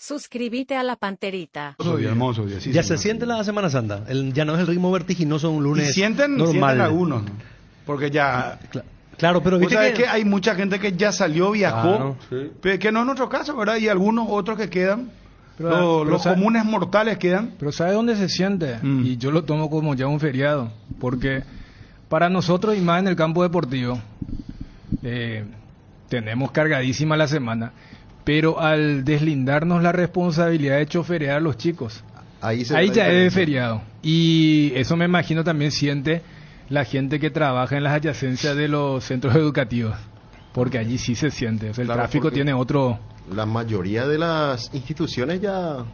Suscríbete a la Panterita. Hermoso día, sí, Ya señor. se siente la Semana Santa. Ya no es el ritmo vertiginoso de un Y lunes sienten normal. algunos, ¿no? Porque ya... Claro, pero Vos viste sabés que hay mucha gente que ya salió, viajó, Claro, sí. pero que no es nuestro caso, ¿verdad? Y algunos otros que quedan, Pero los sabe- comunes mortales quedan. Pero ¿sabe dónde se siente? Y yo lo tomo como ya un feriado, porque para nosotros y más en el campo deportivo, tenemos cargadísima la semana, pero al deslindarnos la responsabilidad de choferear a los chicos, Ahí, ahí ya es de feriado. Y eso me imagino también siente la gente que trabaja en las adyacencias de los centros educativos, porque allí sí se siente. O sea, el Claro, tráfico porque- tiene otro... La mayoría de las instituciones ya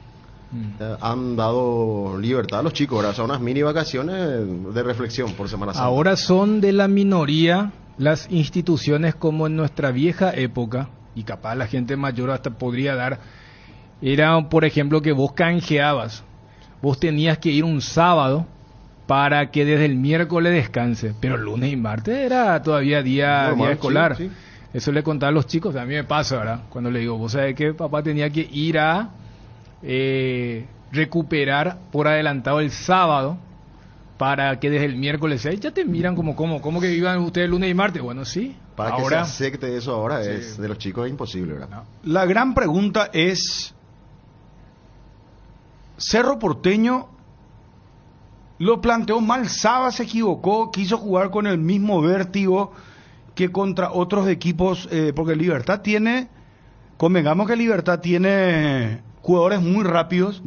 han dado libertad a los chicos, ahora son unas mini vacaciones de reflexión por Semana Santa. Ahora son de la minoría las instituciones como en nuestra vieja época, y capaz la gente mayor hasta podría dar, era por ejemplo que vos canjeabas, vos tenías que ir un sábado para que desde el miércoles descanse, pero lunes y martes era todavía día Normal, escolar. sí, sí. Eso le contaba a los chicos, a mí me pasa, ¿verdad? Cuando le digo, vos sabés que papá tenía que ir a recuperar por adelantado el sábado para que desde el miércoles 6 ya te miran como que iban ustedes lunes y martes. Bueno, sí. Para que ahora se acepte eso ahora es de los chicos es imposible, ¿verdad? No. La gran pregunta es, Cerro Porteño lo planteó mal, Saba se equivocó, quiso jugar con el mismo vértigo que contra otros equipos, porque Libertad tiene, convengamos que Libertad tiene jugadores muy rápidos,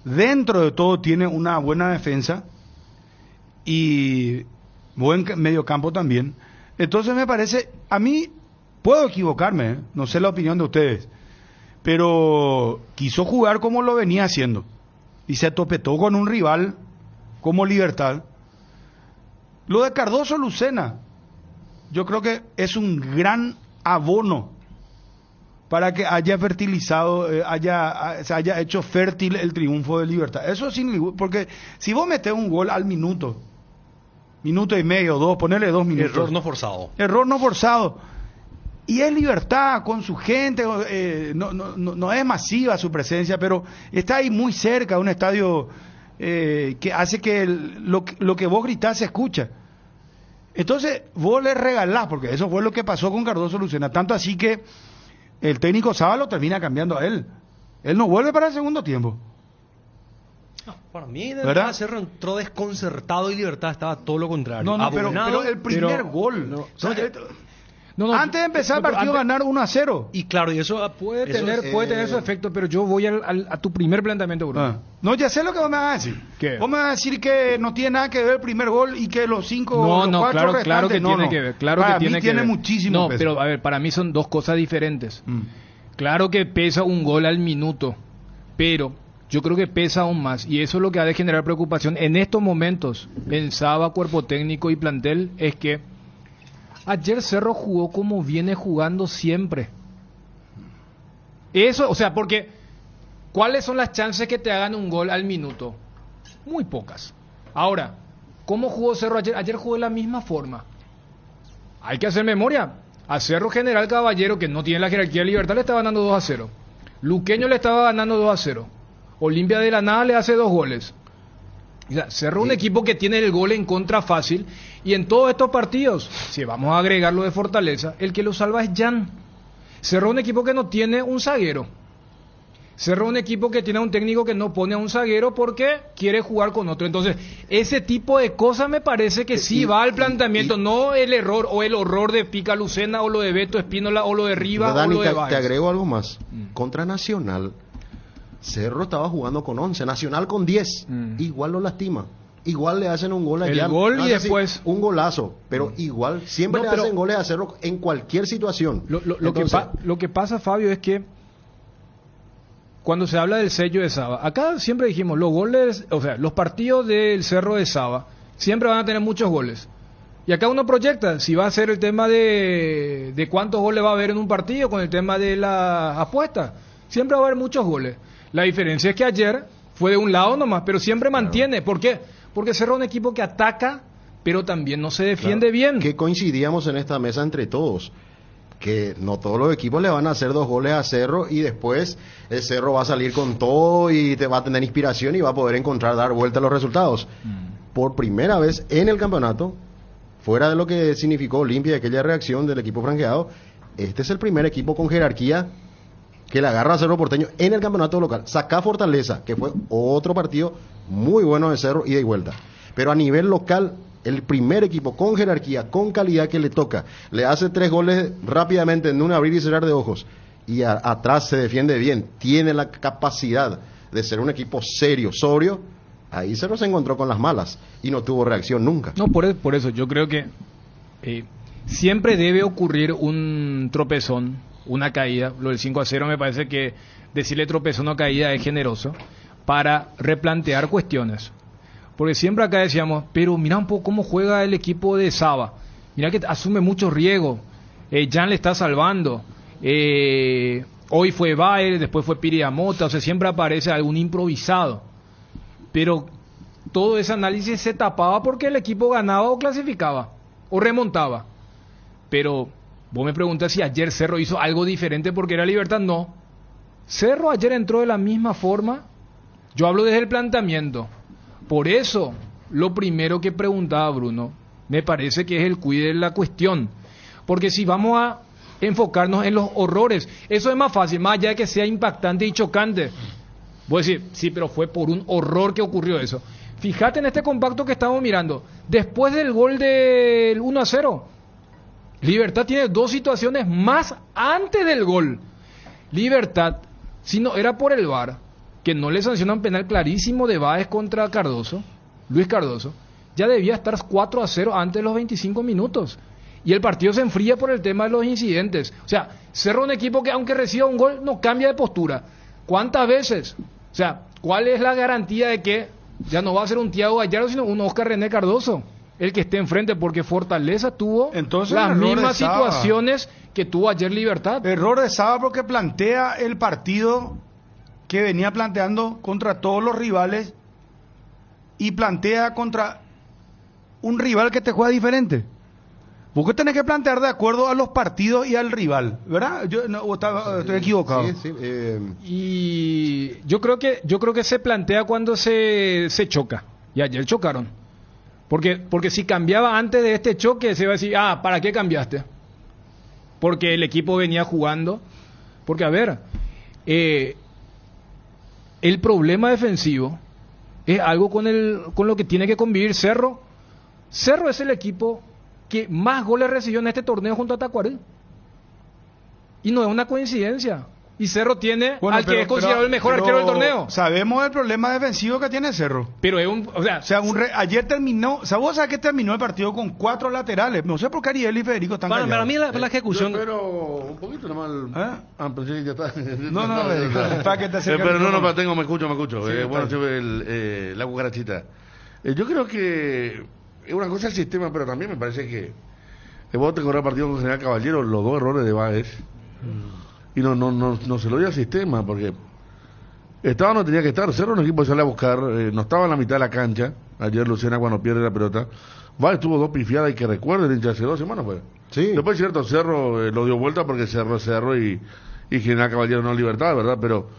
dentro de todo tiene una buena defensa y buen mediocampo también. Entonces me parece, a mí puedo equivocarme, no sé la opinión de ustedes, pero quiso jugar como lo venía haciendo y se topetó con un rival como Libertad. Lo de Cardoso Lucena, yo creo que es un gran abono para que haya fertilizado, se haya hecho fértil el triunfo de Libertad. Eso sin, porque si vos metés un gol al minuto y medio, dos, ponerle 2 minutos. Error no forzado. Error no forzado. Y es Libertad con su gente, no es masiva su presencia, pero está ahí muy cerca, un estadio que hace que lo que vos gritás se escucha. Entonces vos le regalás, porque eso fue lo que pasó con Cardoso Lucena, tanto así que el técnico Saba lo termina cambiando a él. Él no vuelve para el segundo tiempo. No, para mí, de ¿Verdad? verdad, Cerro entró desconcertado y Libertad estaba todo lo contrario. No, pero Abonado, el primer pero- gol. no, O sea, No, antes de empezar el pero partido ganar 1-0. Y claro, y eso puede eso tener su efecto, pero yo voy a tu primer planteamiento, Bruno. Ah. No, ya sé lo que vos me vas a decir. ¿Qué? Vos me vas a decir que no tiene nada que ver el primer gol y que los 5 No, los no, 4 claro, restantes, claro que no, tiene no. que ver, claro Para que tiene mí que tiene ver. muchísimo No, peso. pero a ver, para mí son dos cosas diferentes. Mm. Claro que pesa un gol al minuto, pero yo creo que pesa aún más, y eso es lo que ha de generar preocupación en estos momentos en Saba, cuerpo técnico y plantel, es que ayer Cerro jugó como viene jugando siempre. Eso, o sea, porque ¿cuáles son las chances que te hagan un gol al minuto? Muy pocas. Ahora, ¿cómo jugó Cerro ayer? Ayer jugó de la misma forma. Hay que hacer memoria. A Cerro General Caballero, que no tiene la jerarquía de Libertad, le estaba ganando 2-0. Luqueño le estaba ganando 2-0. Olimpia de la Nada le hace 2 goles. O sea, Cerro es un equipo que tiene el gol en contra fácil. Y en todos estos partidos, si vamos a agregar lo de Fortaleza, el que lo salva es Jan. Cerro es un equipo que no tiene un zaguero. Cerro es un equipo que tiene un técnico que no pone a un zaguero porque quiere jugar con otro. Entonces, ese tipo de cosas me parece que sí va al planteamiento, no el error o el horror de Pica Lucena o lo de Beto Espínola o lo de Riva Dani, o lo de te Báez. agrego algo más. Contra Nacional, Cerro estaba jugando con 11, Nacional con 10. Igual lo lastima. Igual le hacen un gol allá. El gol No y hace así, después... un golazo, pero igual siempre No, le pero- hacen goles a Cerro en cualquier situación. Entonces, Lo que pasa, Fabio, es que cuando se habla del sello de Saba, acá siempre dijimos, los goles, o sea, los partidos del Cerro de Saba siempre van a tener muchos goles. Y acá uno proyecta si va a ser el tema de cuántos goles va a haber en un partido con el tema de la apuesta. Siempre va a haber muchos goles. La diferencia es que ayer fue de un lado nomás, pero siempre mantiene. ¿Por qué? Porque Cerro es un equipo que ataca, pero también no se defiende claro, bien. que coincidíamos en esta mesa entre todos. que no todos los equipos le van a hacer 2 goles a Cerro y después el Cerro va a salir con todo y te va a tener inspiración y va a poder encontrar, dar vuelta a los resultados. Por primera vez en el campeonato, fuera de lo que significó Olimpia y aquella reacción del equipo franqueado, este es el primer equipo con jerarquía que le agarra a Cerro Porteño en el campeonato local. Saca Fortaleza, que fue otro partido muy bueno de Cerro, ida y vuelta. Pero a nivel local, el primer equipo con jerarquía, con calidad que le toca, le hace 3 goles rápidamente en un abrir y cerrar de ojos, y atrás se defiende bien, tiene la capacidad de ser un equipo serio, sobrio. Ahí Cerro se encontró con las malas y no tuvo reacción nunca. No, por eso yo creo que siempre debe ocurrir un tropezón, una caída. Lo del 5-0 me parece que decirle tropezón o caída es generoso para replantear cuestiones. Porque siempre acá decíamos, pero mira un poco cómo juega el equipo de Saba. Mira que asume mucho riesgo. Jan le está salvando. Hoy fue Baer, después fue Piriamota. O sea, siempre aparece algún improvisado. Pero todo ese análisis se tapaba porque el equipo ganaba o clasificaba. O remontaba. Pero vos me preguntas si ayer Cerro hizo algo diferente porque era Libertad. No. Cerro ayer entró de la misma forma. Yo hablo desde el planteamiento. Por eso, lo primero que preguntaba Bruno, me parece que es el cuide de la cuestión. Porque si vamos a enfocarnos en los horrores, eso es más fácil, más allá de que sea impactante y chocante. Voy a decir, sí, pero fue por un horror que ocurrió eso. Fíjate en este compacto que estamos mirando. Después del gol del 1-0, Libertad tiene 2 situaciones más antes del gol. Libertad, si no era por el VAR, que no le sancionan penal clarísimo de Báez contra Cardoso, Luis Cardoso, ya debía estar 4-0 antes de los 25 minutos. Y el partido se enfría por el tema de los incidentes. O sea, Cerro un equipo que aunque reciba un gol, no cambia de postura. ¿Cuántas veces? O sea, ¿cuál es la garantía de que ya no va a ser un Thiago Gallardo, sino un Oscar René Cardoso el que esté enfrente? Porque Fortaleza tuvo entonces las mismas situaciones que tuvo ayer Libertad. Error de Saba porque plantea el partido que venía planteando contra todos los rivales y plantea contra un rival que te juega diferente. Vos que tenés que plantear de acuerdo a los partidos y al rival, ¿verdad? Yo no, estoy equivocado. Sí, y yo creo que se plantea cuando se choca. Y ayer chocaron. Porque si cambiaba antes de este choque, se va a decir, ¿para qué cambiaste? Porque el equipo venía jugando. Porque, a ver, el problema defensivo es algo con lo que tiene que convivir Cerro. Cerro es el equipo que más goles recibió en este torneo junto a Tacuarí. Y no es una coincidencia. Y Cerro tiene que es considerado el mejor arquero del torneo. Sabemos el problema defensivo que tiene Cerro. Pero es ayer terminó, ¿vos sabés que terminó el partido con 4 laterales? No sé por qué Ariel y Federico están callados. Para mí la ejecución... Pero un poquito nomás... pensé que ya está... No, para que te acerques. Pero no, me escucho. Sí, bueno, la cucarachita. Yo creo que es una cosa el sistema, pero también me parece que vos te correr el partido con General Caballero, los 2 errores de Báez. Y no se lo dio al sistema, porque estaba no tenía que estar. Cerro un equipo que sale a buscar, no estaba en la mitad de la cancha. Ayer Lucena cuando pierde la pelota, Báez tuvo 2 pifiadas y que recuerden, hincha, hace 2 semanas fue. Sí. Después es cierto, Cerro lo dio vuelta porque Cerro y General Caballero no Libertad, ¿verdad? Pero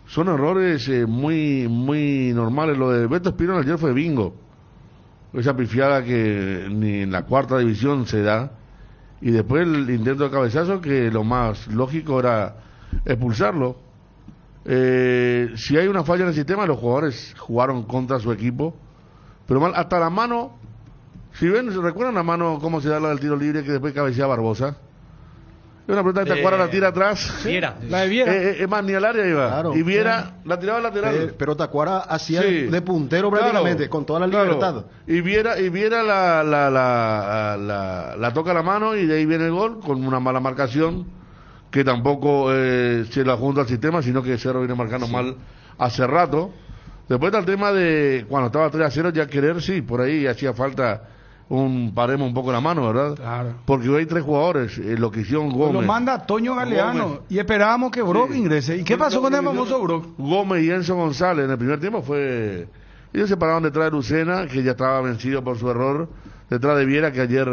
son errores muy normales. Lo de Beto Espino ayer fue bingo. Esa pifiada que ni en la 4ª división se da. Y después el intento de cabezazo, que lo más lógico era expulsarlo. Si hay una falla en el sistema, los jugadores jugaron contra su equipo, pero mal, hasta la mano. Si ven, ¿recuerdan la mano cómo se da la del tiro libre que después cabecea Barbosa? Es una pelota que Tacuara la tira atrás. Viera. La de Viera. Es más, ni al área iba. Claro. Y Viera la tiraba al lateral. Pero Tacuara hacía Sí. de puntero prácticamente, con toda la libertad. Y Viera la toca la mano y de ahí viene el gol con una mala marcación que tampoco se la junta al sistema, sino que Cerro viene marcando mal hace rato. Después está el tema de cuando estaba 3-0 ya querer, sí, por ahí hacía falta paremos un poco la mano, ¿verdad? Claro. Porque hoy hay 3 jugadores, lo que hicieron Gómez. Lo manda Toño Galeano Gómez. y esperábamos que Brock ingrese. ¿Y qué pasó con el famoso Brock? Gómez y Enzo González en el primer tiempo fue... Ellos se pararon detrás de Lucena, que ya estaba vencido por su error, detrás de Viera, que ayer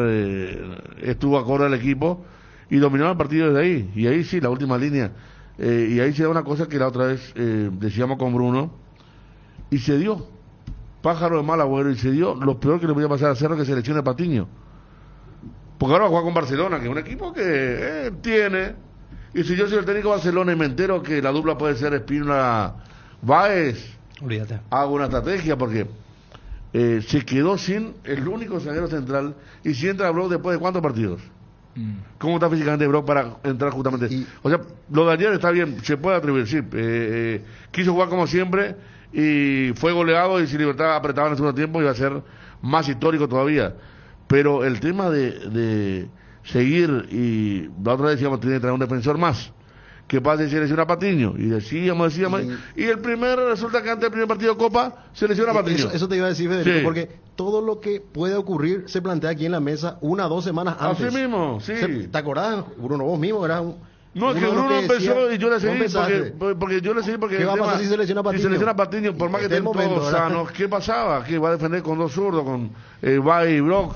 estuvo acorde al equipo, y dominaron el partido desde ahí. Y ahí sí, la última línea. Y ahí se da una cosa que la otra vez decíamos con Bruno, y se dio. Pájaro de mal agüero, y se dio lo peor que le podía pasar a Cerro, que se lesione Patiño. Porque ahora va a jugar con Barcelona, que es un equipo que tiene. Y si yo soy el técnico de Barcelona y me entero que la dupla puede ser Espínola-Báez, Olvídate. hago una estrategia, porque se quedó sin el único zaguero central, y si entra Brock después de ¿cuántos partidos? ¿Cómo está físicamente Brock para entrar justamente? O sea, lo de ayer está bien, se puede atribuir, sí. Quiso jugar como siempre y fue goleado, y si Libertad apretaba en el segundo tiempo iba a ser más histórico todavía. Pero el tema de seguir, y la otra vez decíamos, tiene que traer un defensor más. ¿Qué pasa si se lesiona Patiño? Y decíamos, y el resulta que antes del primer partido de Copa se lesiona Patiño. Eso te iba a decir, Federico, Sí. porque todo lo que puede ocurrir se plantea aquí en la mesa 1 o 2 semanas antes. Así mismo, sí. ¿Te acordás, Bruno? Vos mismo eras un... No, es que uno de los Bruno empezó decía, y yo le vos seguí empezaste. porque yo le seguí porque ¿Qué el va a tema, pasar si se lesiona Patiño? Si se lesiona Patiño, por más que Este es el estén momento, todos ¿verdad? sanos, ¿qué pasaba? Que va a defender con dos zurdos, con Bay y Brock,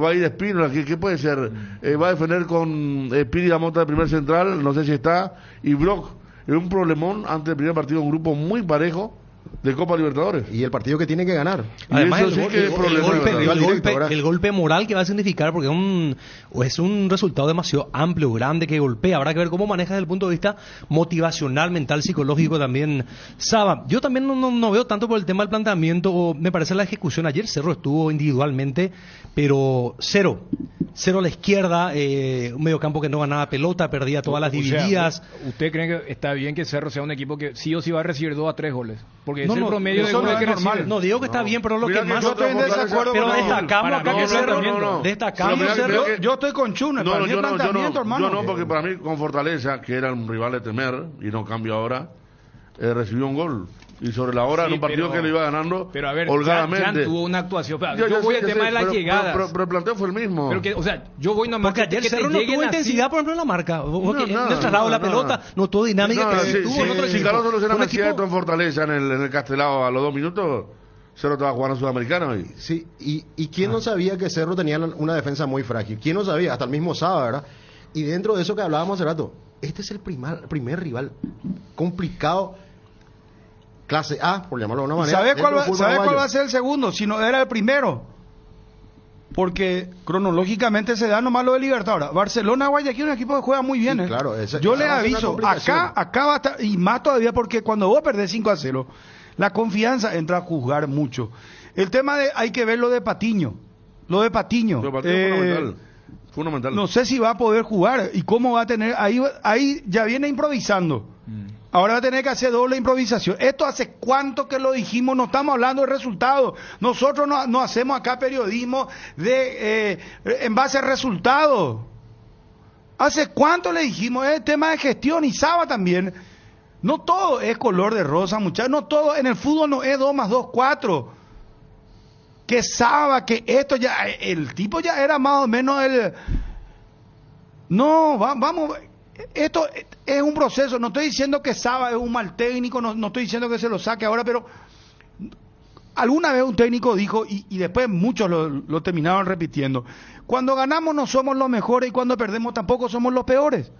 va a ir Espínola, ¿qué puede ser? Va a defender con Piri la Mota de primer central, no sé si está, y Brock. Es un problemón antes del primer partido, un grupo muy parejo de Copa Libertadores. Y el partido que tiene que ganar. Y Además, eso sí que es problema, ¿verdad? el golpe moral que va a significar, porque es un resultado demasiado amplio, grande, que golpea. Habrá que ver cómo maneja desde el punto de vista motivacional, mental, psicológico también. Saba, yo también no veo tanto por el tema del planteamiento, o me parece la ejecución. Ayer Cerro estuvo individualmente, pero cero a la izquierda, un mediocampo que no ganaba pelota, perdía todas las divididas. ¿Usted cree que está bien que Cerro sea un equipo que sí o sí va a recibir 2 a 3 goles? Porque No, es el no, promedio de eso goles no que es normal. recibe. No digo que está bien, pero lo Mira que que más... yo estoy en desacuerdo pero con destacamos Para acá mí, que Cerro... no. Destacamos Pero mira, Cerro... mira que- Yo estoy con Chune, para mí el planteamiento, hermano. Yo no, porque para mí con Fortaleza, que era un rival de temer, y no cambio ahora, recibió un gol. Y sobre la hora, Sí, en un partido pero- que le iba ganando Pero a ver, holgadamente. Jan tuvo una actuación. Yo Yo voy sé, al yo tema sé, de las llegadas. pero el planteo fue el mismo. Pero que, o sea, yo voy nomás Porque ayer que te Cerro no lleguen tuvo así. intensidad, por ejemplo, en la marca. Porque nada, no trasladó la nada. pelota, no tuvo dinámica. No, que si tuvo el otro equipo. Carlos soluciona Un Mesías equipo- esto en Fortaleza, en el Castelao, a los 2 minutos, Cerro estaba jugando Sudamericano. Y Sí, y quién no sabía que Cerro tenía una defensa muy frágil. ¿Quién no sabía? Hasta el mismo Saba, ¿verdad? Y dentro de eso que hablábamos hace rato, este es el primer rival complicado, clase A, por llamarlo de una manera. ¿Sabes dentro cuál, del fútbol ¿sabes cuál paraguayo. va a ser el segundo? Si no era el primero. Porque cronológicamente se da nomás lo de Libertad. Ahora, Barcelona, Guayaquil, un equipo que juega muy bien. Sí, ¿eh? claro, Yo esa le va a ser una aviso, complicación. acá va a estar, y más todavía porque cuando vos perdés 5-0, la confianza entra a juzgar mucho. El tema de, hay que ver lo de Patiño. Lo de Patiño. pero el partido fundamental. No sé si va a poder jugar y cómo va a tener. Ahí ya viene improvisando. Ahora va a tener que hacer doble improvisación. Esto hace cuánto que lo dijimos, no estamos hablando de resultados. Nosotros no hacemos acá periodismo en base a resultados. ¿Hace cuánto le dijimos? Es tema de gestión, y Saba también. No todo es color de rosa, muchachos. No todo en el fútbol no es 2 más 2, 4. Que Saba, que esto ya, el tipo ya era más o menos el... No, vamos, esto es un proceso. No estoy diciendo que Saba es un mal técnico, no estoy diciendo que se lo saque ahora, pero alguna vez un técnico dijo, y después muchos lo terminaron repitiendo: cuando ganamos no somos los mejores, y cuando perdemos tampoco somos los peores.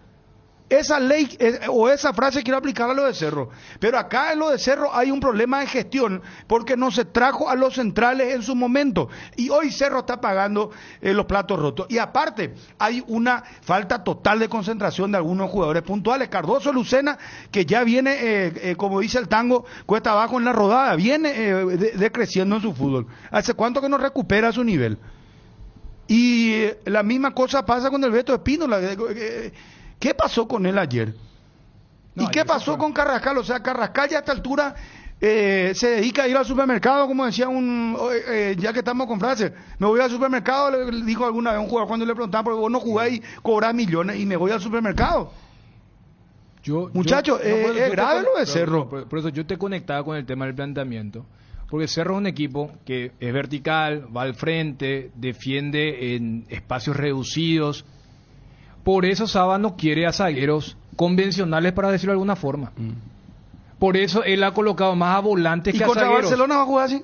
Esa ley o esa frase quiero aplicarla a lo de Cerro. Pero acá en lo de Cerro hay un problema de gestión, porque no se trajo a los centrales en su momento. Y hoy Cerro está pagando los platos rotos. Y aparte, hay una falta total de concentración de algunos jugadores puntuales. Cardoso Lucena, que ya viene, como dice el tango, cuesta abajo en la rodada, viene decreciendo en su fútbol. ¿Hace cuánto que no recupera su nivel? Y la misma cosa pasa con el Beto Espínola. ¿Qué pasó con él ayer? No, ¿Y qué ayer se pasó fue. con Carrascal? O sea, Carrascal ya a esta altura se dedica a ir al supermercado, como decía ya que estamos con frases. Me voy al supermercado, le dijo alguna vez un jugador cuando le preguntaban, porque vos no jugáis, cobrás millones, y me voy al supermercado. Muchachos, es grave lo de Cerro. Por eso yo te conectaba con el tema del planteamiento. Porque Cerro es un equipo que es vertical, va al frente, defiende en espacios reducidos. Por eso Saba no quiere a zagueros convencionales, para decirlo de alguna forma. Por eso él ha colocado más a volantes ¿Y que a contra zagueros. Barcelona va a jugar así?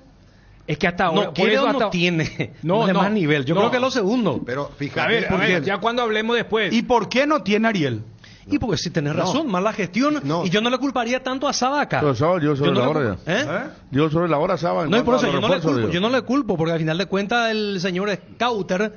Es que hasta ahora... No quiere o no tiene los demás nivel. Yo creo que es lo segundo. Pero fíjate, A ver, ya cuando hablemos después. ¿Y por qué no tiene Ariel? Y porque si tenés razón, mala gestión. No. Y yo no le culparía tanto a Saba acá. Pero Saba llegó sobre Yo no la le hora culpo- ya. ¿Eh? Llegó sobre la hora Saba. en No, y por cuanto eso a yo los no le refuerzos, culpo. digo. Yo no le culpo, porque al final de cuentas el señor Scouter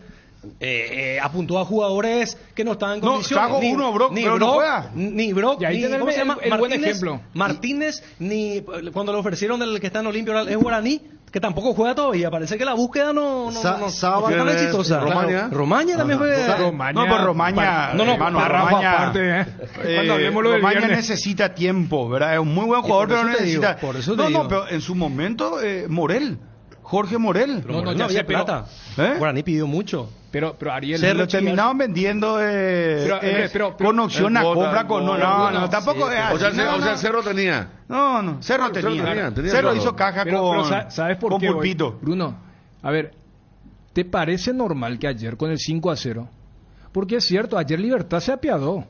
apuntó a jugadores que no estaban en No, condiciones. trajo uno, Brock, pero no juega. Ni Brock, Y ahí ni tenés ¿cómo se llama? el buen ejemplo. Martínez, ni cuando le ofrecieron el que está en Olimpia, es guaraní, que tampoco juega todavía. Parece que la búsqueda no Saba- fue tan ¿Quién es? exitosa. Romaña. Romaña también fue. Romaña, No, pues Romaña, No, no, hermano, párrafo Romaña, aparte, Cuando hablemos lo del Romaña viernes. necesita tiempo, ¿verdad? Es un muy buen jugador, por pero eso te digo, necesita... por eso te no, digo. pero en su momento, Morel, Jorge Morel. No, No, ya ya había sé, pero- plata. ¿Eh? Guaraní pidió mucho. Pero Ariel... Se lo terminaban vendiendo Pero- con opción a en cuota, compra, en con... cuota. No, tampoco es así. O sea, No, no. Cerro tenía. No, Cerro Cerro tenía. tenía Cerro todo. hizo caja Pero con, ¿sabes por con qué? Pulpito. Bruno, a ver, ¿te parece normal que ayer con el 5-0? Porque es cierto, ayer Libertad se apiadó.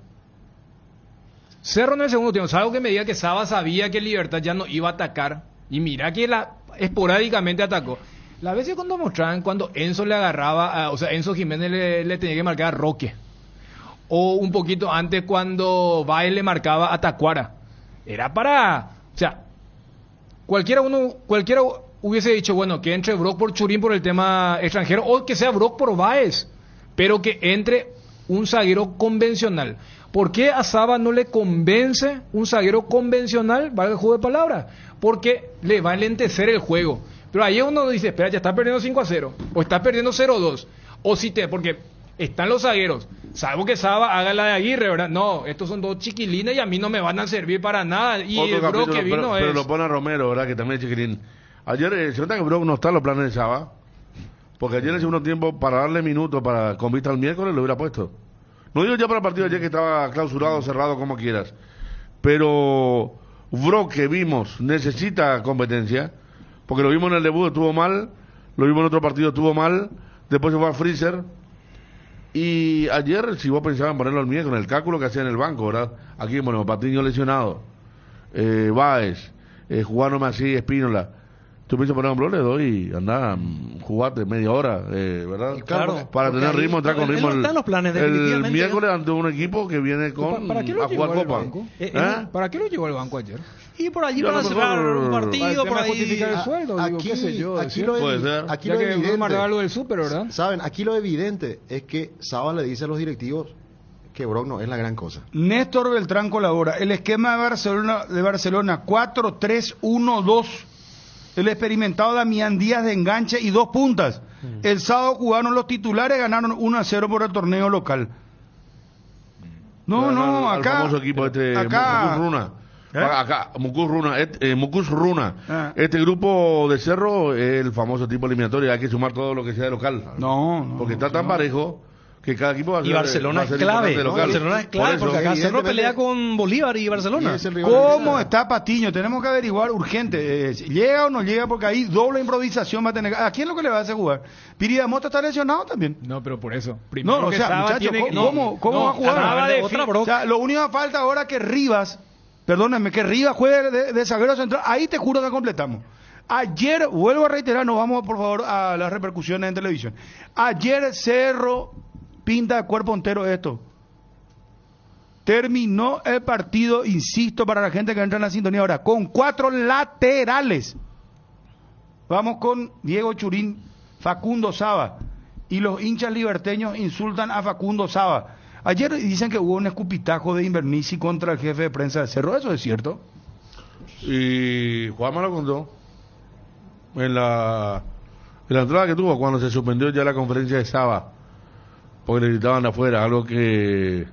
Cerro en el segundo tiempo, salvo que me diga que Saba sabía que Libertad ya no iba a atacar. Y mira que esporádicamente atacó. La vez que cuando mostraban, cuando Enzo le agarraba, o sea, Enzo Jiménez le tenía que marcar a Roque. O un poquito antes cuando Baez le marcaba a Tacuara. Era para... O sea, cualquiera hubiese dicho, bueno, que entre Brock por Churín por el tema extranjero, o que sea Brock por Baez, pero que entre un zaguero convencional. ¿Por qué a Saba no le convence un zaguero convencional? Vale el juego de palabras. Porque le va a enlentecer el juego. Pero ahí uno dice, espera, ya está perdiendo 5-0, o está perdiendo 0-2, o si porque están los zagueros, salvo que Saba haga la de Aguirre, ¿verdad? No, estos son dos chiquilines y a mí no me van a servir para nada. Y Otro el Brock capítulo, que vino pero es... lo pone a Romero, ¿verdad? Que también es chiquitín. Ayer se nota que Brock no está en los planes de Saba. Porque ayer en el segundo tiempo, para darle minutos con vista al miércoles, lo hubiera puesto. No digo ya para el partido de ayer que estaba clausurado, cerrado, como quieras. Pero Brock que vimos necesita competencia. Porque lo vimos en el debut, estuvo mal. Lo vimos en otro partido, estuvo mal. Después se fue a Freezer. Y ayer, si vos pensabas en ponerlo al miércoles, el cálculo que hacía en el banco, ¿verdad? Aquí ponemos Patiño lesionado, Báez, jugándome así, Espínola. Tú piensas, por ejemplo, le doy, anda, jugate media hora, ¿verdad? Claro, para porque tener ahí- ritmo, entrar con él ritmo. no está en los planes, el definitivamente. miércoles ante un equipo que viene con ¿Para qué lo a llevó jugar al Copa. banco? ¿Eh? ¿Para qué lo llevó al banco ayer? Y por allí Yo para a lo cerrar mejor- un Para el partido, tema por de justificar el ahí. sueldo, digo, qué sé yo. aquí decir. lo Puede ser. aquí Ya lo que Bruno evidente, mandaba lo del súper, ¿verdad? ¿saben? Aquí lo evidente es que Saba le dice a los directivos que Brock no es la gran cosa. Néstor Beltrán colabora. El esquema de Barcelona 4-3-1-2. El experimentado Damián Díaz de enganche y 2 puntas. El sábado jugaron los titulares, ganaron 1-0 por el torneo local. No, Al acá. famoso equipo acá. Mucus Runa. ¿Eh? Acá, Mucus Runa. Ah. Este grupo de Cerro es el famoso tipo eliminatorio. Hay que sumar todo lo que sea de local. No. Porque está tan parejo que cada equipo va a ser, Y Barcelona va a es ser clave. importante ¿no? local. Barcelona es clave Por eso, porque acá Cerro evidentemente- pelea con Bolívar y Barcelona. Y es el rival ¿Cómo directo. está Patiño? Tenemos que averiguar urgente. ¿Llega o no llega? Porque ahí doble improvisación va a tener. ¿A quién es lo que le va a hacer jugar? Piridamota está lesionado también. No, pero por eso. Primero No, o que sea, Saba muchachos, tiene que- ¿cómo va a jugar? acaba de Otra fi- bronca. O sea, lo único que falta ahora que Rivas, perdónenme, que Rivas juegue de zaguero central, ahí te juro que completamos. Ayer, vuelvo a reiterar, nos vamos por favor a las repercusiones en televisión. Ayer Cerro pinta de cuerpo entero esto. Terminó el partido, insisto, para la gente que entra en la sintonía ahora, con 4 laterales. Vamos con Diego Churín, Facundo Saba. Y los hinchas liberteños insultan a Facundo Saba. Ayer dicen que hubo un escupitajo de Invernici contra el jefe de prensa de Cerro. ¿Eso es cierto? Y Juan me lo contó en la entrada que tuvo cuando se suspendió ya la conferencia de Saba, porque le gritaban de afuera, algo que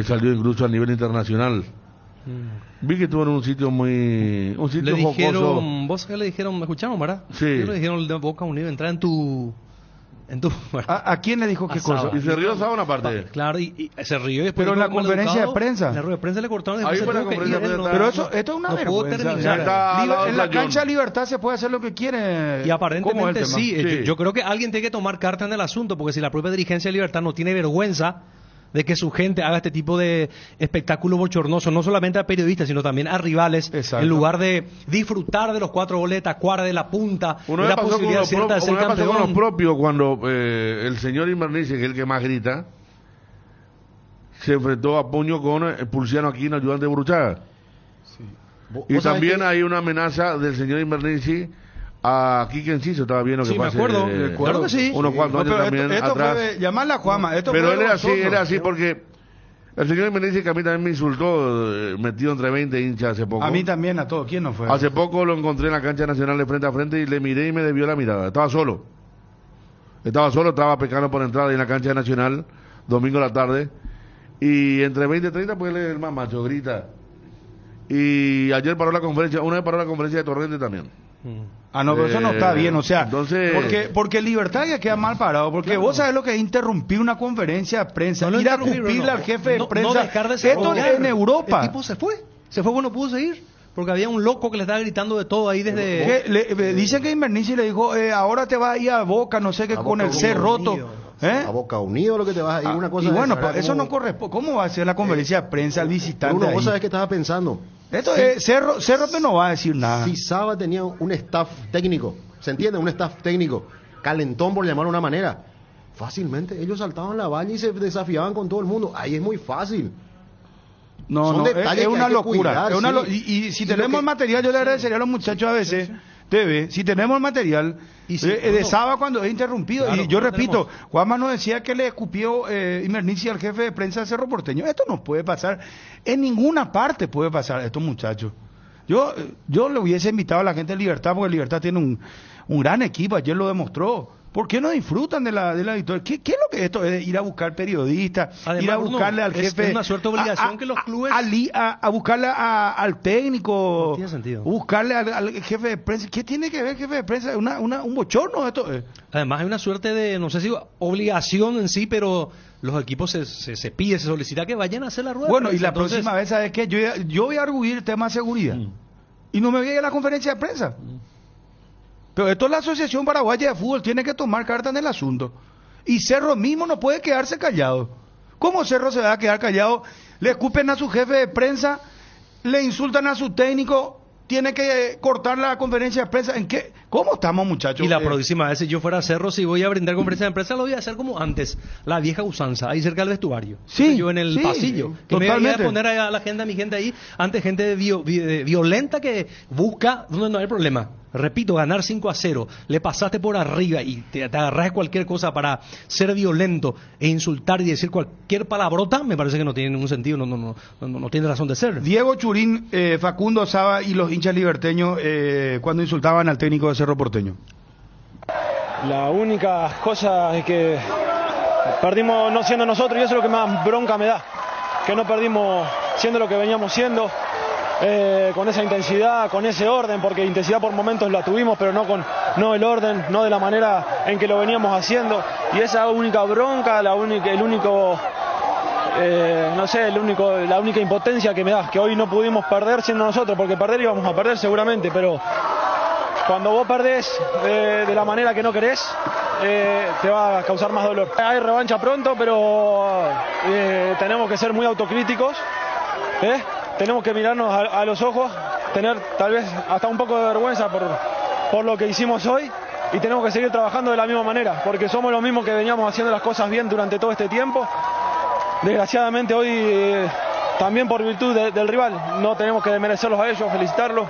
salió incluso a nivel internacional. Vi que estuvo en un sitio Le jocoso. dijeron, vos que le dijeron, me escucharon, ¿verdad? Sí. Le dijeron de Boca Unido, entrar en tu... ¿A quién le dijo qué A Saba. cosa? Y se rió Saba una parte. Claro, y se rió y después... Pero en la como conferencia educado, de prensa. En la rueda de prensa le cortaron... Ahí después fue se la tuvo que conferencia ir, de él prensa. Pero esto es una no pudo vergüenza. terminar. Ya está. En la John. cancha de libertad se puede hacer lo que quiere. Y ¿Cómo es el aparentemente tema? sí. Sí. Yo creo que alguien tiene que tomar carta en el asunto, porque si la propia dirigencia de Libertad no tiene vergüenza de que su gente haga este tipo de espectáculo bochornoso, no solamente a periodistas, sino también a rivales, Exacto. en lugar de disfrutar de los 4 goles de Tacuara, de la punta, Una de vez la posibilidad cierta de ser pasó con los campeón. propios cuando el señor Invernice, que es el que más grita, se enfrentó a puño con Pulciano Aquino, ayudante de Burruchaga. Y ¿Vos sabés también que- hay una amenaza del señor Invernici a Quique Enciso, estaba viendo que Sí, me pase, acuerdo, claro que sí. unos cuantos No, años pero también esto atrás. fue, llamarla Juama, esto Pero fue él es así, nosotros. él es así porque el señor Invernici, que a mí también me insultó, metido entre 20 hinchas hace poco. A mí también, a todos. ¿Quién no fue? Hace poco lo encontré en la cancha nacional de frente a frente y le miré y me debió la mirada. Estaba solo, estaba pecando por entrada ahí en la cancha nacional, domingo a la tarde. Y entre 20 y 30, pues él es el más macho, grita. Y ayer paró la conferencia, una vez paró la conferencia de Torrente también. Ah, no, pero eso no está bien, o sea, entonces- porque Libertad ya queda mal parado, porque vos sabés lo que es interrumpir una conferencia de prensa, No lo ir a interrumpí, escupirle Bruno. al jefe de No prensa. dejar de Esto desahogar. en Europa. El tipo se fue porque no pudo seguir, porque había un loco que le estaba gritando de todo ahí desde... Dicen que Invernici le dijo, ahora te vas a ir a Boca, no sé qué, A con Boca el C Unido. roto. ¿Eh? A Boca Unido lo que te vas a ir, una cosa y de bueno, esa, era eso como- no corresponde. ¿Cómo va a ser la conferencia de prensa al visitante Bruno, ahí? vos sabés que estaba pensando. Esto es, Cerro no va a decir nada. Si Saba tenía un staff técnico, ¿se entiende? Un staff técnico, calentón por llamarlo de una manera, fácilmente ellos saltaban la valla y se desafiaban con todo el mundo. Ahí es muy fácil. No, Son no, detalles es que una hay que locura. cuidar, es una sí. y si Y lo tenemos que- el material, yo le agradecería a los muchachos a veces, TV, si tenemos el material, Y si- de Saba cuando es interrumpido. Claro, y yo no repito, Juanma nos decía que le escupió Invernici al jefe de prensa de Cerro Porteño. Esto no puede pasar. En ninguna parte puede pasar esto, muchachos. Yo le hubiese invitado a la gente de Libertad, porque Libertad tiene un gran equipo, ayer lo demostró. ¿Por qué no disfrutan de la victoria? ¿Qué es lo que esto es? Ir a buscar periodistas, Además, ir a Bruno, buscarle al es jefe. una suerte de obligación que los clubes- A buscarle al técnico. No tiene sentido. Buscarle al jefe de prensa. ¿Qué tiene que ver el jefe de prensa? Un bochorno esto. Además hay una suerte de, no sé si obligación en sí, pero los equipos se pide, se solicita que vayan a hacer la rueda. de Bueno, y prensa. la Entonces, próxima vez, ¿sabes qué? Yo voy a arguir el tema de seguridad. Y no me voy a ir a la conferencia de prensa. Pero esto es la Asociación Paraguaya de Fútbol, tiene que tomar carta en el asunto. Y Cerro mismo no puede quedarse callado. ¿Cómo Cerro se va a quedar callado? Le escupen a su jefe de prensa, le insultan a su técnico, tiene que cortar la conferencia de prensa. ¿En qué? ¿Cómo estamos, muchachos? Y la próxima vez, si yo fuera a Cerro, si voy a brindar conferencia de prensa, lo voy a hacer como antes, la vieja usanza, ahí cerca del vestuario. Sí, Yo en el sí, pasillo. Que me voy totalmente. a poner a la gente, a mi gente ahí, ante gente violenta que busca donde no hay problema. Repito, ganar 5-0, le pasaste por arriba y te agarras de cualquier cosa para ser violento e insultar y decir cualquier palabrota, me parece que no tiene ningún sentido, no tiene razón de ser. Diego Churín, Facundo Saba y los hinchas liberteños cuando insultaban al técnico de Cerro Porteño. La única cosa es que perdimos no siendo nosotros y eso es lo que más bronca me da, que no perdimos siendo lo que veníamos siendo, con esa intensidad, con ese orden, porque intensidad por momentos la tuvimos, pero no el orden, no de la manera en que lo veníamos haciendo, y esa única bronca, la única impotencia que me da, que hoy no pudimos perder siendo nosotros, porque perder íbamos a perder seguramente, pero cuando vos perdés de la manera que no querés, te va a causar más dolor. Hay revancha pronto, pero tenemos que ser muy autocríticos, tenemos que mirarnos a los ojos, tener tal vez hasta un poco de vergüenza por lo que hicimos hoy, y tenemos que seguir trabajando de la misma manera, porque somos los mismos que veníamos haciendo las cosas bien durante todo este tiempo. Desgraciadamente hoy, también por virtud del rival, no tenemos que desmerecerlos a ellos, felicitarlos.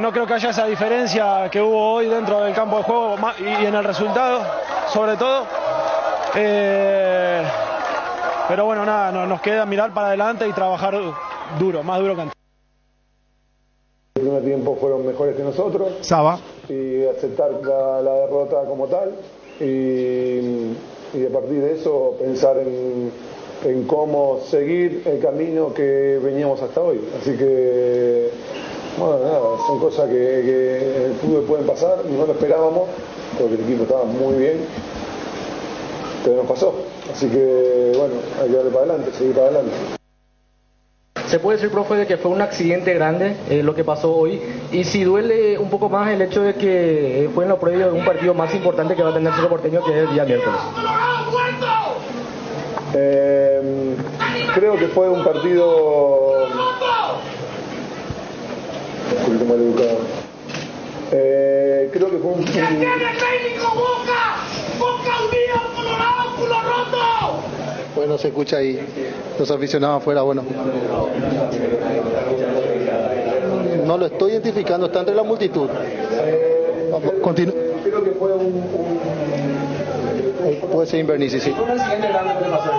No creo que haya esa diferencia que hubo hoy dentro del campo de juego y en el resultado, sobre todo. Pero bueno, nada, nos queda mirar para adelante y trabajar duro, más duro que antes. El primer tiempo fueron mejores que nosotros Saba. y aceptar la derrota como tal y a partir de eso pensar en cómo seguir el camino que veníamos hasta hoy. Así que, bueno, nada, son cosas que en el fútbol pueden pasar, no lo esperábamos porque el equipo estaba muy bien, pero nos pasó. Así que, bueno, hay que darle para adelante, seguir para adelante. Se puede decir, profe, de que fue un accidente grande lo que pasó hoy, y si duele un poco más el hecho de que fue en lo previo de un partido más importante que va a tener Cerro Porteño, que es el día miércoles. Creo que fue un partido un poquito mal educado. Creo que fue un técnico Boca! ¡Boca Unido, Colorado, culo roto! Bueno, se escucha ahí los aficionados afuera, bueno. No lo estoy identificando, está entre la multitud. Creo que fue puede ser Invernici, sí. un accidente grande que pasó.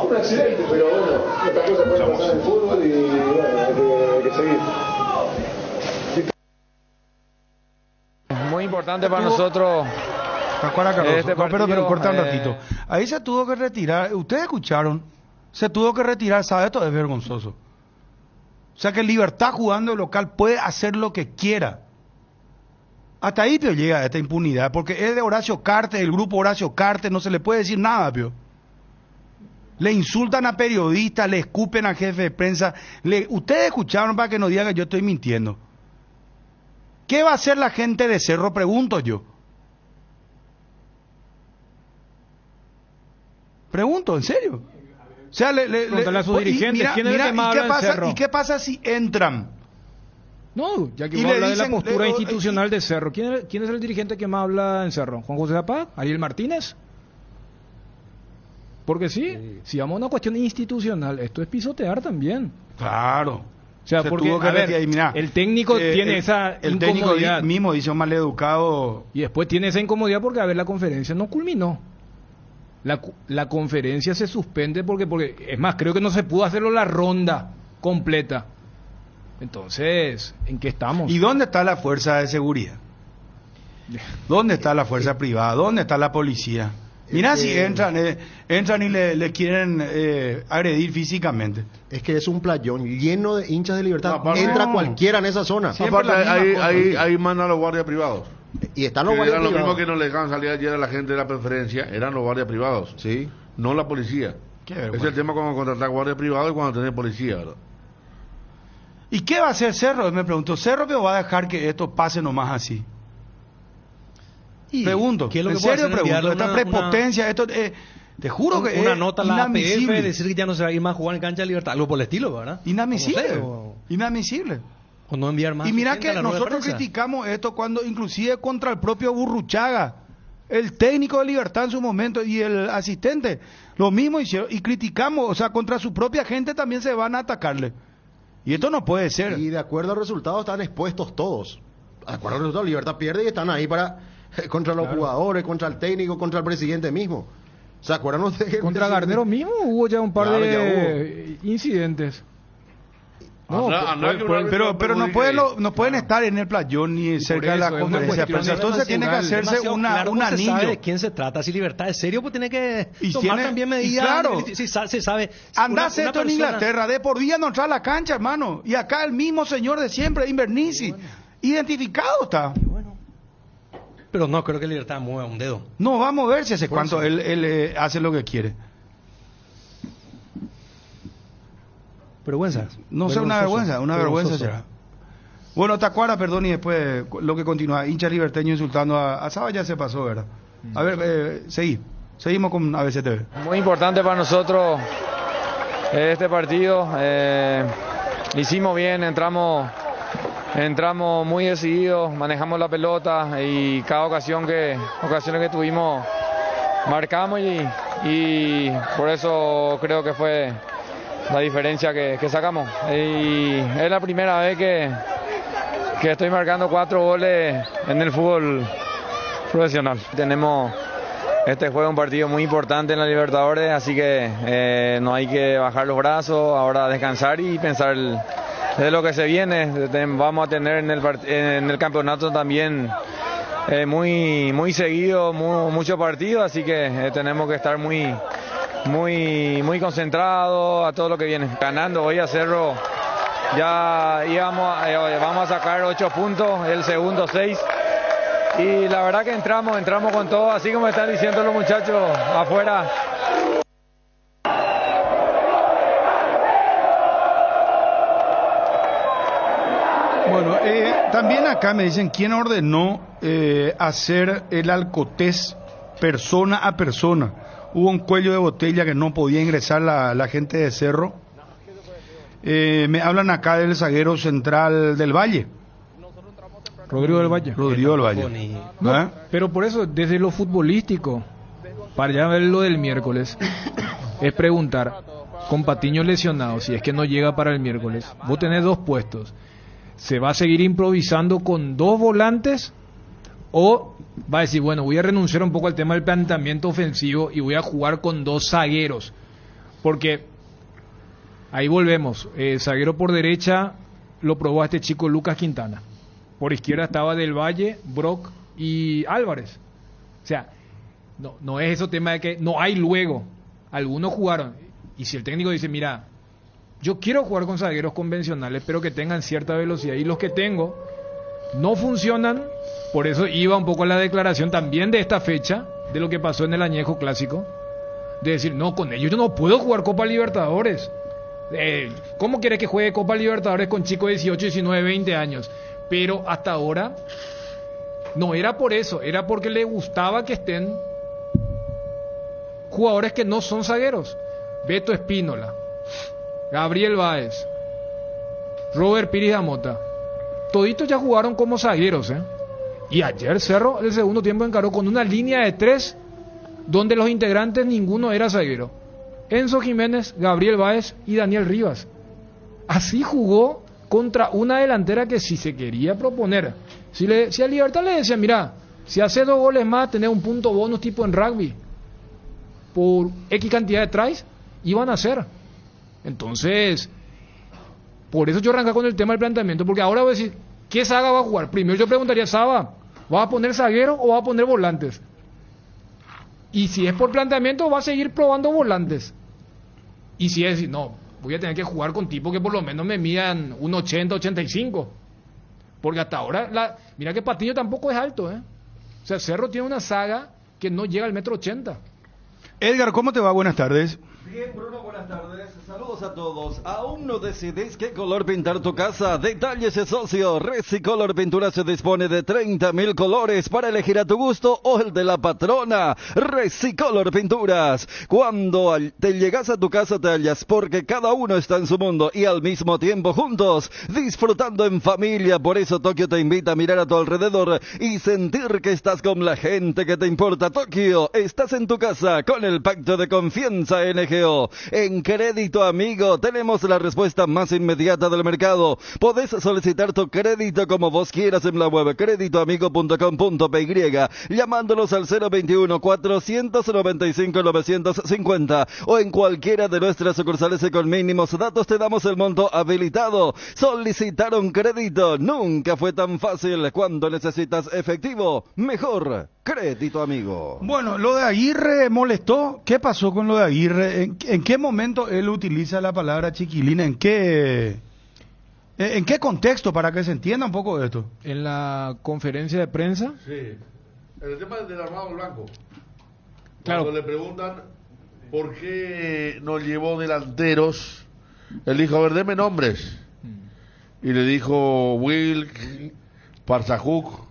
Un accidente, pero bueno, estas cosas pueden pasar en el fútbol y bueno, hay que seguir. Muy importante para nosotros. Pero corta un ratito. Ahí se tuvo que retirar. Ustedes escucharon. Se tuvo que retirar. ¿Sabe? Esto es vergonzoso. O sea que Libertad jugando local puede hacer lo que quiera. Hasta ahí te llega esta impunidad. Porque es de Horacio Cartes, el grupo Horacio Cartes. No se le puede decir nada, pio. Le insultan a periodistas, le escupen al jefe de prensa. Ustedes escucharon para que no digan que yo estoy mintiendo. ¿Qué va a hacer la gente de Cerro? Pregunto yo. Pregunto, ¿en serio? O sea, a sus dirigentes, ¿quién es el que más habla en Cerro? ¿Y qué pasa si entran? No, ya que vos hablas de la postura institucional de Cerro. ¿Quién es el dirigente que más habla en Cerro? ¿Juan José Zapag? ¿Ariel Martínez? Porque sí, si vamos a una cuestión institucional, esto es pisotear también. Claro. O sea, porque a ver, el técnico tiene esa incomodidad. El técnico mismo dice un maleducado. Y después tiene esa incomodidad porque, a ver, la conferencia no culminó. La conferencia se suspende porque, es más, creo que no se pudo hacerlo la ronda completa. Entonces, ¿en qué estamos? ¿Y dónde está la fuerza de seguridad? ¿Dónde está la fuerza privada? ¿Dónde está la policía? Mira si entran y le quieren agredir físicamente. Es que es un playón lleno de hinchas de Libertad. Entra cualquiera en esa zona. Aparte, ahí mandan a los guardias privados. Y están los guardias privados. Lo privados. mismo que no le dejaban salir ayer a la gente de la preferencia, eran los guardias privados. Sí. No la policía. Es el tema cuando contratar guardias privados y cuando tener policía, ¿verdad? ¿Y qué va a hacer Cerro? Me pregunto, ¿Cerro me va a dejar que esto pase nomás así? Pregunto, ¿qué es lo que en serio pregunto, esta prepotencia, esto, te juro que una es nota a la inadmisible. APF decir que ya no se va a ir más a jugar en cancha de Libertad, algo por el estilo, ¿verdad? Inadmisible, inadmisible. O no enviar más. Y mira que nosotros criticamos esto cuando inclusive contra el propio Burruchaga, el técnico de Libertad en su momento y el asistente, lo mismo hicieron y criticamos, o sea, contra su propia gente también se van a atacarle. Y esto no puede ser. Y de acuerdo al resultado están expuestos todos. De acuerdo al resultado, Libertad pierde y están ahí para contra los jugadores, contra el técnico, contra el presidente mismo. ¿Se acuerdan ustedes? Contra Garnero mismo hubo ya un par de incidentes. No, pero no pueden estar en el playón ni cerca de la conferencia de prensa. Entonces tiene que hacerse un anillo. Sabe de quién se trata. Si Libertad es serio, pues tiene que tomar también medidas. Claro, si se sabe. Andás esto en Inglaterra, de por día no entra a la cancha, hermano. Y acá el mismo señor de siempre, Invernici, identificado está. Pero no creo que Libertad mueva un dedo. No va a moverse hace cuánto él hace lo que quiere. Vergüenza. No sé, una vergüenza será. Bueno, Tacuara, perdón, y después lo que continúa, hincha liberteño insultando a Saba ya se pasó, ¿verdad? A ver, seguimos con ABCTV. Muy importante para nosotros este partido. Hicimos bien, entramos muy decididos, manejamos la pelota y cada ocasiones que tuvimos marcamos y por eso creo que fue la diferencia que sacamos. Y es la primera vez que estoy marcando 4 goles en el fútbol profesional. Tenemos este juego un partido muy importante en la Libertadores, así que no hay que bajar los brazos, ahora descansar y pensar de lo que se viene. Vamos a tener en el campeonato también muy seguido, muchos partidos, así que tenemos que estar muy concentrados a todo lo que viene. Ganando hoy a Cerro ya vamos a sacar 8 puntos, el segundo 6. Y la verdad que entramos con todo, así como están diciendo los muchachos afuera. Bueno, también acá me dicen quién ordenó hacer el alcotés persona a persona. Hubo un cuello de botella que no podía ingresar la gente de Cerro. Me hablan acá del zaguero central del Valle. Rodrigo del Valle. Rodrigo del Valle. No, pero por eso, desde lo futbolístico, para ya ver lo del miércoles, es preguntar, con Patiño lesionado, si es que no llega para el miércoles, vos tenés 2 puestos, ¿se va a seguir improvisando con 2 volantes? ¿O va a decir, bueno, voy a renunciar un poco al tema del planteamiento ofensivo y voy a jugar con 2 zagueros? Porque ahí volvemos, zaguero por derecha lo probó a este chico Lucas Quintana. Por izquierda estaba Del Valle, Brock y Álvarez. O sea, no es eso tema de que no hay luego. Algunos jugaron. Y si el técnico dice, mira, yo quiero jugar con zagueros convencionales, pero que tengan cierta velocidad. Y los que tengo no funcionan. Por eso iba un poco a la declaración también de esta fecha, de lo que pasó en el añejo clásico. De decir, no, con ellos yo no puedo jugar Copa Libertadores. ¿Cómo quieres que juegue Copa Libertadores con chicos de 18, 19, 20 años? Pero hasta ahora no era por eso, era porque le gustaba que estén jugadores que no son zagueros. Beto Espínola, Gabriel Báez, Robert Pires Damota, toditos ya jugaron como zagueros, Y ayer Cerro el segundo tiempo encaró con una línea de 3 donde los integrantes ninguno era zaguero. Enzo Jiménez, Gabriel Báez y Daniel Rivas. Así jugó contra una delantera que si se quería proponer, si a Libertad le decía, mira, si hace 2 goles más tenés un punto bonus tipo en rugby por X cantidad de tries, iban a hacer. Entonces, por eso yo arranqué con el tema del planteamiento, porque ahora voy a decir, ¿qué saga va a jugar? Primero yo preguntaría, Saba, ¿vas a poner zaguero o vas a poner volantes? Y si es por planteamiento, va a seguir probando volantes. Y si es decir, no, voy a tener que jugar con tipos que por lo menos me midan 1,80, 85. Porque hasta ahora, mira que Patiño tampoco es alto, O sea, Cerro tiene una saga que no llega al 1,80 m. Edgar, ¿cómo te va? Buenas tardes. Bien, Bruno, buenas tardes. Saludos a todos. ¿Aún no decidís qué color pintar tu casa? Detalles, socio. Resicolor Pintura se dispone de 30.000 colores para elegir a tu gusto o el de la patrona. Resicolor Pinturas. Cuando te llegas a tu casa te hallas porque cada uno está en su mundo y al mismo tiempo juntos, disfrutando en familia. Por eso Tokio te invita a mirar a tu alrededor y sentir que estás con la gente que te importa. Tokio, estás en tu casa con el pacto de confianza NGO. En Crédito Amigo tenemos la respuesta más inmediata del mercado. Podés solicitar tu crédito como vos quieras en la web creditoamigo.com.py, llamándolos al 021-495-950 o en cualquiera de nuestras sucursales y con mínimos datos te damos el monto habilitado. Solicitar un crédito nunca fue tan fácil. Cuando necesitas efectivo, mejor Crédito Amigo. Bueno, lo de Aguirre molestó. ¿Qué pasó con lo de Aguirre? ¿En qué momento él utiliza la palabra chiquilina? ¿En qué contexto para que se entienda un poco de esto? En la conferencia de prensa. Sí. El tema del armado blanco. Claro. Cuando le preguntan por qué no llevó delanteros, él dijo, a ver, deme nombres. Y le dijo Wilk, Parzajuk.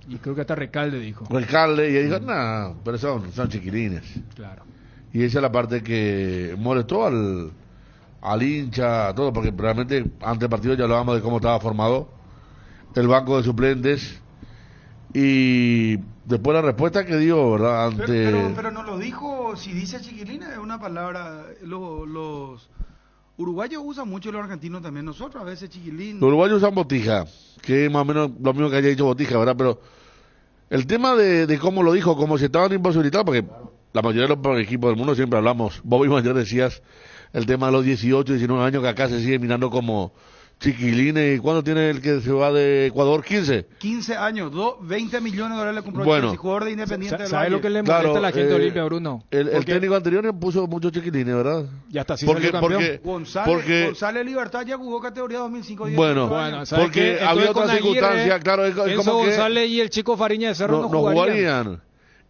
Y creo que hasta Recalde dijo. Recalde, y él dijo, no, pero son chiquilines. Claro. Y esa es la parte que molestó al hincha, todo, porque realmente antes del partido ya hablábamos de cómo estaba formado el banco de suplentes y después la respuesta que dio, ¿verdad? Pero no lo dijo, si dice chiquilina es una palabra, los uruguayos usan mucho, los argentinos también, nosotros a veces chiquilín. Los uruguayos usan botija, que es más o menos lo mismo que haya dicho botija, ¿verdad? Pero el tema de cómo lo dijo, como si estaban imposibilitados, porque la mayoría de los equipos del mundo siempre hablamos, vos mismo ayer decías el tema de los 18, 19 años que acá se sigue mirando como chiquilines. ¿Y cuándo tiene el que se va de Ecuador? 15 años, 20 millones de dólares le compró el jugador de Independiente del ¿Sabe Valle? lo que le molesta a la gente de Olimpia, Bruno? El técnico anterior le puso muchos chiquilines, ¿verdad? Ya está, sí salió campeón. González Libertad ya jugó categoría 2005. Bueno, porque había otra circunstancia, claro, es como que González y el chico Fariña de Cerro no jugarían.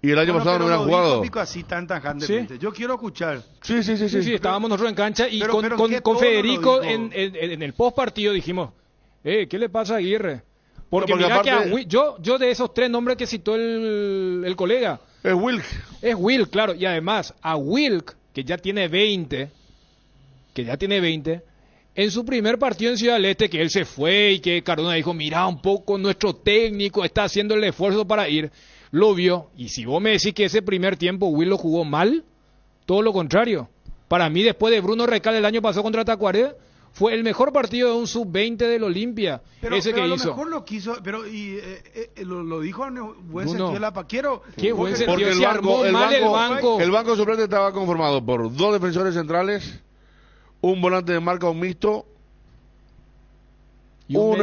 Y el año pasado no hubieran jugado. Así tan tajantemente. ¿Sí? Yo quiero escuchar. Sí, estábamos nosotros en cancha y con Federico en el post partido dijimos, ¿qué le pasa a Aguirre? Porque mira aparte, que yo de esos 3 nombres que citó el colega, Es Wilk. Es Wilk, claro. Y además, a Wilk, que ya tiene 20, en su primer partido en Ciudad del Este, que él se fue y que Cardona dijo, mira un poco, nuestro técnico está haciendo el esfuerzo para ir, lo vio. Y si vos me decís que ese primer tiempo Wilk lo jugó mal, todo lo contrario. Para mí, después de Bruno Recalde el año pasado contra Tacuaré, fue el mejor partido de un sub-20 del Olimpia, ese que pero hizo. A lo mejor lo quiso, pero lo dijo en buen Bruno, sentido de la quiero. Qué buen Porque sentido, se armó mal el banco. El banco suplente estaba conformado por 2 defensores centrales, un volante de marca, un mixto, Y un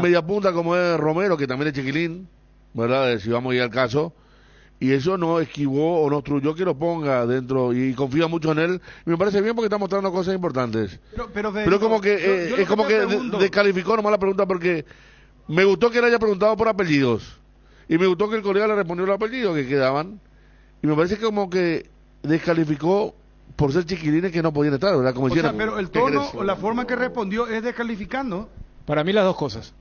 media punta como es Romero, que también es chiquilín, ¿verdad? Si vamos a ir al caso. Y eso no esquivó o no obstruyó que lo ponga dentro, y confía mucho en él. Y me parece bien porque está mostrando cosas importantes. Pero como que es como que descalificó nomás la pregunta, porque me gustó que le haya preguntado por apellidos. Y me gustó que el colega le respondió los apellidos que quedaban. Y me parece que como que descalificó por ser chiquilines que no podían estar, ¿verdad? Como hicieron. Pero el tono o la forma que respondió es descalificando. Para mí las dos cosas.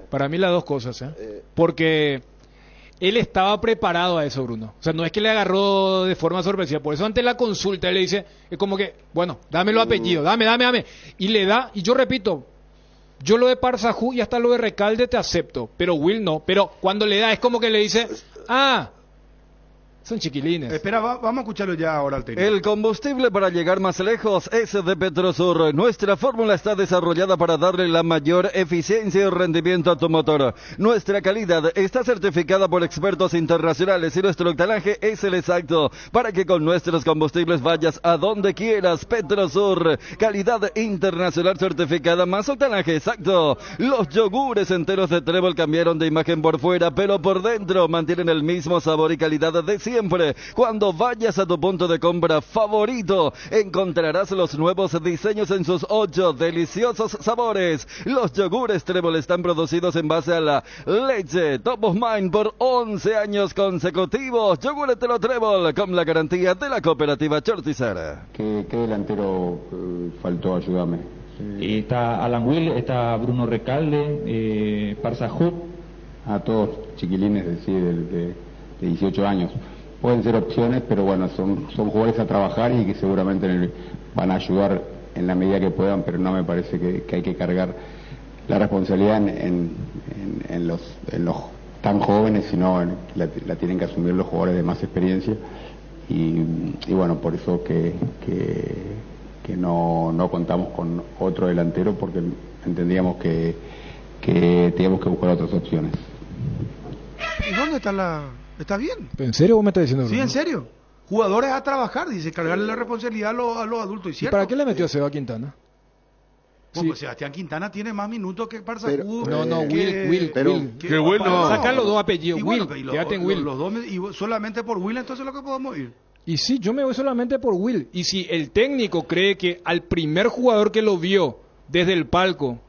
Para mí las dos cosas, porque él estaba preparado a eso, Bruno. O sea, no es que le agarró de forma sorpresiva. Por eso ante la consulta él le dice, es como que, bueno, dame los apellidos, dame. Y le da, y yo repito, yo lo de Parsajú y hasta lo de Recalde te acepto, pero Will no. Pero cuando le da es como que le dice, son chiquilines. Espera, vamos a escucharlo ya ahora al técnico. El combustible para llegar más lejos es de Petrosur. Nuestra fórmula está desarrollada para darle la mayor eficiencia y rendimiento a tu motor. Nuestra calidad está certificada por expertos internacionales y nuestro octanaje es el exacto para que con nuestros combustibles vayas a donde quieras. Petrosur, calidad internacional certificada más octanaje exacto. Los yogures enteros de Trébol cambiaron de imagen por fuera, pero por dentro mantienen el mismo sabor y calidad de siempre. Cuando vayas a tu punto de compra favorito, encontrarás los nuevos diseños en sus 8 deliciosos sabores. Los yogures Trébol están producidos en base a la leche Top of Mind por 11 años consecutivos. Yogúretelo Trébol con la garantía de la cooperativa Chortizar. ¿Qué delantero faltó? Ayúdame. Está Alan Will, está Bruno Recalde, Parsajú. A todos chiquilines de 18 años. Pueden ser opciones, pero bueno, son jugadores a trabajar y que seguramente van a ayudar en la medida que puedan, pero no me parece que hay que cargar la responsabilidad en los tan jóvenes, sino la tienen que asumir los jugadores de más experiencia. Y bueno, por eso que no contamos con otro delantero, porque entendíamos que teníamos que buscar otras opciones. ¿Y dónde está la...? ¿Está bien? ¿En serio vos me estás diciendo? Sí, en serio. Jugadores a trabajar, dice, cargarle la responsabilidad a los adultos. ¿Y para qué le metió a Seba Quintana? Pues Sebastián Quintana tiene más minutos que Parsajú. Will. Que Will no. Saca los dos apellidos, y Will. Bueno, quédate en Will. Los dos, y solamente por Will, entonces lo que podemos ir. Y sí, yo me voy solamente por Will. Y si el técnico cree que al primer jugador que lo vio desde el palco,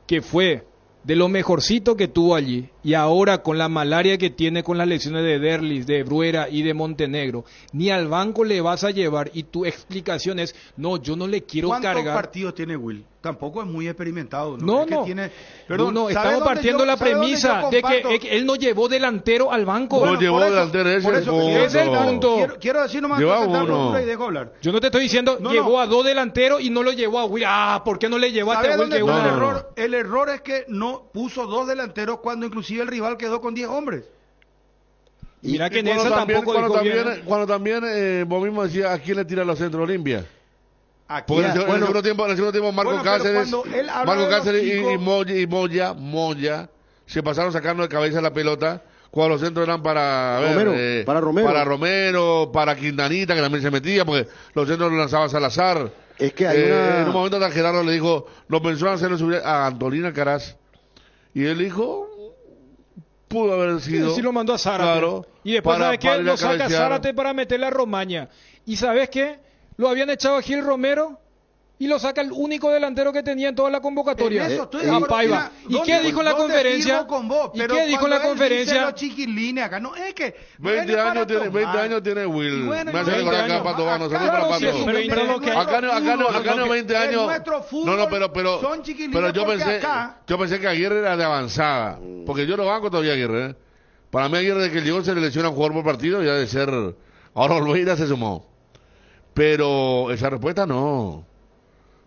que fue de lo mejorcito que tuvo allí, y ahora con la malaria que tiene con las lesiones de Derlis, de Bruera y de Montenegro, ni al banco le vas a llevar, y tu explicación es, no, yo no le quiero cargar. ¿Cuántos partidos tiene Will? Tampoco es muy experimentado. No. No, estamos partiendo la premisa de que él no llevó delantero al banco. Bueno, no llevó delantero, ese es el punto. Quiero decir nomás que y dejo hablar. Yo no te estoy diciendo, llevó a 2 delanteros y no lo llevó a Will. ¿Por qué no le llevó a Will? El error es que no puso 2 delanteros cuando inclusive el rival quedó con 10 hombres. Mira que en esa tampoco dijo bien. Cuando también vos mismo decías, ¿a quién le tira los centros Olimpia? Porque en el segundo tiempo Marco Cáceres y Moya se pasaron sacando de cabeza la pelota cuando los centros eran para Romero, para Quintanita, que también se metía, porque los centros los lanzaba Salazar. Es que hay en un momento Gerardo le dijo, lo pensó en hacerlo subir a Antolín Alcaraz, y él dijo, pudo haber sido. Sí, lo mandó a Zárate. Claro, y después, ¿sabes qué? Lo saca Zárate para meterle a Romaña. ¿Y sabes qué? Lo habían echado a Gil Romero y lo saca el único delantero que tenía en toda la convocatoria. A Paiva. ¿Y qué dijo en la conferencia? ¿Y qué dijo en la conferencia? Los chiquilines acá, no es que 20 años tiene Will. Me hace recordar acá Pato Vano, saludos para Pato. Acá no 20 años. No, pero yo pensé que Aguirre era de avanzada, porque yo lo banco todavía Aguirre, Para mí Aguirre, desde que llegó, se le lesiona un jugador por partido, ya de ser... Ahora Olveira se sumó. Pero esa respuesta no.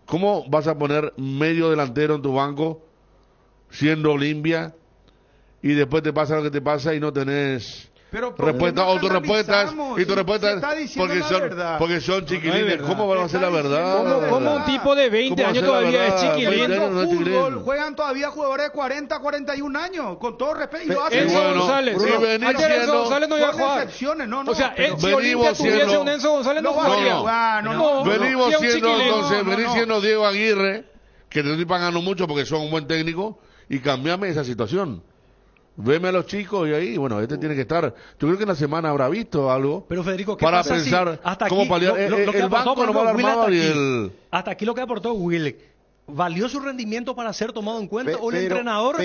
¿Cómo vas a poner medio delantero en tu banco siendo Olimpia y después te pasa lo que te pasa y no tenés respuesta o tus respuestas y tus respuestas porque son chiquilines? ¿Cómo van a hacer la verdad? ¿Cómo un tipo de 20 años todavía es chiquilín? Fútbol, juegan todavía jugadores de 40, 41 años, con todo respeto. Y lo hacen. Enzo González. Ayer Enzo González no iba a jugar. No, o sea, si Olimpia tuviese un Enzo González no jugaría. Venimos siendo Diego Aguirre, que te estoy pagando mucho porque son un buen técnico, y cambiame esa situación. Veme a los chicos y ahí, bueno, tiene que estar. Yo creo que en la semana habrá visto algo. Pero Federico, ¿qué para pasa pensar si hasta cómo aquí, paliar. lo que el aportó, banco no va a armado y el. Hasta aquí lo que aportó Will. ¿Valió su rendimiento para ser tomado en cuenta? ¿O el pero entrenador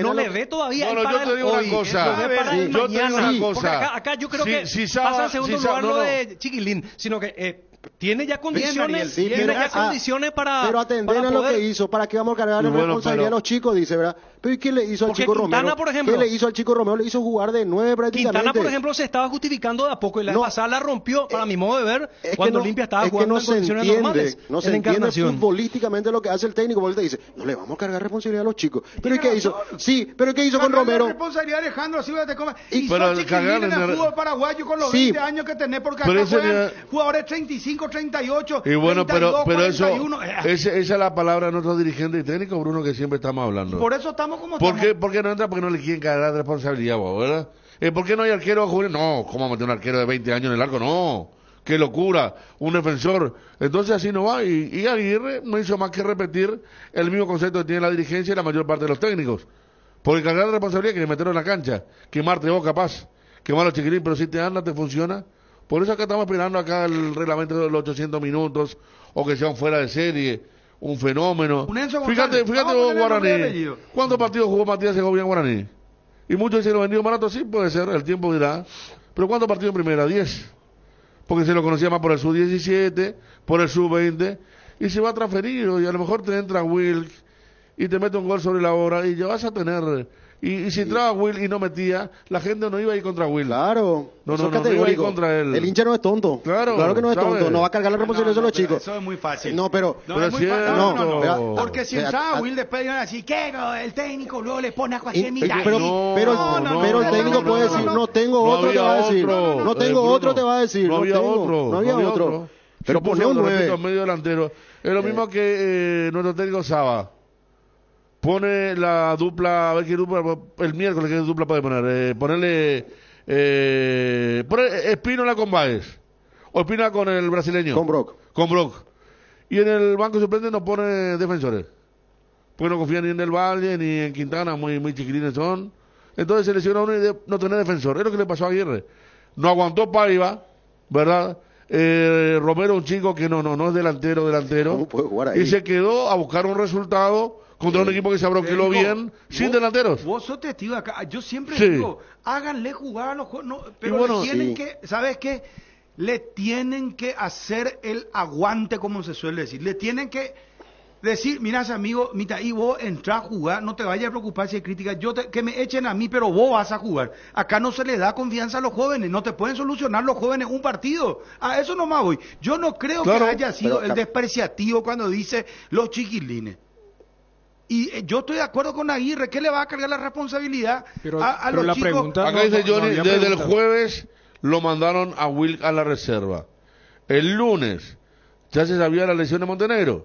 no le ve todavía? No, yo te digo una cosa. Yo te digo una cosa. Acá yo creo que pasa en segundo lugar lo de Chiquilín, sino que tiene ya condiciones, para pero atender a lo que hizo, para que vamos a cargar la responsabilidad a los chicos, dice, ¿verdad? Pero ¿y qué le hizo al chico Romero? Por ejemplo, ¿qué le hizo al chico Romero? Le hizo jugar de 9 prácticamente. Quintana, por ejemplo, se estaba justificando de a poco y la pasada la rompió, para mi modo de ver, cuando Olimpia estaba jugando en condiciones normales. No se entiende futbolísticamente lo que hace el técnico, porque él te dice, no le vamos a cargar responsabilidad a los chicos. ¿Pero y qué hizo? Sí, pero ¿qué hizo con Romero? Responsabilidad, Alejandro, así te comas. Y son chiquilines en el fútbol paraguayo con los 20 años que tenés, porque acá juegan jugadores 35, 38, y bueno, 32, pero 41. Esa es la palabra de nuestro dirigente y técnico, Bruno, que siempre estamos hablando. Por eso estamos como estamos. ¿Por qué no entra? Porque no le quieren cargar responsabilidad, ¿verdad? ¿Por qué no hay arquero juvenil? No, ¿cómo meter un arquero de 20 años en el arco? No, qué locura, un defensor. Entonces así no va, y Aguirre no hizo más que repetir el mismo concepto que tiene la dirigencia y la mayor parte de los técnicos. Porque cargar la responsabilidad quiere meterlo en la cancha, quemarte vos capaz, quemar a los chiquilines, pero si te anda, te funciona. Por eso acá estamos esperando acá el reglamento de los 800 minutos, o que sean fuera de serie, un fenómeno. Fíjate vos, Guaraní, ¿cuántos partidos jugó Matías Segovia en Guaraní? Y muchos dicen, lo vendió barato, sí, puede ser, el tiempo dirá. Pero ¿cuántos partidos en primera? 10. Porque se lo conocía más por el sub-17, por el sub-20, y se va transferido, y a lo mejor te entra Wilk, y te mete un gol sobre la hora, y ya vas a tener... Y si entraba Will y no metía, la gente no iba a ir contra Will. Claro. No iba a ir contra él. El hincha no es tonto. Claro que no es tonto. No va a cargar la responsabilidad de los chicos. Eso es muy fácil. No, pero es muy fácil. No. Porque si entraba Will después iban a decir, ¿qué? El técnico luego le pone a cualquier milagro. Pero el técnico puede decir, no tengo otro, te va a decir. No tengo otro, te va a decir. No había otro. Pero pone un 9. Medio delantero. Es lo mismo que nuestro técnico Saba. Pone la dupla, a ver qué dupla, el miércoles qué dupla puede poner, ponerle Espínola con Báez, o Espínola con el brasileño. Con Brock. Y en el banco suplente no pone defensores, porque no confía ni en Del Valle, ni en Quintana, muy chiquilines son. Entonces selecciona uno y no tener defensor, es lo que le pasó a Aguirre. No aguantó Paiva, ¿verdad? Romero, un chico que no es delantero, ¿Cómo puede jugar ahí? Y se quedó a buscar un resultado contra un equipo que se abroqueló bien, sin delanteros. Vos sos testigo acá. Yo siempre digo, háganle jugar a los jugadores. Pero le tienen que, ¿sabes qué? Le tienen que hacer el aguante, como se suele decir. Le tienen que decir, mira, amigo, y vos entrás a jugar, no te vayas a preocupar si hay críticas, que me echen a mí, pero vos vas a jugar. Acá no se le da confianza a los jóvenes, no te pueden solucionar los jóvenes un partido. A eso nomás voy. Yo no creo que haya sido el despreciativo cuando dice los chiquilines. Y yo estoy de acuerdo con Aguirre, ¿qué le va a cargar la responsabilidad a los la chicos? Pregunta, acá dice Johnny, desde el jueves lo mandaron a Wilk a la reserva. El lunes ya se sabía la lesión de Montenegro.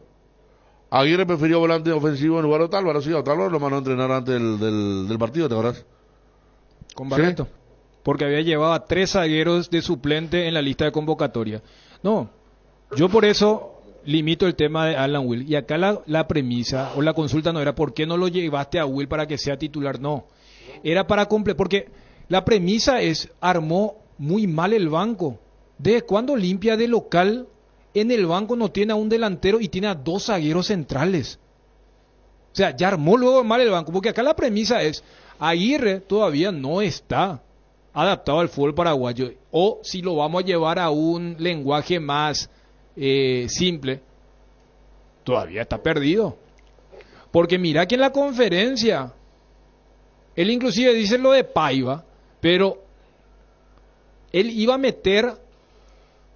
Aguirre prefirió volante ofensivo en lugar de Otálvaro. Sí, Otálvaro lo mandó a entrenar antes del partido, ¿te acuerdas? Con Barreto. ¿Sí? Porque había llevado a 3 zagueros de suplente en la lista de convocatoria. No, yo por eso limito el tema de Alan Will. Y acá la premisa o la consulta no era ¿por qué no lo llevaste a Will para que sea titular? No, era para cumplir, porque la premisa es, armó muy mal el banco. ¿Desde cuándo Olimpia de local en el banco no tiene a un delantero y tiene a 2 zagueros centrales? O sea, ya armó luego mal el banco, porque acá la premisa es, Aguirre todavía no está adaptado al fútbol paraguayo, o si lo vamos a llevar a un lenguaje más simple, todavía está perdido. Porque mira que en la conferencia él inclusive dice lo de Paiva, Pero él iba a meter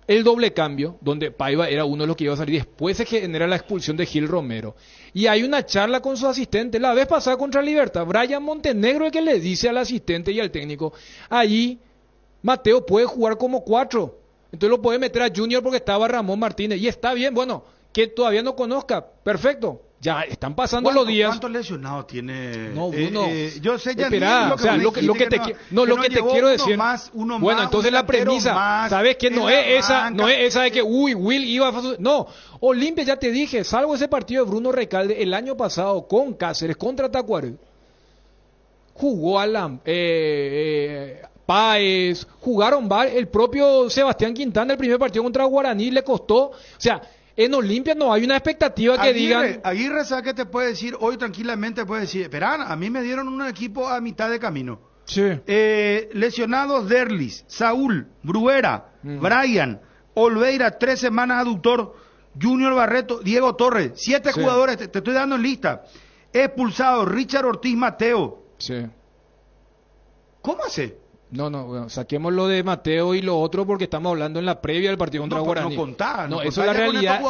el doble cambio, donde Paiva era uno de los que iba a salir. Después se genera la expulsión de Gil Romero. Y hay una charla con su asistente. La vez pasada contra Libertad, Brian Montenegro es el que le dice al asistente y al técnico, allí Mateo puede jugar como 4. Entonces lo puede meter a Junior porque estaba Ramón Martínez. Y está bien, bueno, que todavía no conozca. Perfecto. Ya están pasando los días. ¿Cuántos lesionados tiene? No, uno. Yo sé ya espera, o sea, lo que te quiero decir. Bueno, entonces la premisa, ¿sabes qué? No es esa de que Will iba a... No, Olimpia, ya te dije, salvo ese partido de Bruno Recalde el año pasado con Cáceres contra Tacuarembó, jugó Alan, Páez, jugaron el propio Sebastián Quintana el primer partido contra Guaraní le costó, o sea, en Olimpia no hay una expectativa que digan... Aguirre, ¿sabes qué te puede decir? Hoy tranquilamente puede decir, esperá, a mí me dieron un equipo a mitad de camino. Sí. Lesionados Derlis, Saúl, Bruera, Brian, Olveira, 3 semanas aductor, Junior Barreto, Diego Torres, 7 jugadores, te estoy dando en lista. Expulsado, Richard Ortiz Mateo. Sí. ¿Cómo hace? No, bueno, saquemos lo de Mateo y lo otro porque estamos hablando en la previa del partido contra Guaraní. No contá, no, eso es la realidad.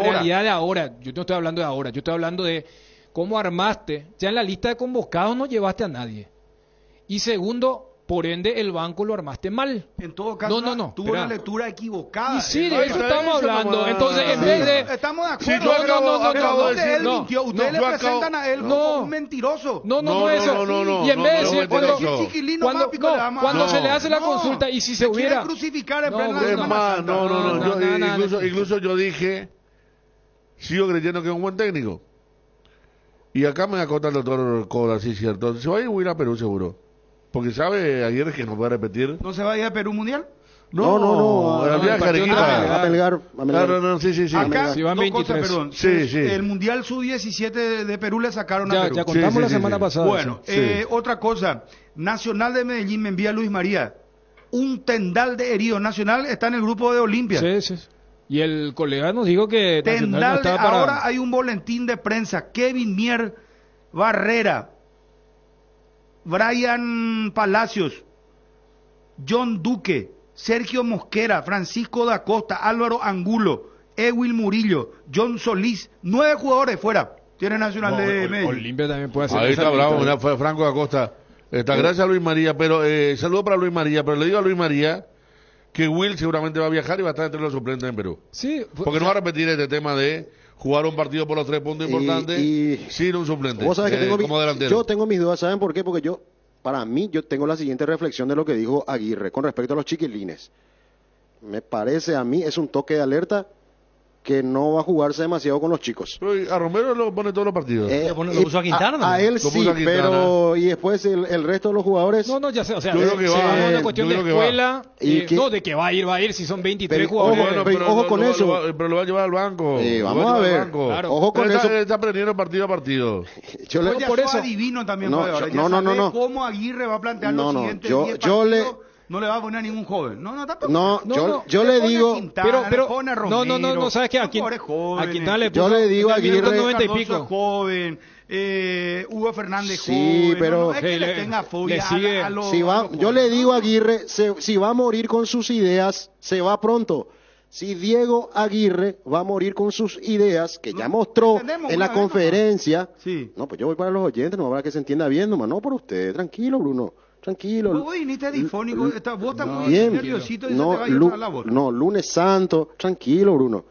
Realidad de ahora. Yo no estoy hablando de ahora, yo estoy hablando de cómo armaste. Ya en la lista de convocados no llevaste a nadie. Y segundo, por ende, el banco lo armaste mal. En todo caso, tuvo una lectura equivocada. Y sí, de eso estamos hablando. Entonces, en vez de... Estamos de Sí, acuerdo. él mintió. Ustedes le presentan a él como un mentiroso. No, eso. Y en vez de decir, cuando se le hace la consulta y si se hubiera... crucificar en Incluso yo dije, sigo creyendo que es un buen técnico. Y acá me acota el doctor Coda, sí, cierto. Se va a ir a Perú seguro. Porque sabe Aguirre que no puede repetir. ¿No se va a ir a Perú Mundial? No. A Melgar. No, sí. Acá, si van 23. Perdón. Sí. El Mundial Sub-17 de Perú le sacaron a Perú. Ya contamos la semana pasada. Bueno, otra cosa. Nacional de Medellín me envía Luis María. Un tendal de heridos. Nacional está en el grupo de Olimpia. Sí. Y el colega nos dijo que tendal no ahora hay un boletín de prensa. Kevin Mier Barrera, Brian Palacios, John Duque, Sergio Mosquera, Francisco da Costa, Álvaro Angulo, Ewil Murillo, John Solís, 9 jugadores fuera. Tiene Nacional de Medellín. Olimpia también puede hacer. Ahí está bravo, fue Franco da Costa. Gracias a Luis María, pero saludo para Luis María, pero le digo a Luis María que Will seguramente va a viajar y va a estar entre los suplentes en Perú. Sí. Porque no va a repetir este tema de jugar un partido por los 3 puntos importantes sin un suplente. Vos sabés que como delantero. Yo tengo mis dudas, ¿saben por qué? Porque yo tengo la siguiente reflexión de lo que dijo Aguirre con respecto a los chiquilines. Me parece a mí, es un toque de alerta que no va a jugarse demasiado con los chicos. Pero a Romero lo pone todos los partidos. Lo puso a Quintana. A él sí, pero y después el resto de los jugadores. No, ya sé, o sea, yo creo que va. Es una cuestión de escuela. No, de que va a ir, si son 23 jugadores. Ojo con eso. Pero lo va a llevar al banco. Vamos a ver. Claro. Ojo con eso. Está aprendiendo partido a partido. Por eso adivino también. No. ¿Cómo Aguirre va a plantear los siguientes 10 partidos? No le va a poner a ningún joven. Yo le digo, no, sabes que a Quintana le puso, yo le digo a Aguirre, 90 y pico. Joven, Hugo Fernández sí, joven, pero es que le tenga fobia yo le digo a Aguirre, si va a morir con sus ideas, se va pronto. Si Diego Aguirre va a morir con sus ideas, que ya mostró en la conferencia, pues yo voy para los oyentes, no habrá que se entienda bien, nomás, no por usted, tranquilo, Bruno. Tranquilo. Vos viniste difónico, vos estás muy bien, nerviosito y se te va a ir la voz. No, lunes santo, tranquilo, Bruno.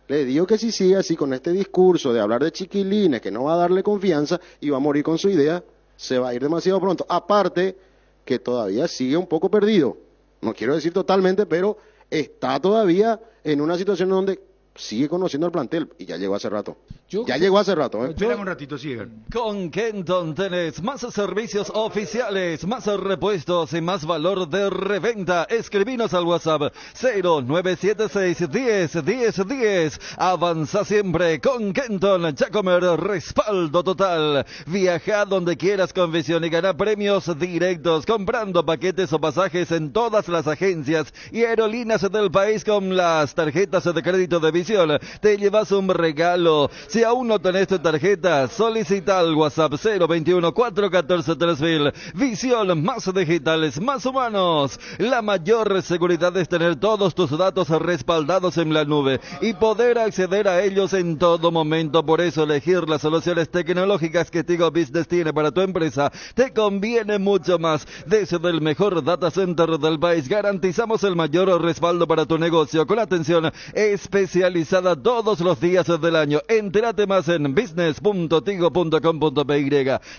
Le digo que si sigue así con este discurso de hablar de chiquilines, que no va a darle confianza y va a morir con su idea, se va a ir demasiado pronto. Aparte, que todavía sigue un poco perdido. No quiero decir totalmente, pero está todavía en una situación donde sigue conociendo el plantel y ya llegó hace rato. Espérame un ratito, sigan. Con Kenton tenés más servicios oficiales, más repuestos y más valor de reventa. Escribinos al WhatsApp 0976101010. Avanza siempre con Kenton. Jacomer, respaldo total. Viaja donde quieras con visión y gana premios directos comprando paquetes o pasajes en todas las agencias y aerolíneas del país con las tarjetas de crédito de Visión Visión, te llevas un regalo. Si aún no tenés tu tarjeta, solicita al WhatsApp 021 414 3000. Visión, más digitales, más humanos. La mayor seguridad es tener todos tus datos respaldados en la nube y poder acceder a ellos en todo momento. Por eso elegir las soluciones tecnológicas que Tigo Business tiene para tu empresa te conviene mucho más. Desde el mejor data center del país garantizamos el mayor respaldo para tu negocio con atención especializada todos los días del año. Entérate más en business.tigo.com.py.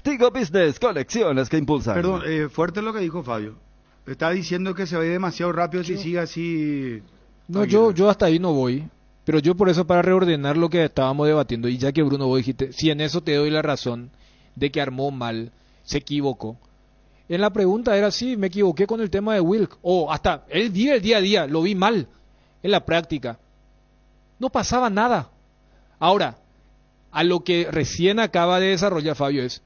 Tigo Business, conexiones que impulsan. Perdón, fuerte lo que dijo Fabio. Está diciendo que se va a ir demasiado rápido si sigue así. No, yo hasta ahí no voy. Pero yo por eso, para reordenar lo que estábamos debatiendo, y ya que Bruno, vos dijiste, si en eso te doy la razón de que armó mal, se equivocó. En la pregunta era, sí, me equivoqué con el tema de Wilk. O hasta, él vive el día a día, lo vi mal en la práctica. No pasaba nada. Ahora, a lo que recién acaba de desarrollar Fabio es,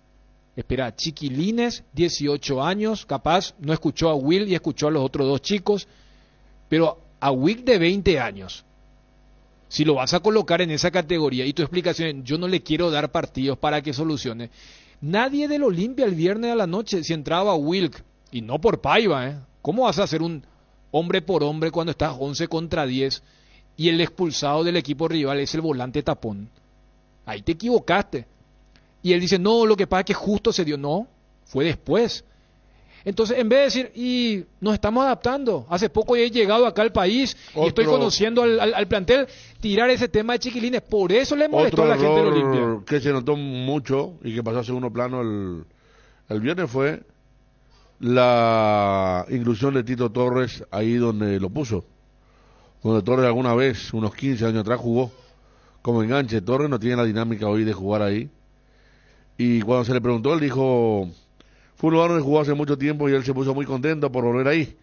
espera, chiquilines, 18 años, capaz, no escuchó a Will y escuchó a los otros dos chicos, pero a Wilk de 20 años. Si lo vas a colocar en esa categoría y tu explicación es, yo no le quiero dar partidos para que solucione. Nadie del Olimpia el viernes a la noche, si entraba Wilk, y no por Paiva, ¿cómo vas a hacer un hombre por hombre cuando estás 11 contra 10 y el expulsado del equipo rival es el volante tapón? Ahí te equivocaste. Y él dice, no, lo que pasa es que justo se dio. No, fue después. Entonces, en vez de decir, y nos estamos adaptando, hace poco he llegado acá al país y estoy conociendo al plantel, tirar ese tema de chiquilines, por eso le molestó a la gente del Olimpia. Que se notó mucho y que pasó a segundo plano el viernes fue la inclusión de Tito Torres ahí donde lo puso. Donde Torres alguna vez, unos 15 años atrás, jugó como enganche. Torres no tiene la dinámica hoy de jugar ahí. Y cuando se le preguntó, él dijo... Fue un lugar donde jugó hace mucho tiempo y él se puso muy contento por volver ahí.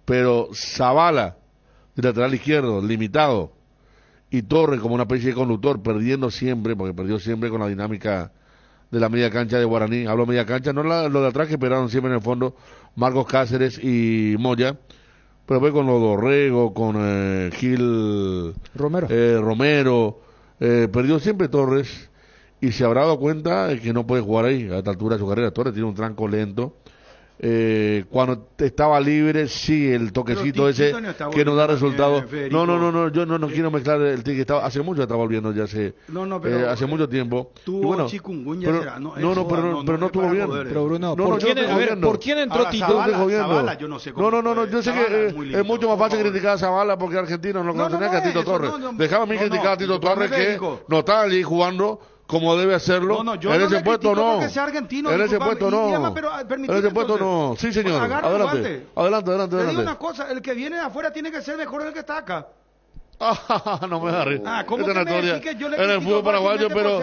Pero Zavala, de lateral izquierdo, limitado, y Torres como una especie de conductor, perdiendo siempre, porque perdió siempre con la dinámica de la media cancha de Guaraní. Hablo media cancha, no lo de atrás que esperaron siempre en el fondo Marcos Cáceres y Moya, pero fue con los Dorrego, con Gil Romero, perdió siempre Torres. Y se habrá dado cuenta de que no puede jugar ahí a esta altura de su carrera. Torres tiene un tranco lento. Cuando estaba libre, sí, el toquecito ese no que nos da resultados. No, yo no quiero mezclar el que estaba hace mucho, está volviendo ya hace mucho tiempo. Tuvo bueno, chikungunya, pero, será. pero no estuvo bien. Pero Bruno, ¿por quién entró Tito? Zavala, yo no sé cómo. Yo sé que es mucho más fácil criticar a Zavala porque argentino no conocen que a Tito Torres. Dejaba a mí criticar a Tito Torres que no está allí jugando como debe hacerlo. En ese puesto no. En ese puesto no. En ese puesto no. Sí, señor. Adelante. Te digo una cosa, el que viene de afuera tiene que ser mejor que el que está acá. No me agarres. ¿Cómo que me decís que yo le en el fútbol paraguayo, pero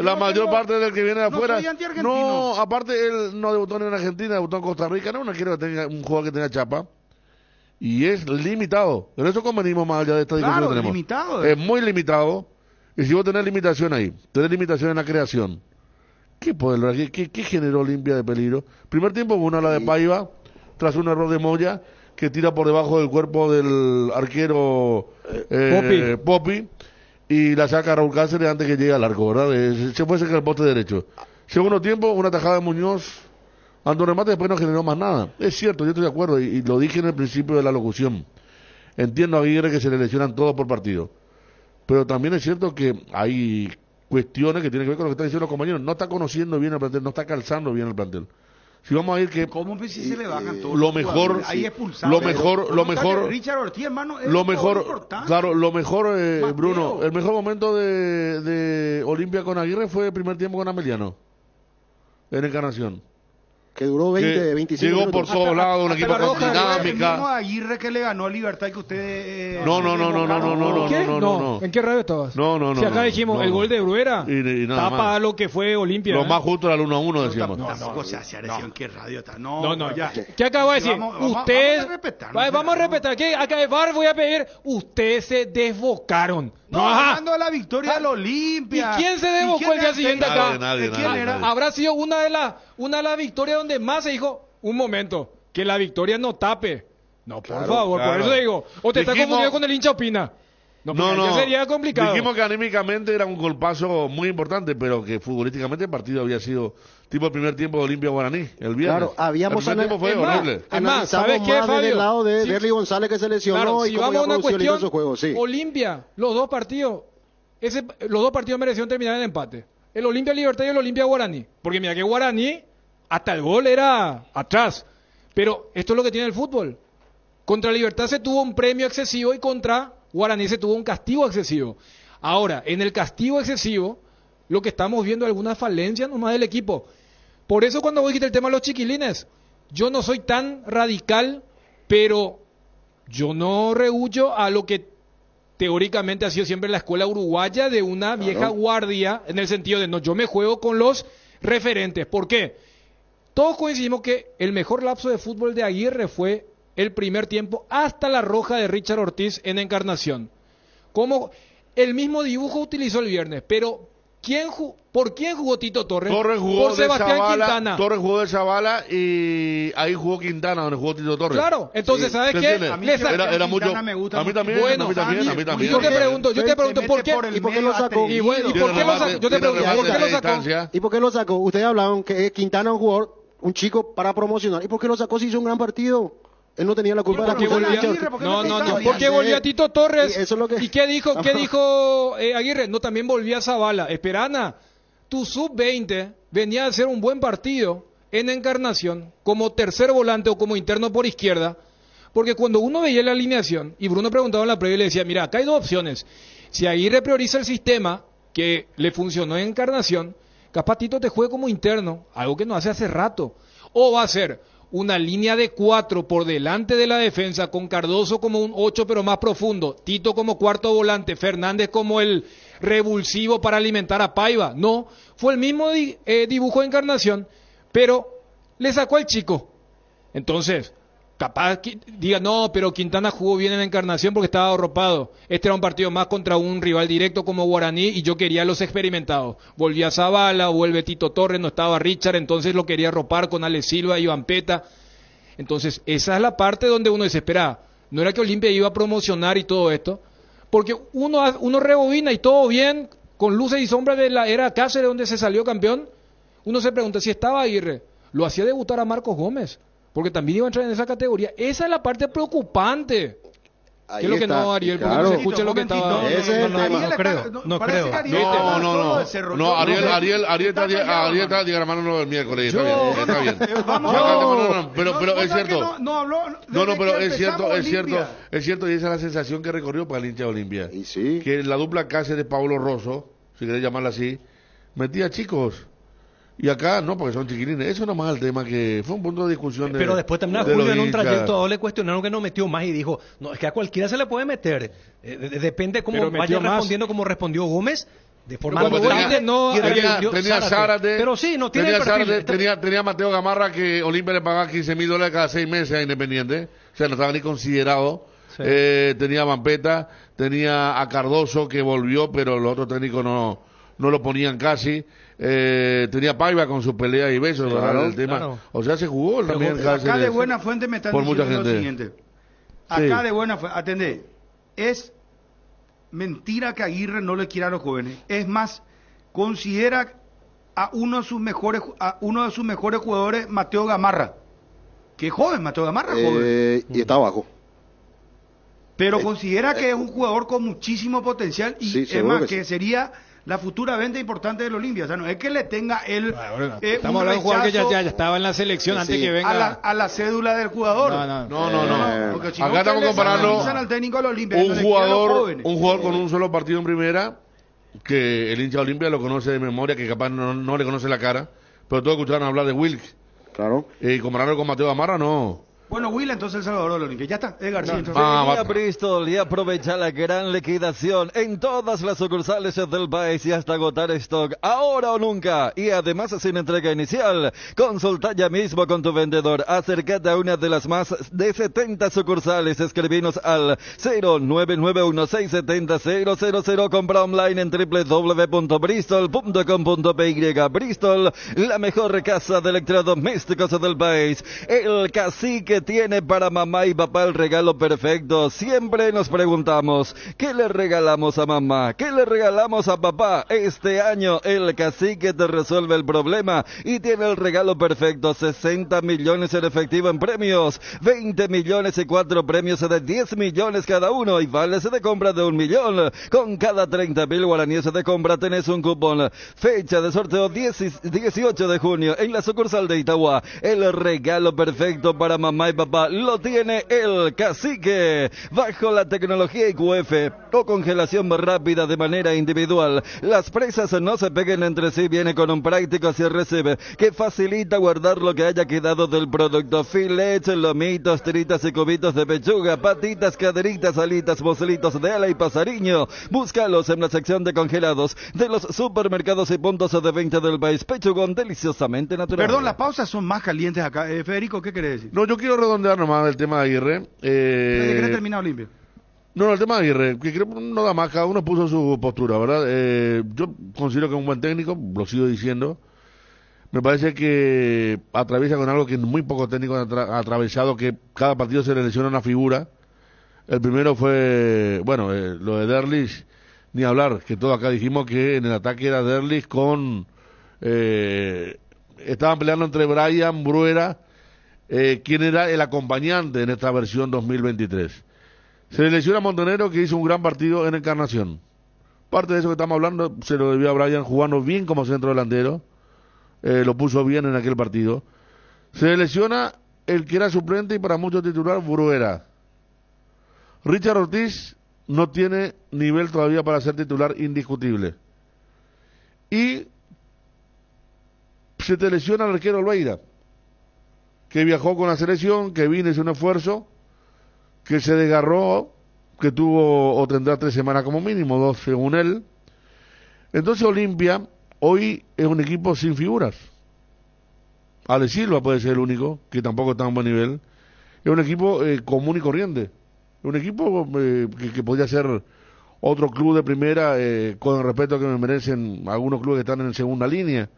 la mayor parte del que viene de afuera. No, aparte él no debutó ni en Argentina, debutó en Costa Rica. No quiero que tenga un jugador que tenga chapa. Y es limitado. En eso convenimos más allá de esta discusión que tenemos. Limitado. Es muy limitado. Y si vos tenés limitación ahí, tenés limitación en la creación, ¿qué generó Olimpia de peligro? Primer tiempo una la de Paiva, tras un error de Moya, que tira por debajo del cuerpo del arquero Popi, y la saca Raúl Cáceres antes que llegue al arco, ¿verdad? Se fue cerca del poste derecho. Segundo tiempo, una tajada de Muñoz, ando remate, después no generó más nada. Es cierto, yo estoy de acuerdo, y lo dije en el principio de la locución. Entiendo a Aguirre que se le lesionan todos por partido. Pero también es cierto que hay cuestiones que tienen que ver con lo que están diciendo los compañeros. No está conociendo bien el plantel, no está calzando bien el plantel. Si vamos a ir que... ¿Cómo si se le bajan todos? Lo mejor... Richard Ortiz, hermano, lo mejor, Bruno, el mejor momento de Olimpia con Aguirre fue el primer tiempo con Ameliano. En Encarnación. Que duró 25 llegó minutos. por todos lados, un equipo con dinámica. El mismo Aguirre que le ganó a Libertad que usted... No. ¿En qué radio estabas? No. Si acá dijimos el gol de Bruera, y nada tapa más. lo que fue Olimpia. Lo más justo era el 1-1, decíamos. Tampoco se hace ¿en qué radio está? No, ya. ¿Qué acabo de decir? Ustedes... Vamos a respetar. Acá de VAR voy a pedir, ustedes se desbocaron. Hablando de la victoria del Olimpia. ¿Y quién se desbocó el día siguiente acá? Nadie. Habrá sido una de las victorias donde más se dijo, un momento, que la victoria no tape. No, por favor, por eso digo. O te estás confundiendo con el hincha Opina. Ya sería complicado. Dijimos que anímicamente era un golpazo muy importante, pero que futbolísticamente el partido había sido tipo el primer tiempo de Olimpia Guaraní, el viernes. Claro, habíamos el primer tiempo fue horrible. Analizamos ¿sabes qué, más desde Fabio? el lado de Sí. Derly González que se lesionó Claro, y si cómo vamos a había una producido cuestión, su juego. Sí. Olimpia, los dos partidos merecieron terminar en empate. El Olimpia Libertad y el Olimpia Guaraní. Porque mira que Guaraní, hasta el gol era atrás. Pero esto es lo que tiene el fútbol. Contra Libertad se tuvo un premio excesivo y contra Guaraní se tuvo un castigo excesivo. Ahora, en el castigo excesivo, lo que estamos viendo es algunas falencias nomás del equipo. Por eso cuando vos dijiste el tema de los chiquilines, yo no soy tan radical, pero yo no rehuyo a lo que teóricamente ha sido siempre la escuela uruguaya de una vieja guardia, en el sentido de no, yo me juego con los referentes. ¿Por qué? Todos coincidimos que el mejor lapso de fútbol de Aguirre fue el primer tiempo hasta la roja de Richard Ortiz en Encarnación. Como el mismo dibujo utilizó el viernes, pero ¿por quién jugó Tito Torres? Torres jugó por de Sebastián Zavala, Quintana. Torres jugó de Zavala y ahí jugó Quintana, donde jugó Tito Torres. Claro, entonces, ¿sabes ¿se qué? entiende? A mí Era mucho. me gusta A mí mucho. también, Bueno, a mí también. Yo te pregunto, ¿por qué? ¿Y por qué lo sacó? Y bueno, ¿y por qué lo sacó? Yo te pregunto, ¿por qué lo sacó? ¿Y por qué lo sacó? Ustedes hablaban que Quintana es un jugador, un chico para promocionar. ¿Y por qué lo sacó si hizo un gran partido? Él no tenía la culpa de la Porque culpa volvió, no, porque volvió a Tito Torres. Y eso es lo que... ¿Y qué dijo Aguirre? No, también volvía a Zavala. Esperana, tu sub-20 venía a hacer un buen partido en Encarnación como tercer volante o como interno por izquierda, porque cuando uno veía la alineación y Bruno preguntaba en la previa y le decía, mira, acá hay dos opciones. Si Aguirre prioriza el sistema que le funcionó en Encarnación, capaz Tito te juegue como interno, algo que no hace rato, o va a ser una línea de 4 por delante de la defensa, con Cardoso como un 8 pero más profundo, Tito como cuarto volante, Fernández como el revulsivo para alimentar a Paiva. No, fue el mismo dibujo de Encarnación, pero le sacó al chico. Entonces, capaz que diga, no, pero Quintana jugó bien en Encarnación porque estaba arropado. Este era un partido más contra un rival directo como Guaraní y yo quería los experimentados. Volvía Zavala, vuelve Tito Torres, no estaba Richard, entonces lo quería arropar con Ale Silva y Vampeta. Entonces, esa es la parte donde uno desespera. No era que Olimpia iba a promocionar y todo esto, porque uno rebobina y todo bien, con luces y sombras de la era Cáceres donde se salió campeón. Uno se pregunta si estaba Aguirre, lo hacía debutar a Marcos Gómez, porque también iba a entrar en esa categoría. Esa es la parte preocupante. Ahí ¿Qué es lo que está, no, Ariel? claro. Porque no se escucha lo que estaba... Ese es el tema. No creo. No, Ariel está diagramando el miércoles. Está bien. Pero es cierto. Pero es cierto y esa es la sensación que recorrió para el hincha de Olimpia. Y sí. Que la dupla Cáceres-Pablo Rosso, si querés llamarla así, metía chicos. Y acá no, porque son chiquilines. Eso nomás el tema que fue un punto de discusión. Pero después también a Julio en un trayecto le cuestionaron que no metió más y dijo, no, es que a cualquiera se le puede meter. Depende cómo vaya respondiendo, como respondió Gómez. De forma tenía Zárate, pero sí, no tiene tenía Mateo Gamarra que Olimpia le pagaba $15,000 cada 6 meses a Independiente. O sea, no estaba ni considerado. Sí. Tenía a Vampeta, tenía a Cardoso que volvió, pero los otros técnicos no lo ponían casi. Tenía Paiva con su pelea y besos, claro, el tema. Claro. O sea, se jugó también. Acá de Buena Fuente me están diciendo lo siguiente. Acá de Buena Fuente, atendé, es mentira que Aguirre no le quiera a los jóvenes. Es más, considera a uno de sus mejores jugadores, Mateo Gamarra. Que joven, Mateo Gamarra, joven. Y está abajo. Pero considera que es un jugador con muchísimo potencial y es más, que sería la futura venta importante del Olimpia. O sea, no es que le tenga el estamos hablando de un jugador que ya estaba en la selección antes que venga a la cédula del jugador. No. Porque si acá estamos comparando al técnico del Olimpia, un jugador con un solo partido en primera, que el hincha de Olimpia lo conoce de memoria, que capaz no le conoce la cara, pero todos escucharon hablar de Wilk. Claro. Y compararlo con Mateo Gamarra, no. Bueno, Will, entonces el Salvador de la Olimpia. Ya está, García. Venía Bristol y aprovecha la gran liquidación en todas las sucursales del país y hasta agotar stock ahora o nunca. Y además sin entrega inicial. Consulta ya mismo con tu vendedor. Acércate a una de las más de 70 sucursales. Escribinos al 0991670000. Compra online en www.bristol.com.py. Bristol, la mejor casa de electrodomésticos del país. El Cacique tiene para mamá y papá el regalo perfecto. Siempre nos preguntamos, ¿qué le regalamos a mamá? ¿Qué le regalamos a papá? Este año el Cacique te resuelve el problema y tiene el regalo perfecto. 60 millones en efectivo en premios, 20 millones y 4 premios de 10 millones cada uno y vales de compra de 1 millón. Con cada 30.000 guaraníes de compra tenés un cupón. Fecha de sorteo 18 de junio en la sucursal de Itagua. El regalo perfecto para mamá y papá lo tiene el Cacique. Bajo la tecnología IQF o congelación rápida de manera individual. Las presas no se peguen entre sí. Viene con un práctico así recibe que facilita guardar lo que haya quedado del producto. Filets, lomitos, tiritas y cubitos de pechuga, patitas, caderitas, alitas, moselitos de ala y pasariño. Búscalos en la sección de congelados de los supermercados y puntos de venta del país. Pechugón deliciosamente natural. Perdón, las pausas son más calientes acá. Federico, ¿qué querés decir? No, yo quiero redondear nomás el tema de Aguirre. ¿Desde que terminado limpio? No, el tema de Aguirre, que creo que no da más, cada uno puso su postura, ¿verdad? Yo considero que es un buen técnico, lo sigo diciendo. Me parece que atraviesa con algo que muy pocos técnicos han atravesado, que cada partido se le lesiona una figura. El primero fue, bueno, lo de Derlich, ni hablar, que todos acá dijimos que en el ataque era Derlich con... estaban peleando entre Brian, Bruera, quien era el acompañante en esta versión 2023. Se le lesiona a Montenegro, que hizo un gran partido en Encarnación. Parte de eso que estamos hablando se lo debió a Brian jugando bien como centro delantero. Lo puso bien en aquel partido. Se lesiona el que era suplente y para muchos titular, Bruera. Richard Ortiz no tiene nivel todavía para ser titular indiscutible. Y se te lesiona el arquero Olveira, que viajó con la selección, que vino, hizo un esfuerzo, que se desgarró, que tuvo o tendrá 3 semanas como mínimo, 2 según él. Entonces Olimpia hoy es un equipo sin figuras. Ale Silva puede ser el único, que tampoco está en buen nivel. Es un equipo común y corriente. Es un equipo que podría ser otro club de primera, con el respeto que me merecen algunos clubes que están en segunda línea.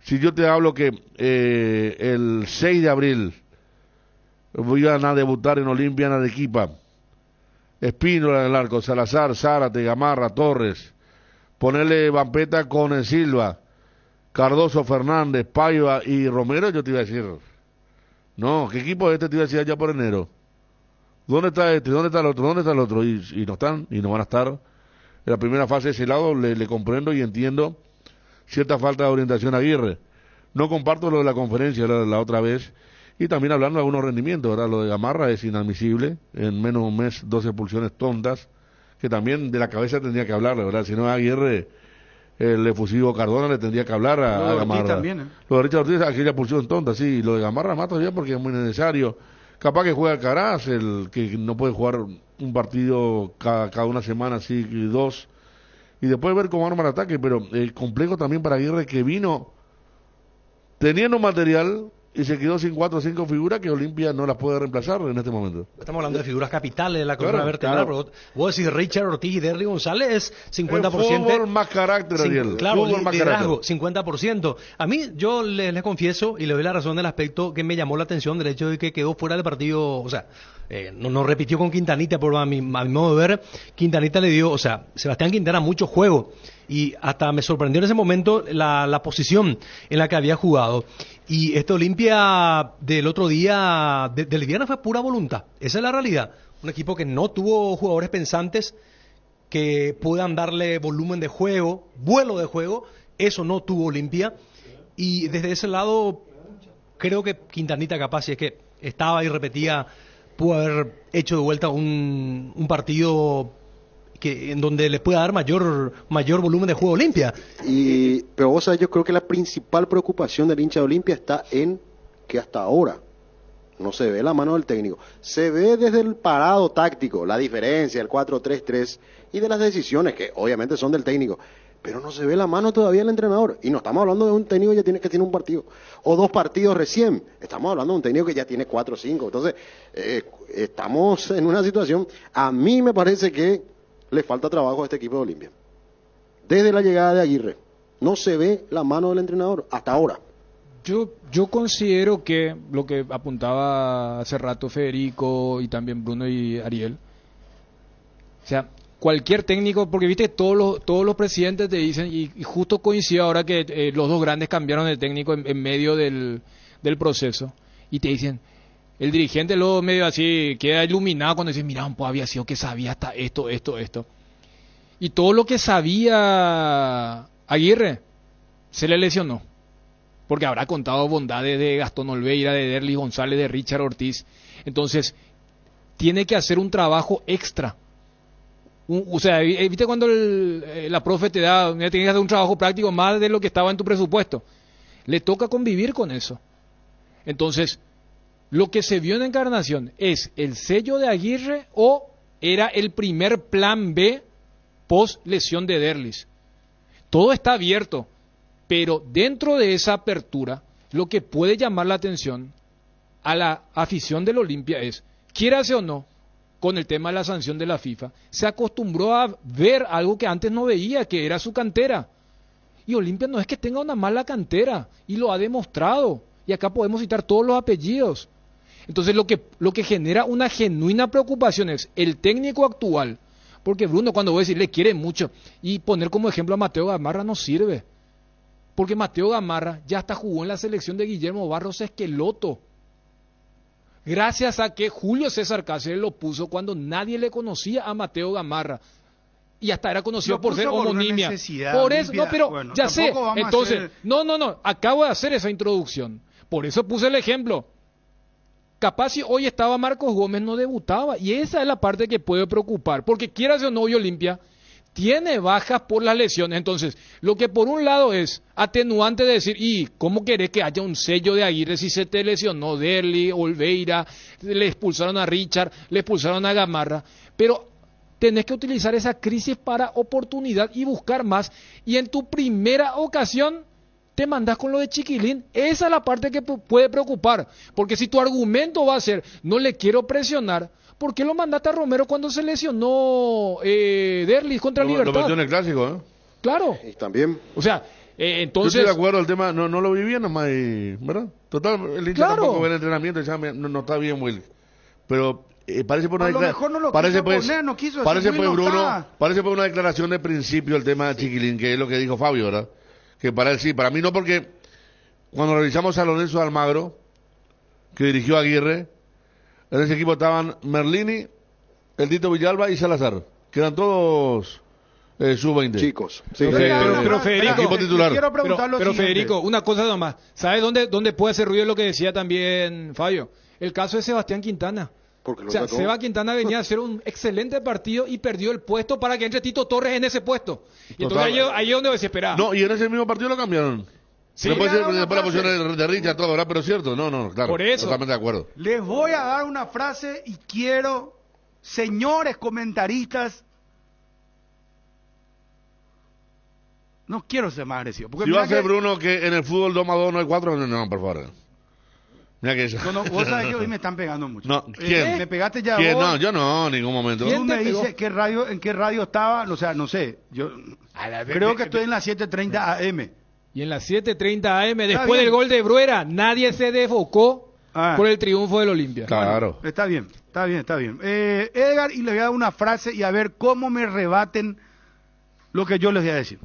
Si yo te hablo que el 6 de abril voy a debutar en Olimpia en Arequipa, Espínola en el arco, Salazar, Zárate, Gamarra, Torres, ponerle Vampeta con Silva, Cardoso, Fernández, Paiva y Romero, yo te iba a decir, no, ¿qué equipo es este? Te iba a decir allá por enero. ¿Dónde está este? ¿Dónde está el otro? ¿Dónde está el otro? Y no están, y no van a estar. En la primera fase de ese lado le comprendo y entiendo cierta falta de orientación a Aguirre. No comparto lo de la conferencia la otra vez, y también hablando de algunos rendimientos, ¿verdad? Lo de Gamarra es inadmisible, en menos de un mes 12 expulsiones tontas, que también de la cabeza tendría que hablarle, ¿verdad? Si no a Aguirre, el efusivo Cardona le tendría que hablar a Gamarra. También, Lo de Richard Ortiz, aquella expulsión tonta, sí, lo de Gamarra más todavía porque es muy necesario. Capaz que juega Alcaraz, el que no puede jugar un partido cada una semana, así, 2, y después ver cómo arma el ataque, pero complejo también para Aguirre, que vino teniendo material y se quedó sin 4 o 5 figuras que Olimpia no las puede reemplazar en este momento. Estamos hablando de figuras capitales de la columna vertebral, claro. pero vos decís Richard Ortiz y Derry González, 50%. Fútbol más carácter, Ariel. Claro, Fútbol más liderazgo, 50%. A mí, yo les confieso, y le doy la razón del aspecto que me llamó la atención del hecho de que quedó fuera del partido, o sea, no repitió con Quintanita, por a mi modo de ver, Quintanita le dio, o sea, Sebastián Quintana mucho juego, y hasta me sorprendió en ese momento la posición en la que había jugado. Y este Olimpia del otro día, del viernes, fue pura voluntad. Esa es la realidad. Un equipo que no tuvo jugadores pensantes que puedan darle volumen de juego, vuelo de juego. Eso no tuvo Olimpia. Y desde ese lado, creo que Quintanita, capaz, si es que estaba y repetía, pudo haber hecho de vuelta un partido en donde le pueda dar mayor volumen de juego a Olimpia. Pero vos sabés, yo creo que la principal preocupación del hincha de Olimpia está en que hasta ahora no se ve la mano del técnico. Se ve desde el parado táctico, la diferencia, el 4-3-3 y de las decisiones que obviamente son del técnico. Pero no se ve la mano todavía del entrenador. Y no estamos hablando de un técnico que tiene un partido o 2 partidos recién. Estamos hablando de un técnico que ya tiene 4 o 5. Entonces, estamos en una situación, a mí me parece que le falta trabajo a este equipo de Olimpia. Desde la llegada de Aguirre, no se ve la mano del entrenador hasta ahora. Yo considero que lo que apuntaba hace rato Federico y también Bruno y Ariel, o sea, cualquier técnico, porque viste todos los presidentes te dicen, y justo coincidió ahora que los dos grandes cambiaron de técnico en medio del proceso, y te dicen, el dirigente luego medio así queda iluminado cuando dice, mira, pues había sido que sabía hasta esto. Y todo lo que sabía Aguirre se le lesionó. Porque habrá contado bondades de Gastón Olveira, de Derlis González, de Richard Ortiz. Entonces, tiene que hacer un trabajo extra. O sea, ¿viste cuando la profe te da, tienes que hacer un trabajo práctico más de lo que estaba en tu presupuesto? Le toca convivir con eso. Entonces, lo que se vio en Encarnación, ¿es el sello de Aguirre o era el primer plan B post lesión de Derlis? Todo está abierto. Pero dentro de esa apertura, lo que puede llamar la atención a la afición del Olimpia es, quiérase o no, con el tema de la sanción de la FIFA, se acostumbró a ver algo que antes no veía, que era su cantera. Y Olimpia no es que tenga una mala cantera, y lo ha demostrado. Y acá podemos citar todos los apellidos. Entonces lo que genera una genuina preocupación es el técnico actual, porque Bruno, cuando voy a decir le quiere mucho, y poner como ejemplo a Mateo Gamarra no sirve. Porque Mateo Gamarra ya hasta jugó en la selección de Guillermo Barros Esqueloto. Gracias a que Julio César Cáceres lo puso cuando nadie le conocía a Mateo Gamarra. Y hasta era conocido por ser homonimia. Por eso, no, pero bueno, ya sé. Entonces, no, acabo de hacer esa introducción. Por eso puse el ejemplo. Capaz si hoy estaba Marcos Gómez no debutaba. Y esa es la parte que puede preocupar. Porque quieras o no, hoy Olimpia tiene bajas por las lesiones. Entonces, lo que por un lado es atenuante de decir, ¿y cómo querés que haya un sello de Aguirre si se te lesionó Derli, Olveira, le expulsaron a Richard, le expulsaron a Gamarra? Pero tenés que utilizar esa crisis para oportunidad y buscar más. Y en tu primera ocasión te mandás con lo de Chiquilín. Esa es la parte que puede preocupar. Porque si tu argumento va a ser, no le quiero presionar, ¿por qué lo mandaste a Romero cuando se lesionó Derlis contra Libertad? Lo metió en el clásico, ¿eh? Claro. Y también. O sea, entonces... Yo estoy de acuerdo, el tema no lo vivía nomás, ¿verdad? Total, el hincha tampoco ve el entrenamiento, ya no está bien, Will. Pero parece por una declaración... No parece pues, no quiso parece pues, Bruno, parece por una declaración de principio el tema de Chiquilín, que es lo que dijo Fabio, ¿verdad? Que para él sí, para mí no, porque cuando revisamos a Lorenzo Almagro, que dirigió a Aguirre, en ese equipo estaban Merlini, el Tito Villalba y Salazar, que eran todos sub-20. Chicos. Sí. Pero Federico, equipo titular. Pero Federico, una cosa nomás. ¿Sabes dónde puede hacer ruido lo que decía también Fabio? El caso de Sebastián Quintana. O sea, Seba Quintana venía a hacer un excelente partido y perdió el puesto para que entre Tito Torres en ese puesto. Y entonces ahí es donde desesperaba. No, y en ese mismo partido lo cambiaron. Sí, después la posición de Richard, todo, ¿verdad? Pero es cierto, no, claro. Por eso. Totalmente de acuerdo. Les voy a dar una frase y quiero, señores comentaristas, no quiero ser más agresivo. Si va a ser Bruno que en el fútbol 2 más 2 no hay 4, no, por favor. Mira que eso. No, vos sabés que hoy me están pegando mucho. No, ¿quién? Me pegaste ya ¿Quién? vos. No, yo no, en ningún momento. ¿Quién me dice en qué radio estaba? O sea, no sé. Yo creo que estoy en la 7:30 AM. Y en las 7:30 AM, después del gol de Bruera, nadie se desfocó por el triunfo del Olimpia. Claro. Bueno, está bien. Edgar, y le voy a dar una frase y a ver cómo me rebaten lo que yo les voy a decir.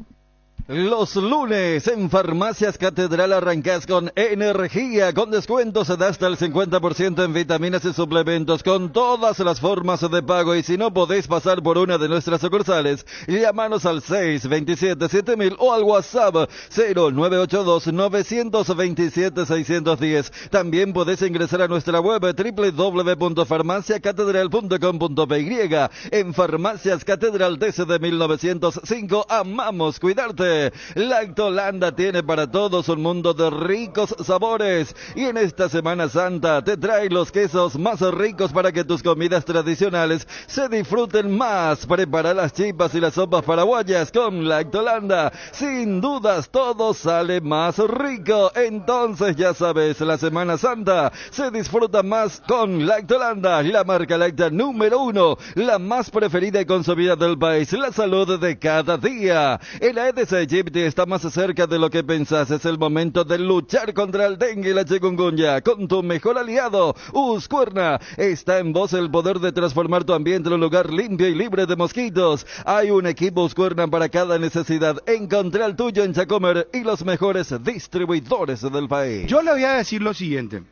Los lunes en Farmacias Catedral arrancas con energía, con descuentos de hasta el 50% en vitaminas y suplementos, con todas las formas de pago. Y si no podéis pasar por una de nuestras sucursales, llámanos al 627-7000 o al WhatsApp 0982-927-610. También podéis ingresar a nuestra web www.farmaciacatedral.com.py. En Farmacias Catedral desde 1905 amamos cuidarte. Lactolanda tiene para todos un mundo de ricos sabores y en esta Semana Santa te trae los quesos más ricos para que tus comidas tradicionales se disfruten más. Prepara las chipas y las sopas paraguayas con Lactolanda. Sin dudas todo sale más rico. Entonces ya sabes, la Semana Santa se disfruta más con Lactolanda, la marca láctea número 1, la más preferida y consumida del país. La salud de cada día. En la EDC Egypti está más cerca de lo que pensás. Es el momento de luchar contra el dengue y la chikungunya con tu mejor aliado, Uscuerna. Está en vos el poder de transformar tu ambiente en un lugar limpio y libre de mosquitos. Hay un equipo Uscuerna para cada necesidad. Encontrá el tuyo en Chacomer y los mejores distribuidores del país. Yo le voy a decir lo siguiente.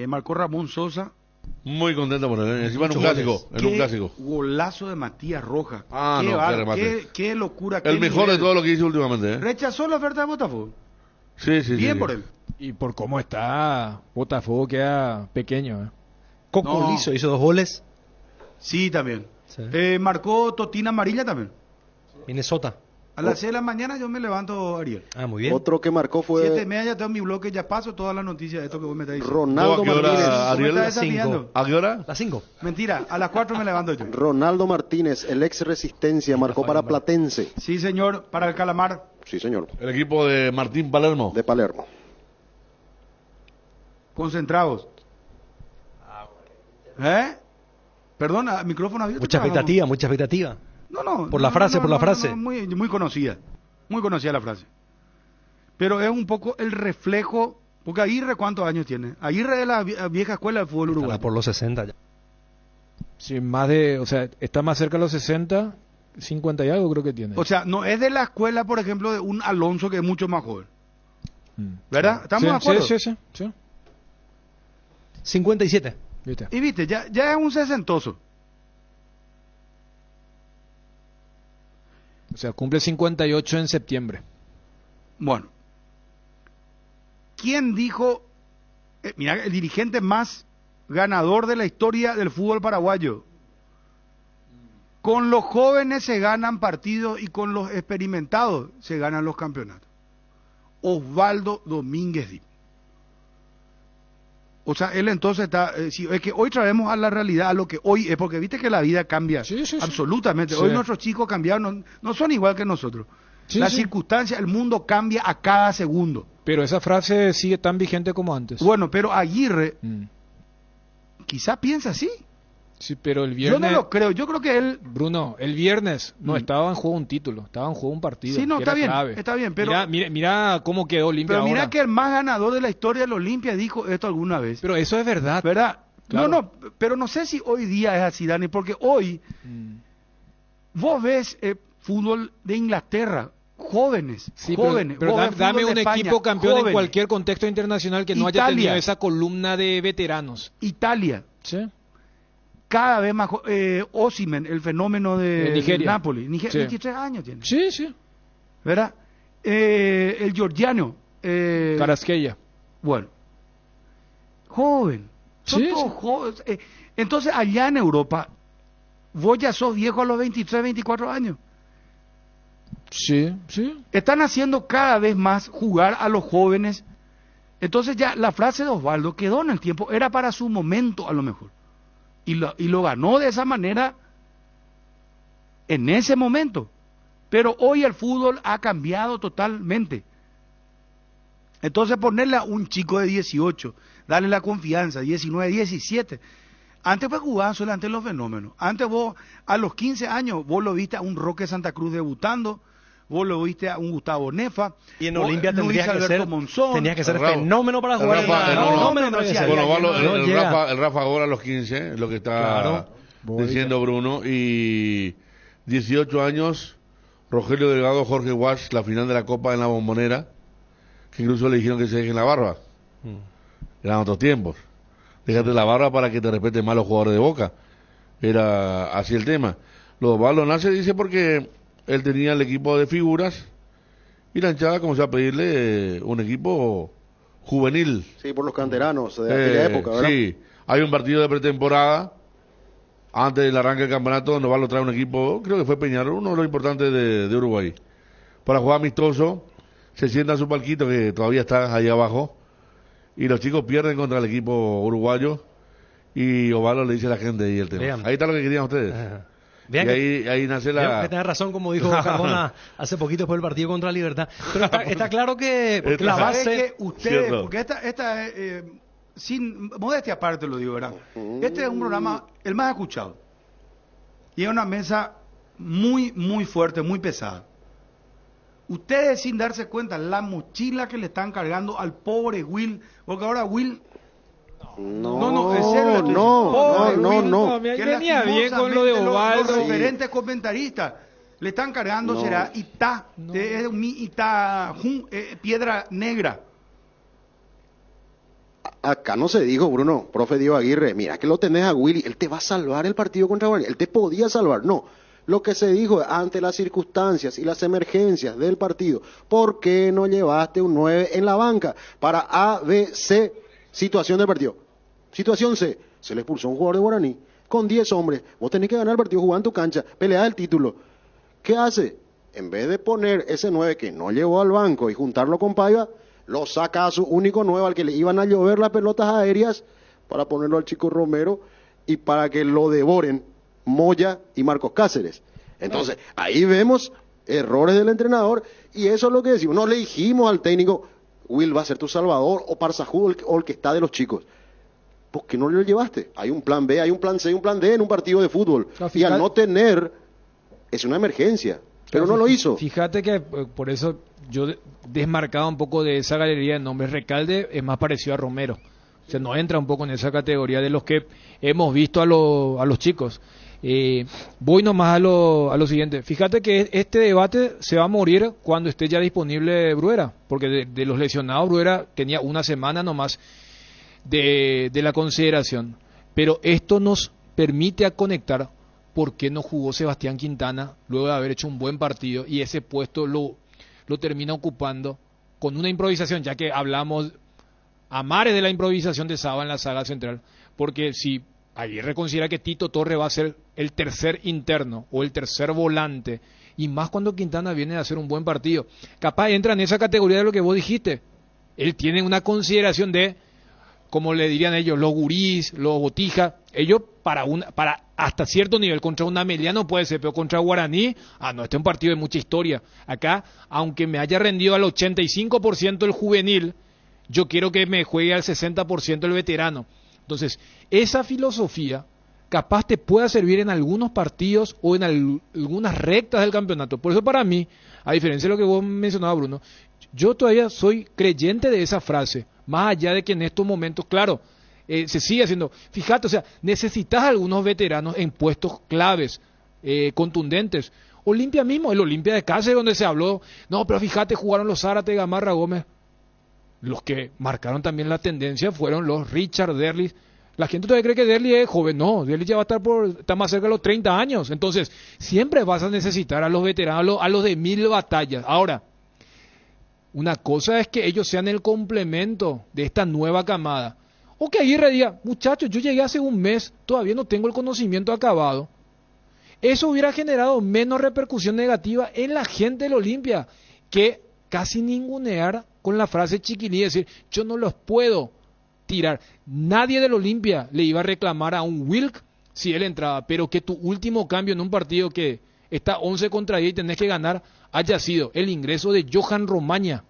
Marcó Ramón Sosa. Muy contento por él. Encima en un clásico. En un clásico. Golazo de Matías Rojas. Qué remate. Qué locura. El mejor de todo lo que hizo últimamente. Rechazó la oferta de Botafogo. Sí. Bien por él. Y por cómo está, Botafogo queda pequeño. Coco hizo 2 goles. Sí, también. Sí. Marcó Totina Amarilla también. Minnesota. A las 6 de la mañana yo me levanto, Ariel. Muy bien. Otro que marcó fue 7:30 ya tengo mi bloque, ya paso todas las noticias de esto que vos me estás diciendo. Ronaldo Martínez. Ariel? ¿A qué hora? Las 5. Mentira, a las 4 me levanto yo. Ronaldo Martínez, el ex Resistencia, marcó para Platense. Sí, señor, para el Calamar. Sí, señor. El equipo de Martín Palermo. De Palermo. Concentrados. Perdona, micrófono abierto. Mucha expectativa. No. Por la frase. Muy conocida. Muy conocida la frase. Pero es un poco el reflejo. Porque Aguirre, ¿cuántos años tiene? Aguirre de la vieja escuela del fútbol uruguayo. Por los 60 ya. Sí, está más cerca de los 60, 50 y algo creo que tiene. O sea, no es de la escuela, por ejemplo, de un Alonso que es mucho más joven. ¿Verdad? ¿Estamos de acuerdo? Sí. 57. ¿Viste? Y viste, ya es un sesentoso. O sea, cumple 58 en septiembre. Bueno. ¿Quién dijo? Mira, el dirigente más ganador de la historia del fútbol paraguayo. Con los jóvenes se ganan partidos y con los experimentados se ganan los campeonatos. Osvaldo Domínguez Dip. O sea, él entonces está... es que hoy traemos a la realidad a lo que hoy es, porque viste que la vida cambia absolutamente. Hoy nuestros chicos cambiaron, no son igual que nosotros. Las circunstancias, el mundo cambia a cada segundo. Pero esa frase sigue tan vigente como antes. Bueno, pero Aguirre quizá piensa así. Sí, pero el viernes... Yo no lo creo, yo creo que él... Bruno, el viernes no estaba en juego un título, estaba en juego un partido. Sí, no, que está bien, clave. está bien, pero... Mira cómo quedó Olimpia Pero mira ahora. que el más ganador de la historia del Olimpia dijo esto alguna vez. Pero eso es verdad. ¿Verdad? Claro. No, pero no sé si hoy día es así, Dani, porque hoy vos ves fútbol de Inglaterra, jóvenes. Pero dame un España, equipo campeón jóvenes. en cualquier contexto internacional que no haya tenido esa columna de veteranos. Italia. Sí. Cada vez más... Osimhen, el fenómeno de Nigeria. Napoli. 23 años tiene. Sí. ¿Verdad? El georgiano. Carasqueya. Bueno. Joven. Son todos jóvenes. Entonces, allá en Europa, vos ya sos viejo a los 23, 24 años. Sí. Están haciendo cada vez más jugar a los jóvenes. Entonces ya la frase de Osvaldo quedó en el tiempo. Era para su momento, a lo mejor. Y lo ganó de esa manera en ese momento. Pero hoy el fútbol ha cambiado totalmente. Entonces ponerle a un chico de 18, darle la confianza, 19, 17. Antes pues jugaban solamente los fenómenos. Antes vos, a los 15 años, vos lo viste a un Roque Santa Cruz debutando, vos lo viste a un Gustavo Nefa. Y en Olimpia tendría que ser Rafa, fenómeno para jugar. El Rafa Gol a los 15, lo que está diciendo Bruno. Y 18 años, Rogelio Delgado, Jorge Wash, la final de la Copa en la Bombonera, que incluso le dijeron que se dejen la barba. Eran otros tiempos. Déjate la barba para que te respeten más los jugadores de Boca. Era así el tema. Lo Osvaldo nace, dice, porque él tenía el equipo de figuras y la hinchada comenzó a pedirle un equipo juvenil. Sí, por los canteranos de aquella época, ¿verdad? Sí, hay un partido de pretemporada antes del arranque del campeonato donde Osvaldo trae un equipo, creo que fue Peñarol, uno de los importantes de Uruguay, para jugar amistoso. Se sienta en su palquito que todavía está ahí abajo y los chicos pierden contra el equipo uruguayo y Osvaldo le dice a la gente y el tema. Vean. Ahí está lo que querían ustedes. Vean y ahí nace la... Vean que tenés razón, como dijo Cardona hace poquito después del partido contra Libertad. Pero está claro que porque la base... que ustedes, porque esta sin modestia aparte lo digo, ¿verdad? Este es un programa el más escuchado. Y es una mesa muy, muy fuerte, muy pesada. Ustedes sin darse cuenta, la mochila que le están cargando al pobre Will, porque ahora Will... No, es serio. No. Venía bien con lo de Ovaldo. Los referentes comentaristas le están cargando, será Itá, piedra negra. Acá no se dijo, Bruno, profe Diego Aguirre, mira que lo tenés a Willy, él te va a salvar el partido contra Guaraní, él te podía salvar, no. Lo que se dijo ante las circunstancias y las emergencias del partido, ¿por qué no llevaste un 9 en la banca para A, B, C, situación del partido? Situación C, se le expulsó un jugador de Guaraní con 10 hombres, vos tenés que ganar el partido, jugar en tu cancha, pelear el título. ¿Qué hace? En vez de poner ese 9 que no llevó al banco y juntarlo con Paiva, lo saca a su único 9 al que le iban a llover las pelotas aéreas para ponerlo al chico Romero y para que lo devoren Moya y Marcos Cáceres. Entonces, ahí vemos errores del entrenador y eso es lo que decimos. No le dijimos al técnico, Will va a ser tu salvador o Parsajú o el que está de los chicos. ¿Por qué no lo llevaste? Hay un plan B, hay un plan C y un plan D en un partido de fútbol. Y al no tener, es una emergencia. Pero no lo hizo. Fíjate que por eso yo desmarcaba un poco de esa galería de nombres. Recalde es más parecido a Romero. O sea, no entra un poco en esa categoría de los que hemos visto a los chicos. Voy nomás a lo siguiente. Fíjate que este debate se va a morir cuando esté ya disponible Bruera. Porque de los lesionados, Bruera tenía una semana nomás de la consideración. Pero esto nos permite conectar por qué no jugó Sebastián Quintana luego de haber hecho un buen partido y ese puesto lo termina ocupando con una improvisación, ya que hablamos a mares de la improvisación de Saba en la saga central, porque si Aguirre considera que Tito Torre va a ser el tercer interno o el tercer volante, y más cuando Quintana viene a hacer un buen partido, capaz entra en esa categoría de lo que vos dijiste. Él tiene una consideración de, como le dirían ellos, los gurís, los botijas, ellos para hasta cierto nivel, contra un Ameliano puede ser, pero contra Guaraní, no, este es un partido de mucha historia. Acá, aunque me haya rendido al 85% el juvenil, yo quiero que me juegue al 60% el veterano. Entonces, esa filosofía capaz te pueda servir en algunos partidos o en algunas rectas del campeonato. Por eso para mí, a diferencia de lo que vos mencionabas, Bruno, yo todavía soy creyente de esa frase, más allá de que en estos momentos, claro, se sigue haciendo. Fíjate, o sea, necesitas algunos veteranos en puestos claves, contundentes. Olimpia mismo, el Olimpia de Cáceres, donde se habló, no, pero fíjate, jugaron los Zárate, Gamarra, Gómez. Los que marcaron también la tendencia fueron los Richard, Derlis. La gente todavía cree que Derlis es joven. No, Derlis ya va a estar más cerca de los 30 años. Entonces, siempre vas a necesitar a los veteranos, a los de 1000 batallas. Ahora, una cosa es que ellos sean el complemento de esta nueva camada. O que Aguirre diga, muchachos, yo llegué hace un mes, todavía no tengo el conocimiento acabado. Eso hubiera generado menos repercusión negativa en la gente del Olimpia que casi ningunear con la frase chiquilí, decir, yo no los puedo tirar. Nadie del Olimpia le iba a reclamar a un Wilk si él entraba, pero que tu último cambio en un partido que está 11 contra 10 y tenés que ganar haya sido el ingreso de Johan Romaña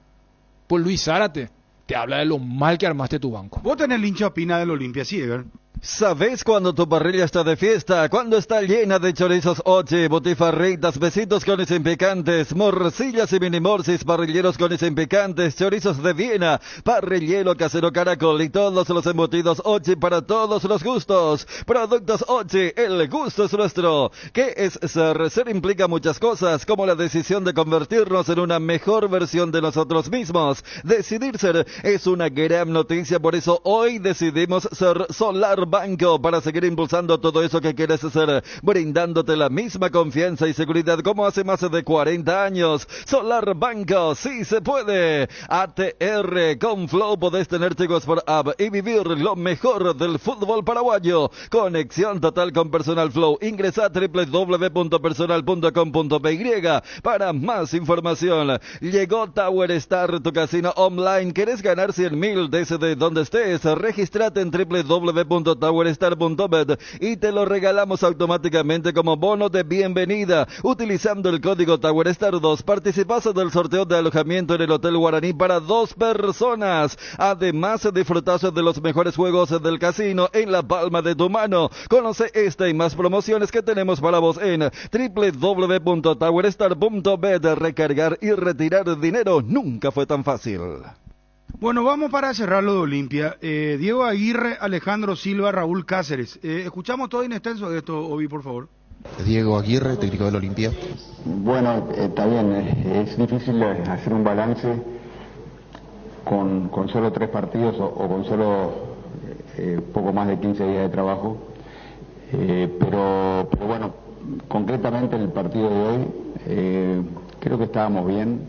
por Luis Zárate. Te habla de lo mal que armaste tu banco. Vos tenés el hincha opina del Olimpia, sí, Edgar. ¿Sabes cuando tu parrilla está de fiesta? Cuando está llena de chorizos oche, botifarritas, besitos con y picantes, morcillas y minimorsis, parrilleros con y picantes, chorizos de Viena, parrillero casero Caracol y todos los embutidos oche para todos los gustos. Productos oche, el gusto es nuestro. ¿Qué es ser? Ser implica muchas cosas, como la decisión de convertirnos en una mejor versión de nosotros mismos. Decidir ser es una gran noticia, por eso hoy decidimos ser Solar Banco para seguir impulsando todo eso que quieres hacer, brindándote la misma confianza y seguridad como hace más de 40 años. Solar Banco, sí se puede. ATR, con Flow podés tener chicos por app y vivir lo mejor del fútbol paraguayo. Conexión total con Personal Flow. Ingresa a www.personal.com.py para más información. Llegó Tower Star, tu casino online. ¿Querés ganar 100.000 desde donde estés? Regístrate en www.towerstar.com www.towerstar.bet y te lo regalamos automáticamente como bono de bienvenida. Utilizando el código TowerStar2 participas del sorteo de alojamiento en el Hotel Guaraní para 2 personas. Además, disfrutas de los mejores juegos del casino en la palma de tu mano. Conoce esta y más promociones que tenemos para vos en www.towerstar.bet. Recargar y retirar dinero nunca fue tan fácil. Bueno, vamos para cerrar lo de Olimpia. Diego Aguirre, Alejandro Silva, Raúl Cáceres. Escuchamos todo en extenso de esto, Obi, por favor. Diego Aguirre, técnico del Olimpia. Bueno, está bien, es difícil hacer un balance con solo 3 partidos o con solo poco más de 15 días de trabajo, pero bueno, concretamente el partido de hoy, creo que estábamos bien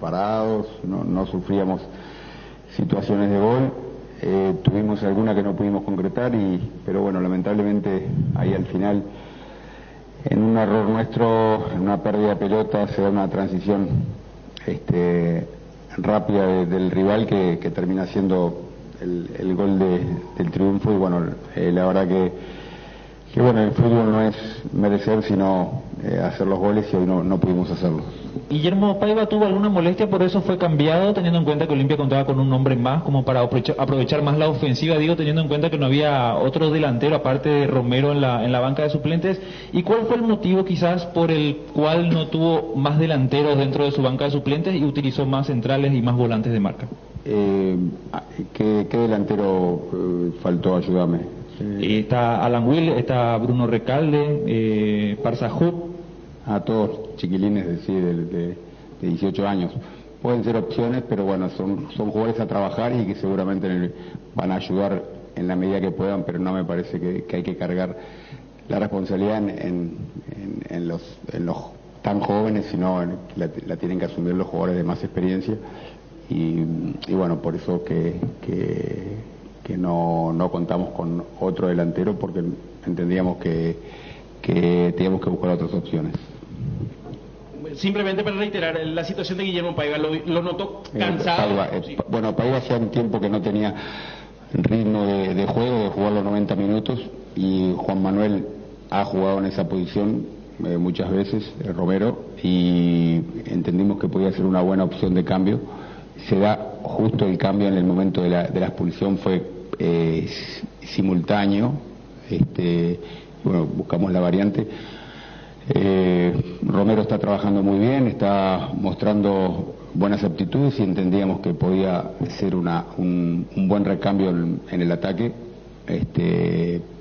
parados, no sufríamos situaciones de gol, tuvimos alguna que no pudimos concretar, pero bueno, lamentablemente ahí al final, en un error nuestro, en una pérdida de pelota, se da una transición rápida del rival que termina siendo el gol del triunfo. Y bueno, la verdad que bueno, el fútbol no es merecer sino hacer los goles, y hoy no pudimos hacerlo. Guillermo Paiva tuvo alguna molestia, por eso fue cambiado, teniendo en cuenta que Olimpia contaba con un hombre más, como para aprovechar más la ofensiva, digo, teniendo en cuenta que no había otro delantero aparte de Romero en la banca de suplentes. ¿Y cuál fue el motivo quizás por el cual no tuvo más delanteros dentro de su banca de suplentes y utilizó más centrales y más volantes de marca? ¿Qué delantero faltó? Ayúdame. Está Alan Will, está Bruno Recalde, Parsahut. A todos chiquilines de 18 años. Pueden ser opciones, pero bueno, son jugadores a trabajar y que seguramente van a ayudar en la medida que puedan, pero no me parece que hay que cargar la responsabilidad en los tan jóvenes, sino la tienen que asumir los jugadores de más experiencia. Y bueno, por eso que no contamos con otro delantero, porque entendíamos que teníamos que buscar otras opciones. Simplemente para reiterar, la situación de Guillermo Paiva, ¿lo notó cansado? Bueno, Paiva hacía un tiempo que no tenía ritmo de juego, de jugar los 90 minutos, y Juan Manuel ha jugado en esa posición muchas veces, Romero, y entendimos que podía ser una buena opción de cambio. Se da justo el cambio en el momento de la expulsión, fue simultáneo, bueno, buscamos la variante. Romero está trabajando muy bien, está mostrando buenas aptitudes, y entendíamos que podía ser un buen recambio en el ataque.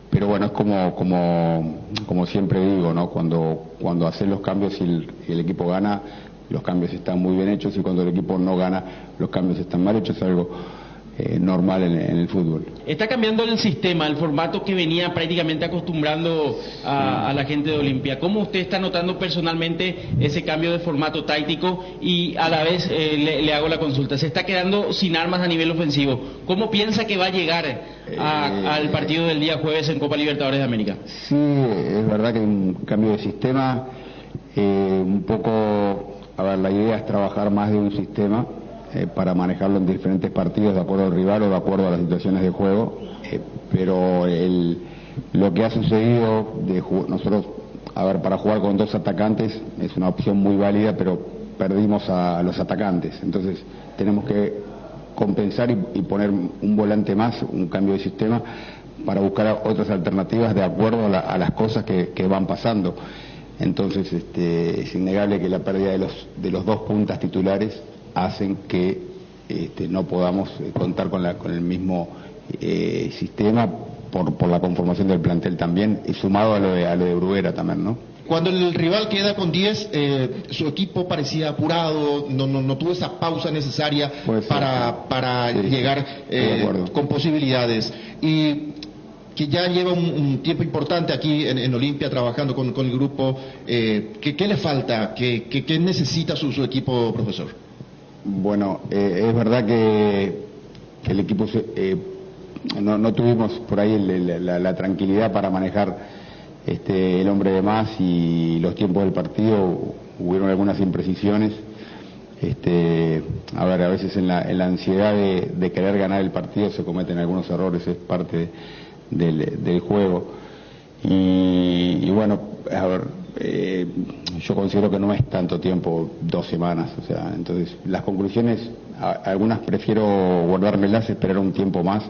Pero bueno, es como siempre digo, ¿no? Cuando haces los cambios y el equipo gana, los cambios están muy bien hechos, y cuando el equipo no gana, los cambios están mal hechos. Es algo normal en el fútbol. Está cambiando el sistema, el formato que venía prácticamente acostumbrando a la gente de Olimpia. ¿Cómo usted está notando personalmente ese cambio de formato táctico? Y a la vez le hago la consulta, se está quedando sin armas a nivel ofensivo. ¿Cómo piensa que va a llegar al partido del día jueves en Copa Libertadores de América? Sí, es verdad que hay un cambio de sistema, un poco, a ver, la idea es trabajar más de un sistema para manejarlo en diferentes partidos de acuerdo al rival o de acuerdo a las situaciones de juego, pero lo que ha sucedido nosotros, a ver, para jugar con 2 atacantes es una opción muy válida, pero perdimos a los atacantes, entonces tenemos que compensar y poner un volante más, un cambio de sistema, para buscar otras alternativas de acuerdo a las cosas que van pasando. Entonces es innegable que la pérdida de los 2 puntas titulares hacen que no podamos contar con el mismo sistema por la conformación del plantel también, y sumado a lo de Bruguera también, ¿no? Cuando el rival queda con 10, su equipo parecía apurado, no tuvo esa pausa necesaria para sí, llegar con posibilidades. Y que ya lleva un tiempo importante aquí en Olimpia trabajando con el grupo, ¿qué le falta? ¿Qué necesita su equipo, profesor? Bueno, es verdad que el equipo no tuvimos por ahí la tranquilidad para manejar el hombre de más y los tiempos del partido. Hubieron algunas imprecisiones, A ver, a veces en la ansiedad de querer ganar el partido se cometen algunos errores, es parte del juego. Y bueno, a ver, yo considero que no es tanto tiempo, 2 semanas, o sea, entonces las conclusiones, algunas prefiero guardármelas, esperar un tiempo más,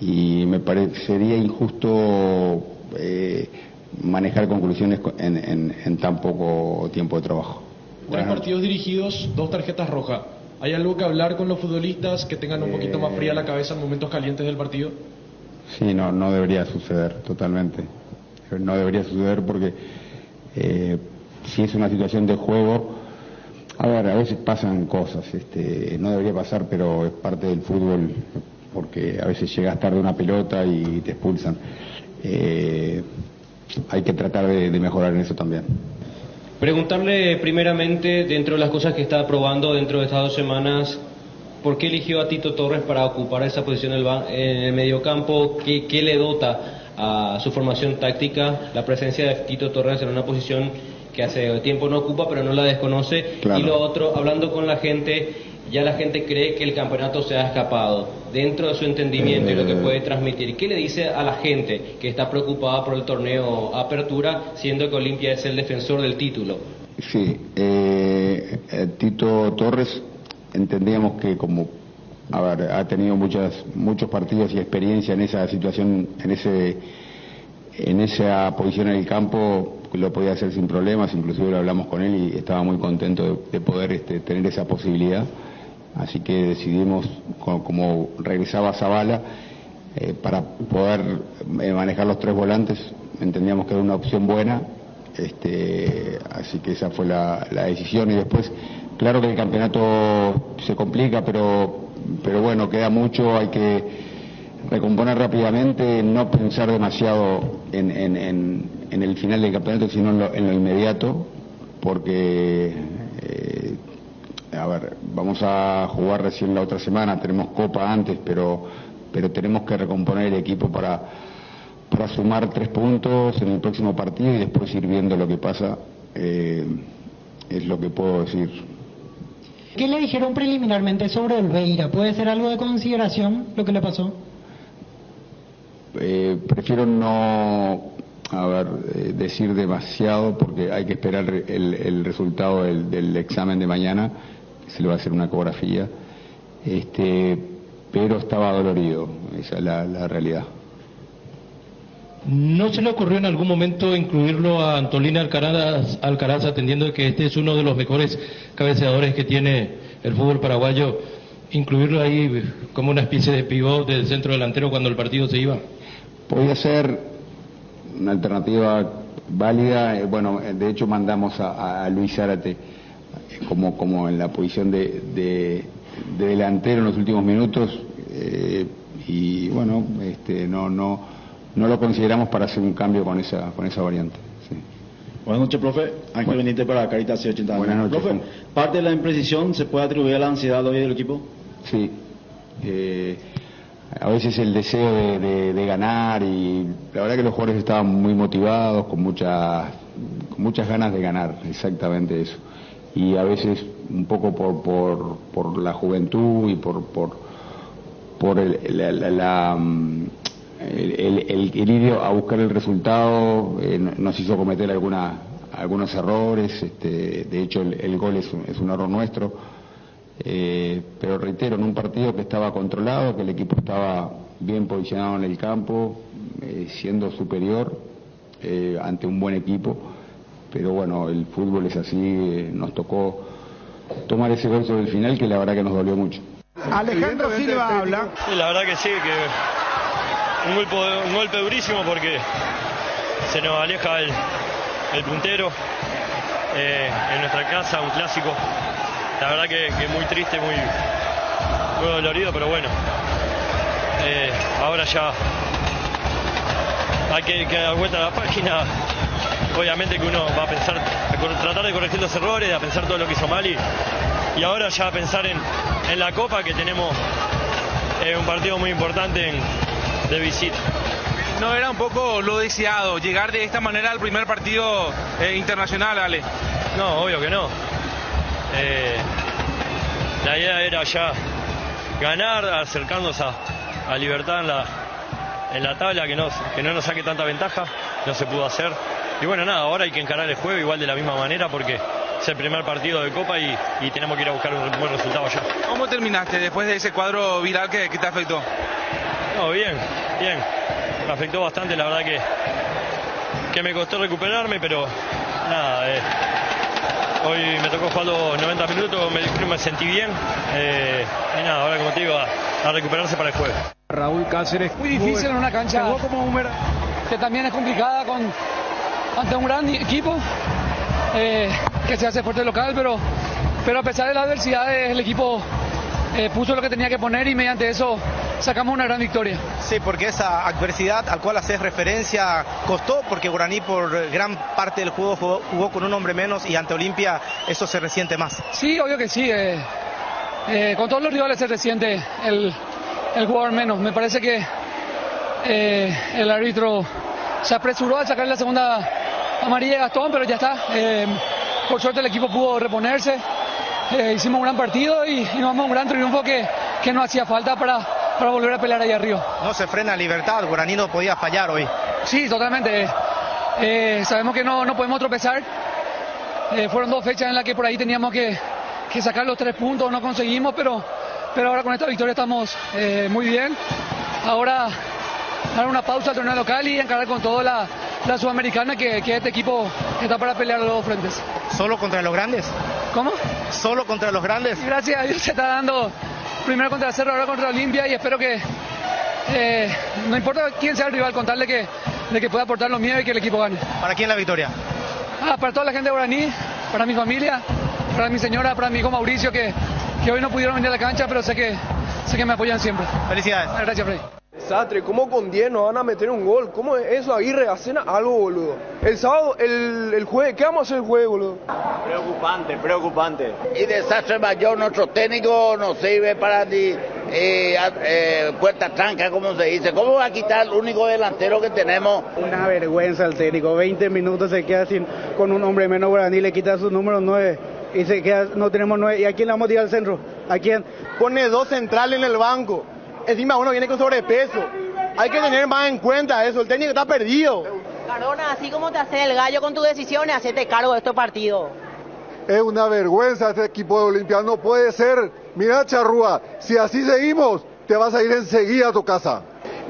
y me parecería injusto manejar conclusiones en tan poco tiempo de trabajo. 3 partidos dirigidos, 2 tarjetas rojas. ¿Hay algo que hablar con los futbolistas que tengan un poquito más fría la cabeza en momentos calientes del partido? Sí, no debería suceder, totalmente. No debería suceder porque si es una situación de juego, a ver, a veces pasan cosas, no debería pasar, pero es parte del fútbol, porque a veces llegas tarde a una pelota y te expulsan. Hay que tratar de mejorar en eso también. Preguntarle primeramente, dentro de las cosas que está probando dentro de estas 2 semanas, ¿por qué eligió a Tito Torres para ocupar esa posición en el mediocampo? ¿Qué le dota a su formación táctica la presencia de Tito Torres en una posición que hace tiempo no ocupa, pero no la desconoce? Claro. Y lo otro, hablando con la gente, ya la gente cree que el campeonato se ha escapado. Dentro de su entendimiento y lo que puede transmitir, ¿qué le dice a la gente que está preocupada por el torneo Apertura, siendo que Olimpia es el defensor del título? Sí, Tito Torres entendíamos que como ha tenido muchos partidos y experiencia en esa situación, en esa posición en el campo, lo podía hacer sin problemas, inclusive lo hablamos con él y estaba muy contento de poder tener esa posibilidad. Así que decidimos, como regresaba Zavala, para poder manejar los 3 volantes, entendíamos que era una opción buena, así que esa fue la decisión. Y después, claro que el campeonato se complica, pero bueno, queda mucho, hay que recomponer rápidamente, no pensar demasiado en el final del campeonato, sino en lo inmediato, porque a ver, vamos a jugar recién la otra semana, tenemos Copa antes, pero tenemos que recomponer el equipo para sumar 3 puntos en el próximo partido y después ir viendo lo que pasa, es lo que puedo decir. ¿Qué le dijeron preliminarmente sobre Olveira? ¿Puede ser algo de consideración lo que le pasó? Prefiero no decir demasiado porque hay que esperar el resultado del examen de mañana. Se le va a hacer una ecografía, pero estaba dolorido, esa es la realidad. ¿No se le ocurrió en algún momento incluirlo a Antolín Alcaraz, atendiendo que este es uno de los mejores cabeceadores que tiene el fútbol paraguayo, incluirlo ahí como una especie de pivot del centro delantero cuando el partido se iba? Podría ser una alternativa válida. Bueno, de hecho mandamos a Luis Zárate como en la posición de delantero en los últimos minutos, y bueno, no lo consideramos para hacer un cambio con esa variante. Sí. Buenas noches, profe. Ángel Benítez para Caritas 80. Buenas noches. Profe, ¿parte de la imprecisión se puede atribuir a la ansiedad hoy del equipo? Sí. A veces el deseo de ganar, y la verdad que los jugadores estaban muy motivados, con muchas ganas de ganar, exactamente eso. Y a veces un poco por la juventud y por el ir a buscar el resultado, nos hizo cometer algunos errores. De hecho el gol es un error nuestro, pero reitero, en un partido que estaba controlado, que el equipo estaba bien posicionado en el campo, siendo superior ante un buen equipo, pero bueno, el fútbol es así. Nos tocó tomar ese gol sobre el final, que la verdad que nos dolió mucho. Alejandro Silva habla. Sí, la verdad que sí, que un golpe durísimo, porque se nos aleja el puntero en nuestra casa, un clásico. La verdad que muy triste, muy dolorido, pero bueno, ahora ya hay que dar vuelta a la página. Obviamente que uno va a pensar, a tratar de corregir los errores, a pensar todo lo que hizo mal, y ahora ya pensar en la Copa, que tenemos un partido muy importante de visita. ¿No era un poco lo deseado llegar de esta manera al primer partido internacional, Ale? No, obvio que no. La idea era ya ganar, acercarnos a Libertad en la tabla, que no nos saque tanta ventaja. No se pudo hacer. Y bueno, nada, ahora hay que encarar el juego igual de la misma manera, porque es el primer partido de Copa y tenemos que ir a buscar un buen resultado ya. ¿Cómo terminaste después de ese cuadro viral que te afectó? No, bien. Me afectó bastante, la verdad que me costó recuperarme, pero nada, hoy me tocó jugar los 90 minutos, me sentí bien, y nada, ahora como te digo, a recuperarse para el juego. Raúl Cáceres, muy difícil en una cancha que también es complicada ante un gran equipo que se hace fuerte local, pero a pesar de las adversidades el equipo puso lo que tenía que poner y mediante eso sacamos una gran victoria. Sí, porque esa adversidad al cual haces referencia costó, porque Guaraní por gran parte del juego jugó con un hombre menos y ante Olimpia eso se resiente más. Sí, obvio que sí. Con todos los rivales se resiente el jugador menos. Me parece que el árbitro se apresuró a sacar la segunda amarilla de Gastón, pero ya está. Por suerte el equipo pudo reponerse. Hicimos un gran partido y nos damos un gran triunfo que no hacía falta para volver a pelear ahí arriba. No se frena Libertad, Guaraní no podía fallar hoy. Sí, totalmente. Sabemos que no podemos tropezar. Fueron 2 fechas en las que por ahí teníamos que sacar los 3 puntos, no conseguimos, pero ahora con esta victoria estamos muy bien. Ahora dar una pausa al torneo local y encarar con todo la Sudamericana, que este equipo está para pelear a los 2 frentes. ¿Solo contra los grandes? ¿Cómo? ¿Solo contra los grandes? Gracias a Dios se está dando primero contra el Cerro, ahora contra Olimpia, y espero que no importa quién sea el rival, con tal de que pueda aportar lo mío y que el equipo gane. ¿Para quién la victoria? Para toda la gente de Guaraní, para mi familia, para mi señora, para mi hijo Mauricio, que hoy no pudieron venir a la cancha, pero sé que me apoyan siempre. Felicidades. Gracias, Freddy. Desastre, ¿cómo con 10 nos van a meter un gol? ¿Cómo es eso, Aguirre? Hacen algo, boludo. El sábado, el jueves, ¿qué vamos a hacer el jueves, boludo? Preocupante. Y desastre mayor, nuestro técnico nos sirve para puerta tranca, como se dice. ¿Cómo va a quitar el único delantero que tenemos? Una vergüenza el técnico, 20 minutos se queda con un hombre menos Guaraní, le quita su número 9. Y se queda, no tenemos 9. ¿Y a quién le vamos a tirar al centro? ¿A quién? Pone 2 centrales en el banco. Encima uno viene con sobrepeso. Hay que tener más en cuenta eso. El técnico está perdido. Cardona, así como te hace el gallo con tus decisiones, hacete cargo de estos partidos. Es una vergüenza este equipo de Olimpia. No puede ser. Mira, Charrúa, si así seguimos, te vas a ir enseguida a tu casa.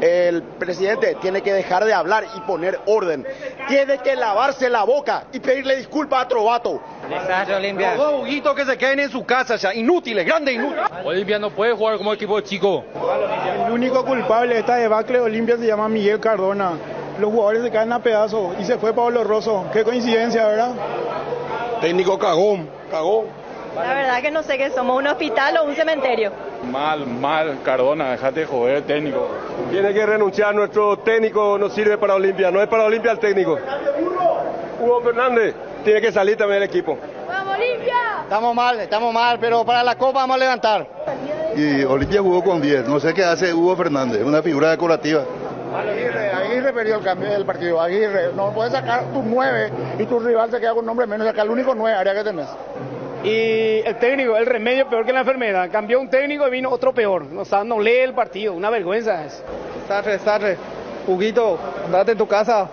El presidente tiene que dejar de hablar y poner orden. Tiene que lavarse la boca y pedirle disculpas a Trovato. Desastre, Olimpia. Los dos Huguitos que se queden en su casa ya. Inútiles, grandes inútiles. Olimpia no puede jugar como equipo chico. El único culpable de esta debacle de Olimpia se llama Miguel Cardona. Los jugadores se caen a pedazos y se fue Pablo Rosso. Qué coincidencia, ¿verdad? Técnico cagón. La verdad que no sé qué somos, un hospital o un cementerio. Mal, Cardona, dejate de joder, técnico. Tiene que renunciar, nuestro técnico no sirve para Olimpia, no es para Olimpia el técnico. Hugo Fernández tiene que salir también del equipo. ¡Vamos, Olimpia! Estamos mal, pero para la Copa vamos a levantar. Y Olimpia jugó con 10, no sé qué hace Hugo Fernández, una figura decorativa. Aguirre perdió el cambio del partido. Aguirre, no puedes sacar tus 9 y tu rival se queda con un nombre menos, sacar el único 9 área que tenés. Y el técnico, el remedio peor que la enfermedad. Cambió un técnico y vino otro peor. No lee el partido, una vergüenza es. Desastre. Huguito, andate en tu casa.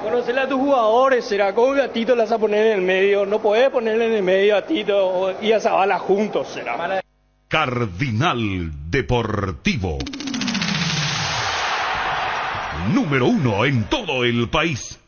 Conocerle a tus jugadores, será como a Tito le vas a poner en el medio. No podés ponerle en el medio a Tito y a Zavala juntos, será. Cardinal Deportivo. Número 1 en todo el país.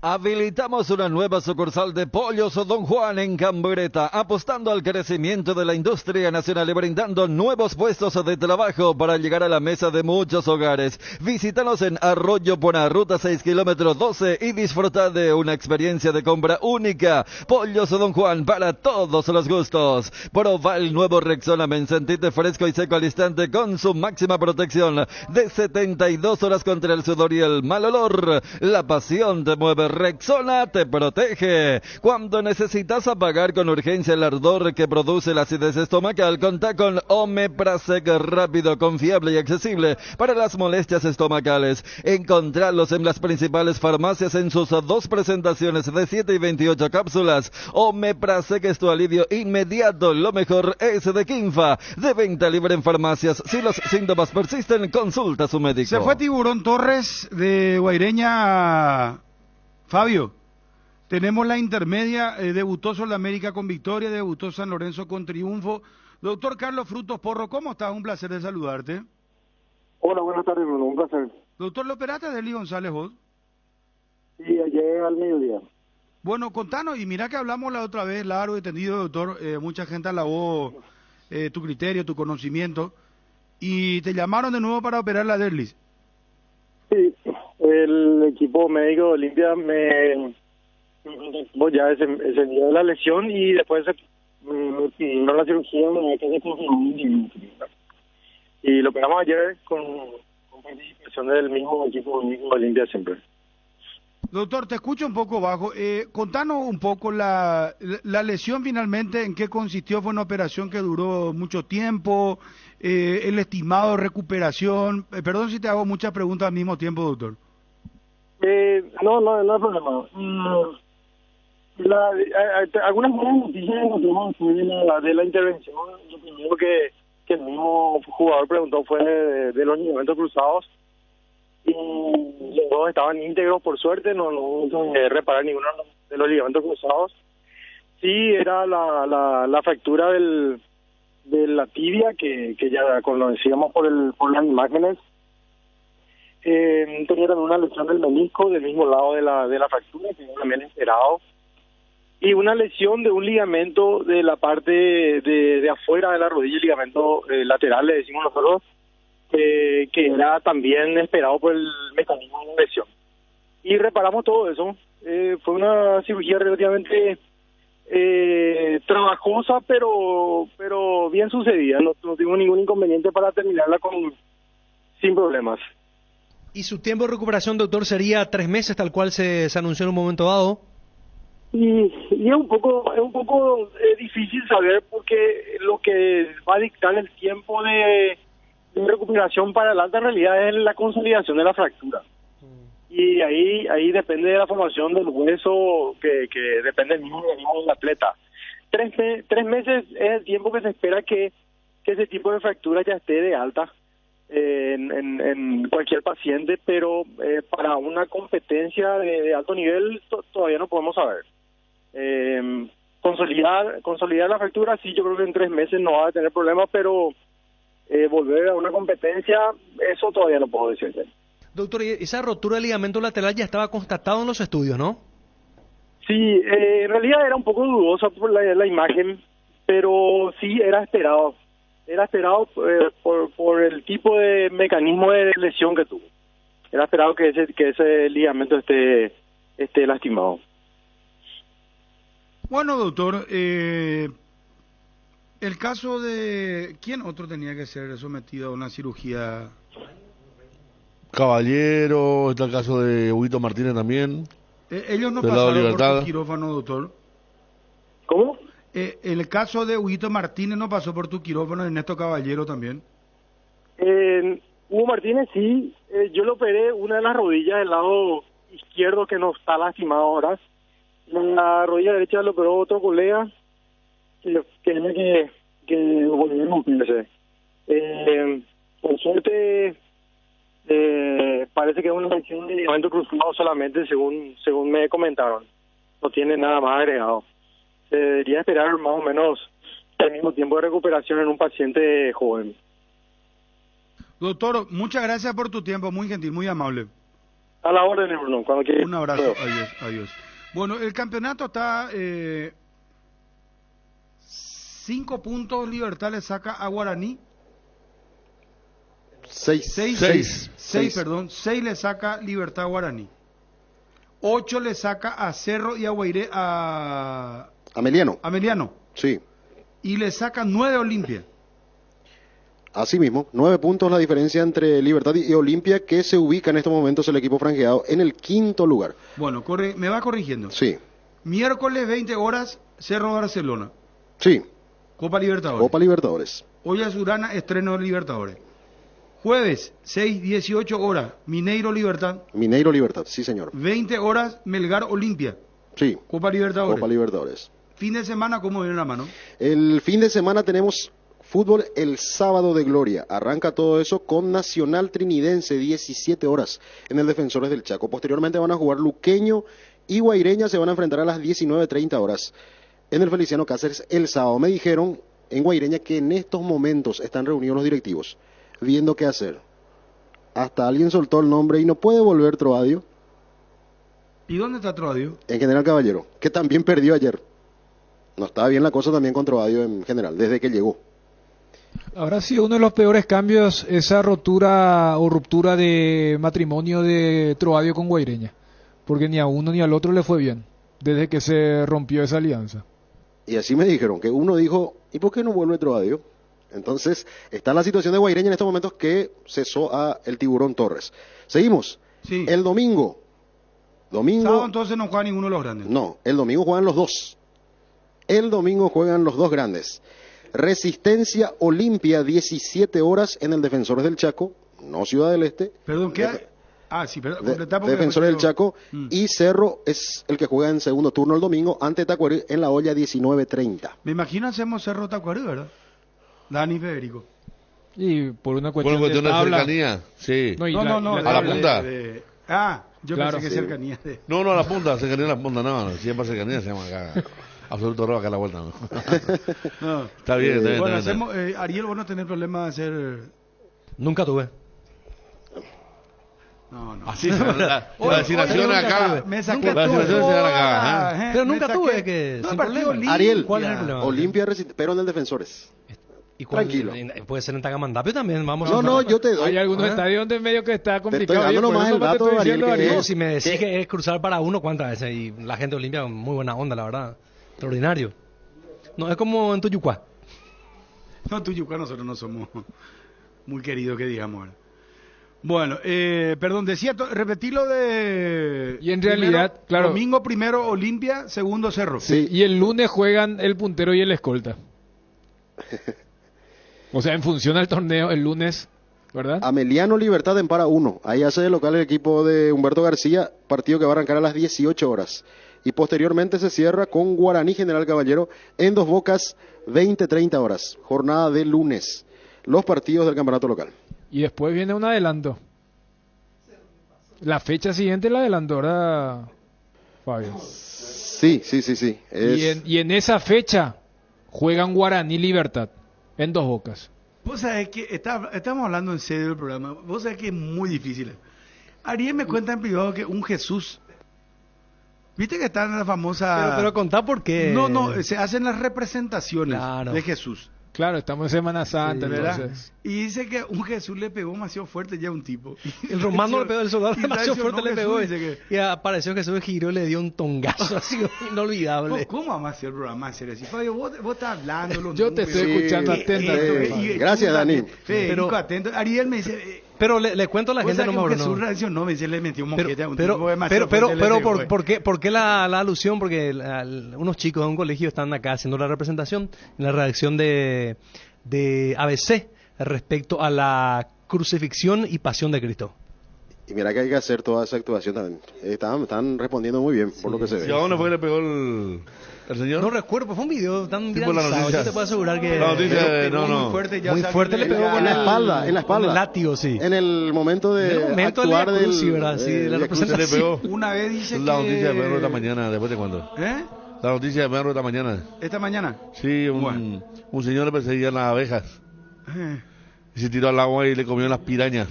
Habilitamos una nueva sucursal de Pollos Don Juan en Cambreta, apostando al crecimiento de la industria nacional y brindando nuevos puestos de trabajo para llegar a la mesa de muchos hogares. Visítanos en Arroyo Pona, ruta 6 kilómetros 12 y disfruta de una experiencia de compra única. Pollos Don Juan para todos los gustos. Proba el nuevo Rexona, sentite fresco y seco al instante con su máxima protección de 72 horas contra el sudor y el mal olor. La pasión te mueve. Rexona te protege. Cuando necesitas apagar con urgencia el ardor que produce la acidez estomacal, contá con Omeprazec, rápido, confiable y accesible para las molestias estomacales. Encontralos en las principales farmacias en sus 2 presentaciones de 7 y 28 cápsulas. Omeprazec es tu alivio inmediato. Lo mejor es de Kinfa. De venta libre en farmacias. Si los síntomas persisten, consulta a su médico. Se fue Tiburón Torres de Guaireña. Fabio, tenemos la intermedia. Debutó Sudamérica con victoria. Debutó San Lorenzo con triunfo. Doctor Carlos Frutos Porro, ¿cómo estás? Un placer de saludarte. Hola, buenas tardes, Bruno. Un placer. Doctor, ¿lo operaste de Eli González vos? Sí, ayer al mediodía. Bueno, contanos, y mira que hablamos la otra vez, largo y tendido, doctor, mucha gente alabó tu criterio, tu conocimiento, y te llamaron de nuevo para operar la Derlis. Sí, el equipo médico de Olimpia me ya ese día de la lesión y después me pidieron la cirugía y lo operamos ayer con participación del mismo equipo de Olimpia siempre. Doctor, te escucho un poco bajo. Contanos un poco la lesión finalmente, en qué consistió. ¿Fue una operación que duró mucho tiempo? ¿El estimado de recuperación? Perdón si te hago muchas preguntas al mismo tiempo, doctor. No hay problema. Algunas buenas noticias encontramos de la intervención. Lo primero que el mismo jugador preguntó fue de los ligamentos cruzados. Y los dos estaban íntegros, por suerte, no hubo que reparar ninguno de los ligamentos cruzados. Sí, era la fractura de la tibia, que ya conocíamos por las imágenes. Tenía también una lesión del menisco del mismo lado de la fractura, que también esperado. Y una lesión de un ligamento de la parte de afuera de la rodilla, el ligamento lateral, le decimos nosotros, que era también esperado por el mecanismo de lesión. Y reparamos todo eso. Fue una cirugía relativamente trabajosa, pero bien sucedida. No tuvimos ningún inconveniente para terminarla sin problemas. ¿Y su tiempo de recuperación, doctor, sería 3 meses, tal cual se anunció en un momento dado? Y es un poco difícil saber, porque lo que va a dictar el tiempo de recuperación para la alta realidad es la consolidación de la fractura. Y ahí depende de la formación del hueso, que depende del mismo del atleta. 3 meses es el tiempo que se espera que ese tipo de fractura ya esté de alta en cualquier paciente, pero para una competencia de alto nivel todavía no podemos saber. Consolidar la fractura, sí, yo creo que en 3 meses no va a tener problemas, pero volver a una competencia, eso todavía no puedo decirte. Doctor, esa rotura del ligamento lateral ya estaba constatado en los estudios, ¿no? Sí, en realidad era un poco dudosa por la imagen, pero sí era esperado. Era esperado por el tipo de mecanismo de lesión que tuvo. Era esperado que ese ligamento esté lastimado. Bueno, doctor, el caso de... ¿Quién otro tenía que ser sometido a una cirugía? Caballero, está el caso de Huguito Martínez también. Ellos no pasaron por tu quirófano, doctor. ¿Cómo? El caso de Huguito Martínez no pasó por tu quirófano, Ernesto Caballero también. Hugo Martínez sí, yo le operé una de las rodillas del lado izquierdo que no está lastimado ahora. La rodilla derecha lo operó otro colega que volvió a romperse. Por suerte parece que es una lesión de ligamento cruzado solamente, según me comentaron. No tiene nada más agregado. Se debería esperar más o menos el mismo tiempo de recuperación en un paciente joven. Doctor, muchas gracias por tu tiempo, muy gentil, muy amable. A la orden, Bruno, cuando quieras. Un abrazo, adiós. Bueno, el campeonato está 5 puntos, Libertad le saca a Guaraní. 6 le saca Libertad a Guaraní. 8 le saca a Cerro y a Guairé a Ameliano. Sí. Y le saca 9 a Olimpia. Asimismo, 9 puntos la diferencia entre Libertad y Olimpia, que se ubica en estos momentos el equipo franjeado en el 5º lugar. Bueno, me va corrigiendo. Sí. Miércoles 20 horas, Cerro Barcelona. Sí. Copa Libertadores. Copa Libertadores. Olla Surana, estreno de Libertadores. Jueves, 6:18 horas, Mineiro Libertad. Mineiro Libertad, sí señor. 20 horas, Melgar Olimpia. Sí. Copa Libertadores. Copa Libertadores. Fin de semana, ¿cómo viene la mano? El fin de semana tenemos fútbol el sábado de gloria. Arranca todo eso con Nacional Trinidense, 17 horas, en el Defensores del Chaco. Posteriormente van a jugar Luqueño y Guaireña, se van a enfrentar a las 19:30 horas en el Feliciano Cáceres el sábado. Me dijeron en Guaireña que en estos momentos están reunidos los directivos, viendo qué hacer. Hasta alguien soltó el nombre y no puede volver Troadio. ¿Y dónde está Troadio? En General Caballero, que también perdió ayer. No estaba bien la cosa también con Troadio en general, desde que llegó. Ahora sí, uno de los peores cambios, esa rotura o ruptura de matrimonio de Troadio con Guaireña. Porque ni a uno ni al otro le fue bien, desde que se rompió esa alianza. Y así me dijeron, que uno dijo, ¿y por qué no vuelve Troadio? Entonces, está la situación de Guaireña en estos momentos que cesó a el Tiburón Torres. Seguimos. Sí. El domingo. Sábado entonces no juega ninguno de los grandes. No, el domingo juegan los dos. El domingo juegan los dos grandes. Resistencia Olimpia, 17 horas en el Defensores del Chaco, no Ciudad del Este. Perdón, ¿qué hay? Sí, perdón, completamos. Defensores del Chaco. Y Cerro es el que juega en segundo turno el domingo ante Tacuarí en la olla, 19:30. Me imagino hacemos Cerro Tacuarí, ¿verdad? Dani Federico. Y por una cuestión, de cercanía, sí. No, a la punta. Yo claro, pensé que cercanía. No, a la punta, cercanía a la punta, no, siempre cercanía se llama acá. Absoluto robo acá a la vuelta. No. Está bien, está bien. Bueno, está bien. hacemos, Ariel, vos no tenés problema de hacer... Nunca tuve. No. Así se la designación acá. Me saqué la designación se da acá. Pero nunca tuve que... sin problema. Ariel, ¿cuál es el problema? Olimpia, pero en el Defensores. ¿Y cuál? Tranquilo. Puede ser en Tagamandapio también, vamos. Yo te doy. Hay algunos estadios donde medio que está complicado. Te estoy dando nomás el dato, Ariel, si me decís que es cruzar para uno, ¿cuántas veces? Y la gente de Olimpia, muy buena onda, la verdad. Extraordinario. No, es como en Tuyucuá. No, en Tuyucuá nosotros no somos muy queridos, que digamos. Bueno, perdón, decía, repetí lo de... Y en realidad, claro. Domingo primero Olimpia, segundo Cerro. Sí, y el lunes juegan el puntero y el escolta. O sea, en función al torneo, el lunes, ¿verdad? Ameliano Libertad en para 1. Ahí hace de local el equipo de Humberto García, partido que va a arrancar a las 18 horas. Y posteriormente se cierra con Guaraní General Caballero en Dos Bocas, 20:30 horas. Jornada de lunes. Los partidos del campeonato local. Y después viene un adelanto. La fecha siguiente la adelantó, ¿verdad, Fabio? Sí. Y en esa fecha juegan Guaraní Libertad en Dos Bocas. Vos sabés que estamos hablando en serio del programa. Vos sabés que es muy difícil. Ariel me cuenta en privado que un Jesús... ¿Viste que está en la famosa... Pero contá por qué. No, se hacen las representaciones de Jesús. Claro, estamos en Semana Santa, sí, entonces. Y dice que un Jesús le pegó demasiado fuerte ya a un tipo. El romano le pegó, el soldado demasiado fuerte le pegó. Jesús, y apareció Jesús, giró y le dio un tongazo así inolvidable. ¿Cómo vamos a hacer el programa en serio? Fabio, vos estás hablando. Yo te estoy escuchando atentamente. Gracias, Dani. Pero atento. Ariel me dice... Pero le cuento a la gente, no Jesús no me dice, le metió un moquete a un tipo. ¿por qué la alusión? Porque unos chicos de un colegio están acá haciendo la representación en la redacción de ABC respecto a la crucifixión y pasión de Cristo. Y mira que hay que hacer toda esa actuación también. Están respondiendo muy bien, por lo que se ve. ¿Y a dónde fue que le pegó el señor? No recuerdo, pues fue un video tan viralizado. Yo te puedo asegurar que... La noticia, muy fuerte le pegó en la espalda. En el látigo, sí. En el momento de actuar de la representación. Una vez dice la noticia de Pedro esta mañana, ¿después de cuándo? La noticia de Pedro esta mañana. ¿Esta mañana? Sí, un señor le perseguía las abejas. Y se tiró al agua y le comió las pirañas.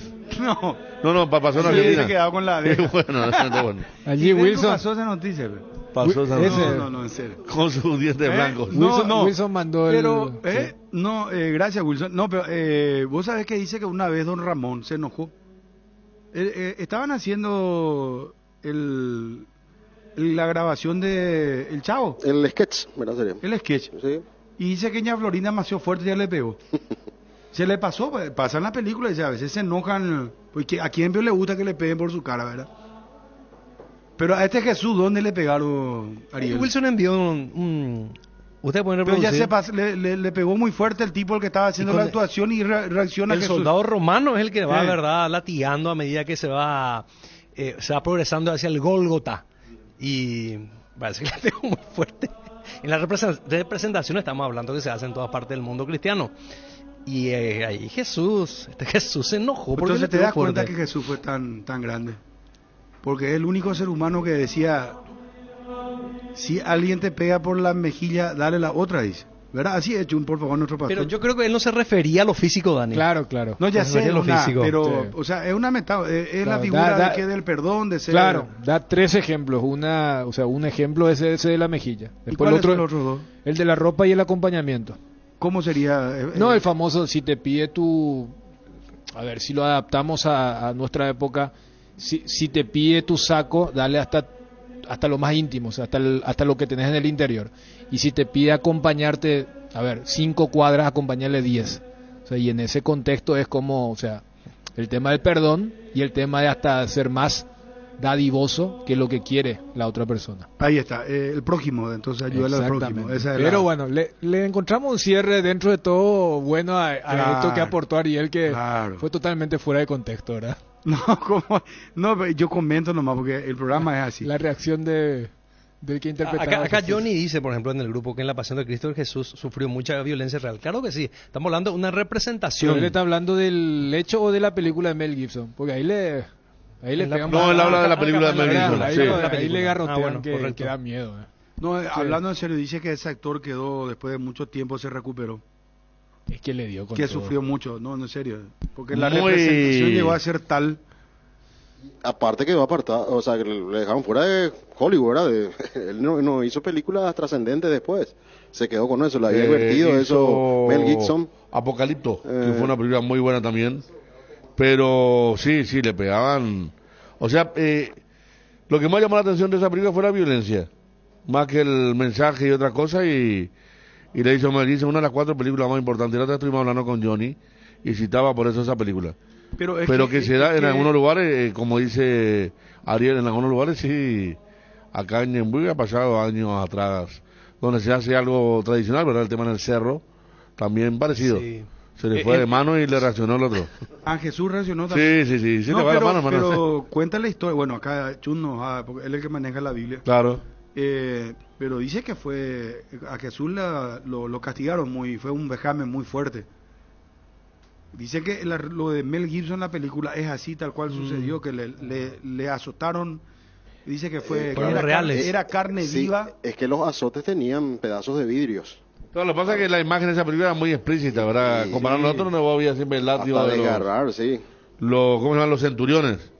No, pasó en Argentina. Se quedó con la abeja. bueno. Allí Wilson pasó esa noticia. Pasó esa noticia. No, en serio. Con sus dientes blancos. Wilson mandó gracias Wilson. No, pero vos sabés que dice que una vez don Ramón se enojó. Estaban haciendo la grabación de El Chavo. El sketch, ¿verdad? El sketch. Sí. Y dice que ña Florinda demasiado fuerte ya le pegó. Se le pasó, pasa en la película, dice, a veces se enojan, porque a quién le gusta que le peguen por su cara, ¿verdad? Pero a este Jesús, ¿dónde le pegaron, Ariel? Wilson envió usted puede pero ya reproducir. le pegó muy fuerte el tipo el que estaba haciendo la actuación y reacciona El Jesús. soldado romano es el que va, ¿verdad?, latigando a medida que se va progresando hacia el Gólgota. Y parece que le pegó muy fuerte. En la representación estamos hablando que se hace en todas partes del mundo cristiano. Y ahí Jesús se enojó porque entonces le te pegó das fuerte. cuenta que Jesús fue tan grande. Porque es el único ser humano que decía, si alguien te pega por la mejilla, dale la otra, dice. ¿Verdad? Así es, por favor, nuestro pastor. Pero yo creo que él no se refería a lo físico, Dani. Claro. No, ya sé, lo físico. pero, Sí. o sea, es una metáfora, es Claro, la figura del perdón, de ser... Claro, da 3 ejemplos. Un ejemplo es ese de la mejilla. ¿Y Después cuáles son los otros dos? El de la ropa y el acompañamiento. ¿Cómo sería? No, el famoso, si te pide tu... A ver, si lo adaptamos a nuestra época, si te pide tu saco, dale hasta lo más íntimo, o sea, hasta lo que tenés en el interior. Y si te pide acompañarte, 5 cuadras, acompañarle 10. O sea, y en ese contexto es como, o sea, el tema del perdón y el tema de hasta ser más dadivoso que lo que quiere la otra persona. Ahí está, el prójimo, entonces ayudarle al prójimo. Pero bueno, le encontramos un cierre dentro de todo bueno a esto que aportó Ariel, que fue totalmente fuera de contexto, ¿verdad? No, yo comento nomás porque el programa es así. La reacción del que interpretaba. Acá Johnny dice, por ejemplo, en el grupo que en la Pasión de Cristo Jesús sufrió mucha violencia real. Claro que sí, estamos hablando de una representación. Pero él está hablando del hecho o de la película de Mel Gibson, porque ahí le pegan. No, él habla de la película de Mel Gibson. Ahí le garrotean que da miedo. No, hablando en serio, dice que ese actor quedó, después de mucho tiempo se recuperó. Es que le dio con que todo. Sufrió mucho, no, en serio. Porque la representación llegó a ser tal. Aparte quedó apartado, o sea, que le dejaron fuera de Hollywood, ¿verdad? Él no hizo películas trascendentes después. Se quedó con eso, le había divertido eso Mel Gibson. Apocalipto, que fue una película muy buena también. Pero sí, le pegaban. O sea, lo que más llamó la atención de esa película fue la violencia. Más que el mensaje y otra cosa. Y le hizo Mel Gibson una de las 4 películas más importantes. La otra estuvimos hablando con Johnny y citaba por eso esa película. Pero que se da en algunos lugares, como dice Ariel, en algunos lugares sí. Acá en Ñembuy ha pasado años atrás, donde se hace algo tradicional, ¿verdad? El tema en el cerro, también parecido. Sí. Se le fue de mano y le reaccionó el otro. A Jesús reaccionó también. Sí, se le va de mano, hermano. Pero cuenta la historia, bueno, acá Chun no, porque él es el que maneja la Biblia. Claro. Pero dice que a Jesús lo castigaron fue un vejamen muy fuerte. Dice que lo de Mel Gibson en la película es así, tal cual sucedió, que le azotaron. Dice que era carne viva. Es que los azotes tenían pedazos de vidrios. Todo lo que pasa es que la imagen de esa película era muy explícita, ¿verdad? Comparando a nosotros, no había siempre el látigo de agarrar, sí. ¿Cómo se llaman? Los centuriones.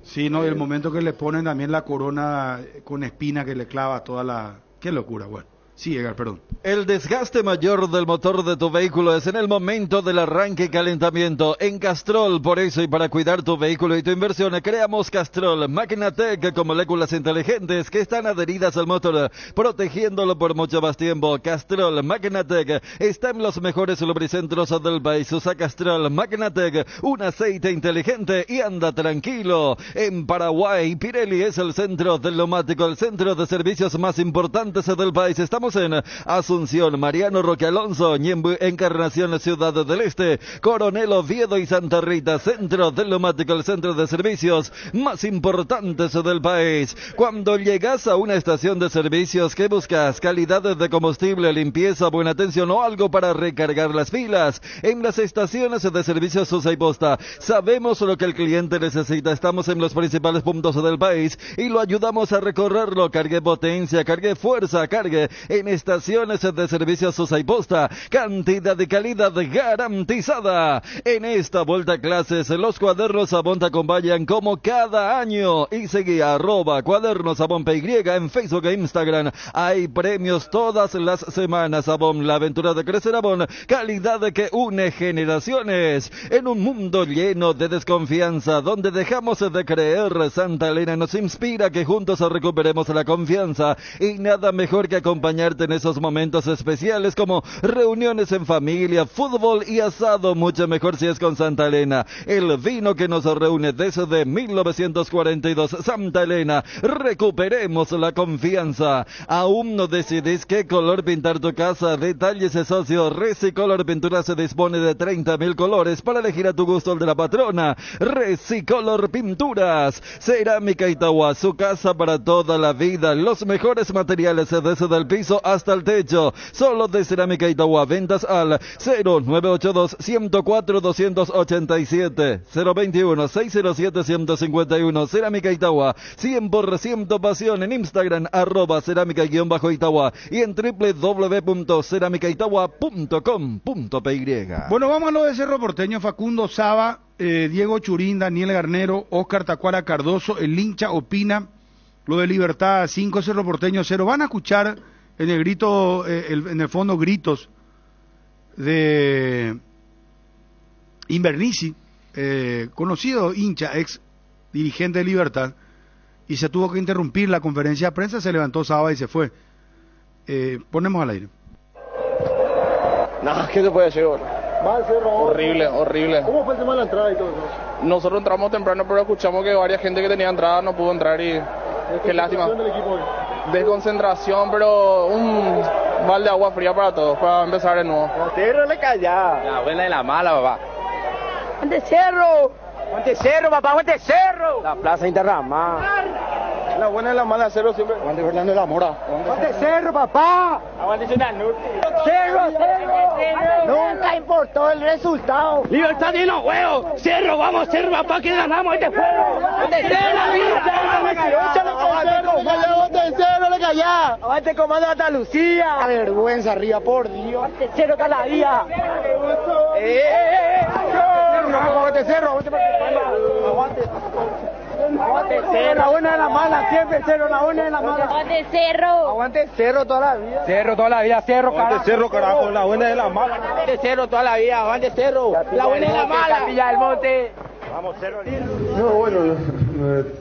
Sí, no, el momento que le ponen también la corona con espina que le clava toda la... Qué locura, bueno. Sí, Edgar, perdón. El desgaste mayor del motor de tu vehículo es en el momento del arranque y calentamiento. En Castrol, por eso y para cuidar tu vehículo y tu inversión, creamos Castrol, Maquinatec con moléculas inteligentes que están adheridas al motor, protegiéndolo por mucho más tiempo. Castrol, Maquinatec está en los mejores lubricentros del país. Usa Castrol, Maquinatec, un aceite inteligente y anda tranquilo. En Paraguay, Pirelli es el centro del neumático, el centro de servicios más importantes del país. Estamos en Asunción, Mariano Roque Alonso, Ñembuy, Encarnación, Ciudad del Este, Coronel Oviedo y Santa Rita, centro del neumático, el centro de servicios más importantes del país. Cuando llegas a una estación de servicios, ¿qué buscas? Calidad de combustible, limpieza, buena atención o algo para recargar las pilas. En las estaciones de servicios Susa y Posta, sabemos lo que el cliente necesita. Estamos en los principales puntos del país y lo ayudamos a recorrerlo. Cargue potencia, cargue fuerza, cargue en estaciones de servicios Susa y Posta, cantidad y calidad garantizada. En esta vuelta a clases, los cuadernos Avon te acompañan como cada año. Y seguí @cuadernos Avon PY en Facebook e Instagram. Hay premios todas las semanas. Avon, la aventura de crecer Avon, calidad que une generaciones. En un mundo lleno de desconfianza, donde dejamos de creer, Santa Elena nos inspira que juntos recuperemos la confianza. Y nada mejor que acompañar acompañarte en esos momentos especiales como reuniones en familia, fútbol y asado, mucho mejor si es con Santa Elena, el vino que nos reúne desde 1942. Santa Elena, recuperemos la confianza. ¿Aún no decidís qué color pintar tu casa? Detalles de socio. Resicolor Pintura se dispone de 30.000 colores para elegir a tu gusto el de la patrona. Resicolor Pinturas, Cerámica Itagua, su casa para toda la vida. Los mejores materiales desde el piso hasta el techo. Solo de Cerámica Itagua. Ventas al 0982 104 287 021 607 151. Cerámica Itagua, 100% pasión. En Instagram @cerámica_Itagua y en www.ceramicaitagua.com.py. Bueno, vamos a lo de Cerro Porteño. Facundo Saba, Diego Churín, Daniel Garnero, Oscar Tacuara Cardoso, el hincha opina. Lo de Libertad 5, Cerro Porteño 0. Van a escuchar en el grito, en el fondo, gritos de Invernici, conocido hincha, ex dirigente de Libertad, y se tuvo que interrumpir la conferencia de prensa. Se levantó Saba y se fue. Ponemos al aire. No, ¿qué se puede decir? Mal Cerro. Horrible, horrible. ¿Cómo fue el tema de la entrada y todo eso? Nosotros entramos temprano, pero escuchamos que varias gente que tenía entrada no pudo entrar y qué lástima. Del equipo hoy? Desconcentración, pero un balde de agua fría para todos, para empezar de nuevo. Cerro le calla. La buena y la mala, papá. ¡Aguante Cerro! ¡Aguante Cerro, papá! ¡Aguante Cerro! La plaza Interramá. La buena y la mala, Cerro siempre. Aguante Fernando de la Mora. ¡Aguante Cerro, papá! Aguante Cerro. ¡Cerro, Cerro! Nunca importó el resultado. ¡Libertad y los huevos! ¡Cerro, vamos, Cerro, papá, que ganamos este juego! ¡Aguante Cerro! ¡Aguante Cerro, le callá! ¡Aguante Comando de Andalucía! ¡Qué vergüenza arriba, por Dios! ¡Aguante Cerro cada día! ¡Aguante Cerro! ¡Aguante! ¡Aguante Cerro! La buena de la mala, siempre Cerro, la buena de la mala. ¡Aguante Cerro! Aguante Cerro toda la vida. Cerro toda la vida, Cerro, carajo. Aguante Cerro, carajo, la buena de la mala. ¡Aguante Cerro toda la vida! ¡Aguante Cerro! ¡La buena y la mala! ¡Capilla del Monte! Vamos, Cerro. No, bueno,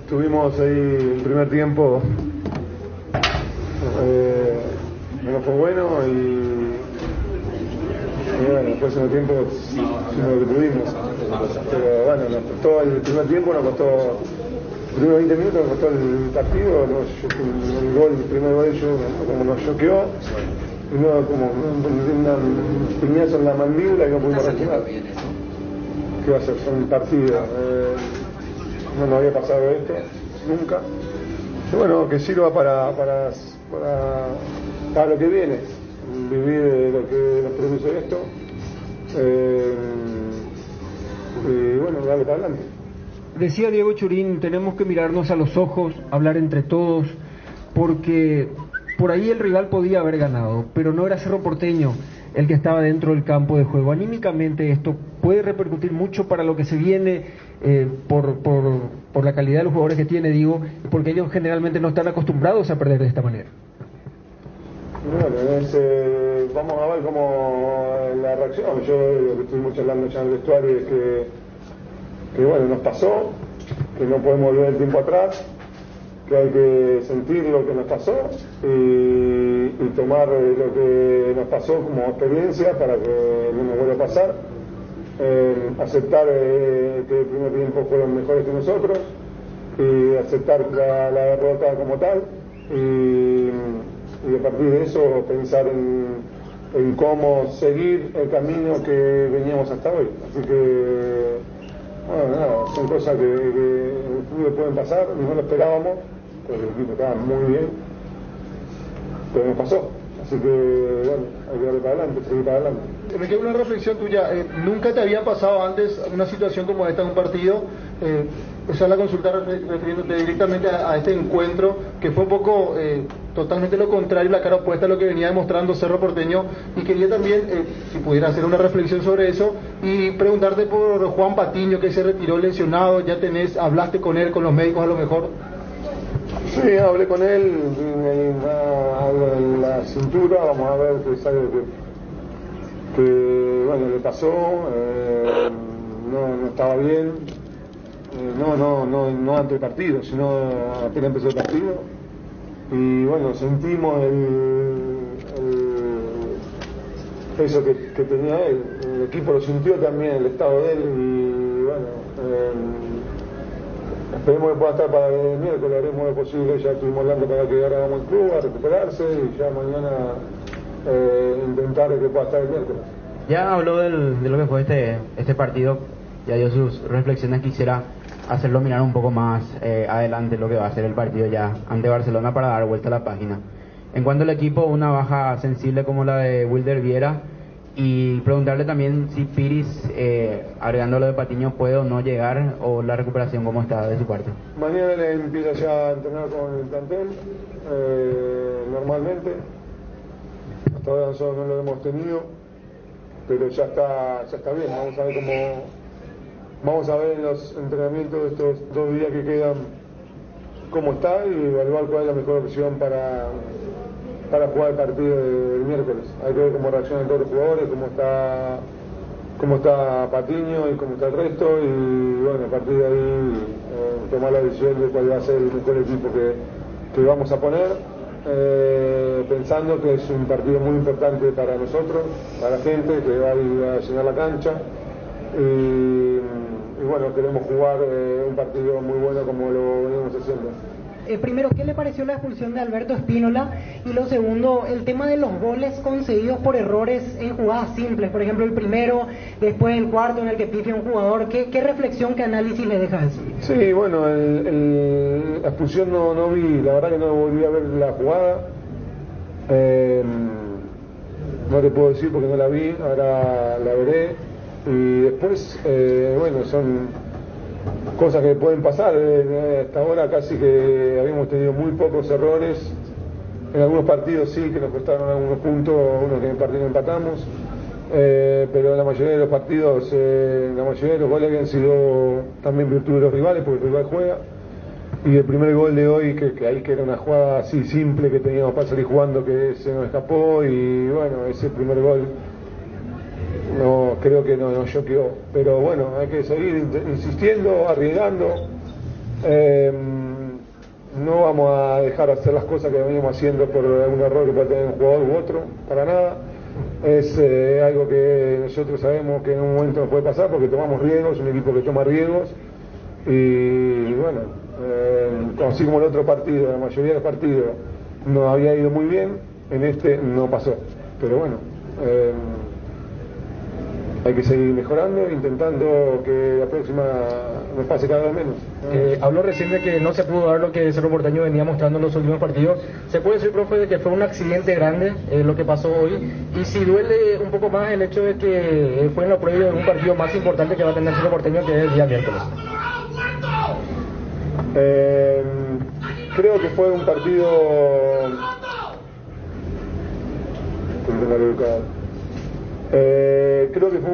tuvimos ahí el primer tiempo, no fue bueno y bueno, después en el tiempo hicimos lo que pudimos, pero bueno, nos costó el primer tiempo, nos costó los primeros 20 minutos, nos costó el partido, el primer gol como nos choqueó, y no, como un piñazo en la mandíbula y no pudimos reaccionar. ¿Qué va a ser? Son un partido. No nos había pasado esto, nunca. Y bueno, que sirva para lo que viene, vivir de lo que nos produce esto. Y bueno, darle para adelante. Decía Diego Churín, tenemos que mirarnos a los ojos, hablar entre todos, porque por ahí el rival podía haber ganado, pero no era Cerro Porteño el que estaba dentro del campo de juego. Anímicamente esto puede repercutir mucho para lo que se viene, por la calidad de los jugadores que tiene, digo, porque ellos generalmente no están acostumbrados a perder de esta manera. Bueno, vamos a ver cómo la reacción. Yo lo que estuvimos charlando ya en el vestuario es que bueno, nos pasó, que no podemos volver el tiempo atrás, que hay que sentir lo que nos pasó y tomar lo que nos pasó como experiencia para que no nos vuelva a pasar, aceptar que el primer tiempo fueron mejores que nosotros y aceptar la derrota como tal y a partir de eso pensar en cómo seguir el camino que veníamos hasta hoy. Así que bueno, nada, son cosas que en el fútbol pueden pasar, no lo esperábamos, porque el equipo estaba muy bien, pero nos pasó. Así que, bueno, hay que darle para adelante, seguir para adelante. Me queda una reflexión tuya. ¿Nunca te había pasado antes una situación como esta en un partido? Esa es la consulta refiriéndote directamente a este encuentro, que fue un poco totalmente lo contrario, la cara opuesta a lo que venía demostrando Cerro Porteño. Y quería también, si pudiera hacer una reflexión sobre eso, y preguntarte por Juan Patiño, que se retiró lesionado. Ya hablaste con él, con los médicos a lo mejor. Sí, hablé con él, en la cintura, vamos a ver qué sale que bueno, le pasó, no estaba bien, no ante el partido, sino apenas empezó el partido, y bueno, sentimos peso que tenía él. El equipo lo sintió también, el estado de él, y bueno, esperemos que pueda estar para el miércoles, haremos lo posible, ya estuvimos hablando para que ahora vamos al club a recuperarse y ya mañana intentar que pueda estar el miércoles. Ya habló de lo que fue este partido, ya dio sus reflexiones, quisiera hacerlo mirar un poco más adelante lo que va a ser el partido ya ante Barcelona para dar vuelta a la página. En cuanto al equipo, una baja sensible como la de Wilder Viera, y preguntarle también si Piris, agregando lo de Patiño, puede o no llegar, o la recuperación cómo está de su parte. Mañana empieza ya a entrenar con el plantel, normalmente. Hasta ahora nosotros no lo hemos tenido, pero ya está bien. Vamos a ver en los entrenamientos de estos 2 días que quedan cómo está y evaluar cuál es la mejor opción para jugar el partido del miércoles. Hay que ver cómo reaccionan todos los jugadores, cómo está Patiño y cómo está el resto, y bueno, a partir de ahí tomar la decisión de cuál va a ser el mejor equipo que vamos a poner, pensando que es un partido muy importante para nosotros, para la gente que va a ir a llenar la cancha, y bueno, queremos jugar un partido muy bueno como lo venimos haciendo. Primero, ¿qué le pareció la expulsión de Alberto Espínola? Y lo segundo, el tema de los goles concedidos por errores en jugadas simples. Por ejemplo, el primero, después el cuarto en el que pifia un jugador. ¿Qué reflexión, qué análisis le deja eso? Sí, bueno, la expulsión no vi, la verdad que no volví a ver la jugada. No te puedo decir porque no la vi, ahora la veré. Y después, bueno, son cosas que pueden pasar. Hasta ahora casi que habíamos tenido muy pocos errores. En algunos partidos sí, que nos costaron algunos puntos, unos que en el partido empatamos, pero en la mayoría de los partidos, la mayoría de los goles habían sido también virtud de los rivales, porque el rival juega. Y el primer gol de hoy, que era una jugada así simple que teníamos para salir jugando, que se nos escapó, y bueno, ese primer gol no creo que no choqueó, pero bueno, hay que seguir insistiendo, arriesgando. No vamos a dejar de hacer las cosas que venimos haciendo por algún error que pueda tener un jugador u otro, para nada. Es algo que nosotros sabemos que en un momento nos puede pasar porque tomamos riesgos, un equipo que toma riesgos, y bueno, así como el otro partido, la mayoría de los partidos no había ido muy bien, en este no pasó, pero bueno, hay que seguir mejorando, intentando que la próxima nos pase cada vez menos. Habló recién de que no se pudo dar lo que Cerro Porteño venía mostrando en los últimos partidos. ¿Se puede decir, profe, de que fue un accidente grande lo que pasó hoy? Y si duele un poco más el hecho de que fue en lo previo de un partido más importante que va a tener Cerro Porteño, que es el día miércoles. Creo que fue un partido... creo que fue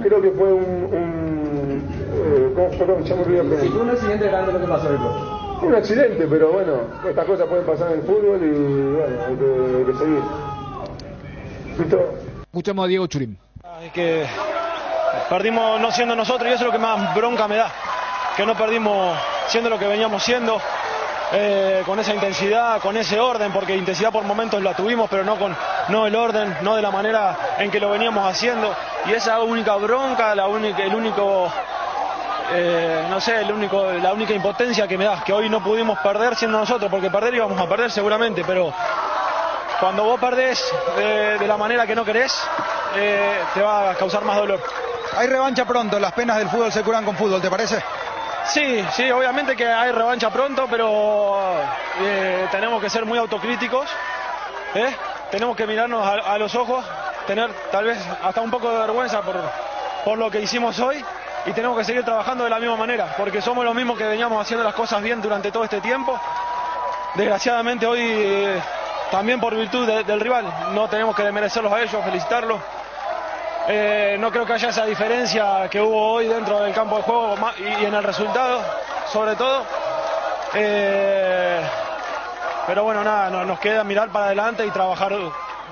creo que fue Sí, fue un accidente grande lo que pasó hoy. Un accidente, pero bueno, estas cosas pueden pasar en el fútbol y bueno, hay que seguir. ¿Listo? Escuchamos a Diego Churín. Es que perdimos no siendo nosotros, y eso es lo que más bronca me da, que no perdimos siendo lo que veníamos siendo, con esa intensidad, con ese orden, porque intensidad por momentos la tuvimos, pero no el orden, no de la manera en que lo veníamos haciendo, y esa única bronca, la única impotencia que me da, que hoy no pudimos perder siendo nosotros, porque perder íbamos a perder seguramente, pero cuando vos perdés de la manera que no querés, te va a causar más dolor. Hay revancha pronto, las penas del fútbol se curan con fútbol, ¿te parece? Sí, obviamente que hay revancha pronto, pero tenemos que ser muy autocríticos, tenemos que mirarnos a los ojos, tener tal vez hasta un poco de vergüenza por lo que hicimos hoy, y tenemos que seguir trabajando de la misma manera, porque somos los mismos que veníamos haciendo las cosas bien durante todo este tiempo. Desgraciadamente hoy, también por virtud del rival, no tenemos que desmerecerlos a ellos, felicitarlos. No creo que haya esa diferencia que hubo hoy dentro del campo de juego y en el resultado, sobre todo. Pero bueno, nada, nos queda mirar para adelante y trabajar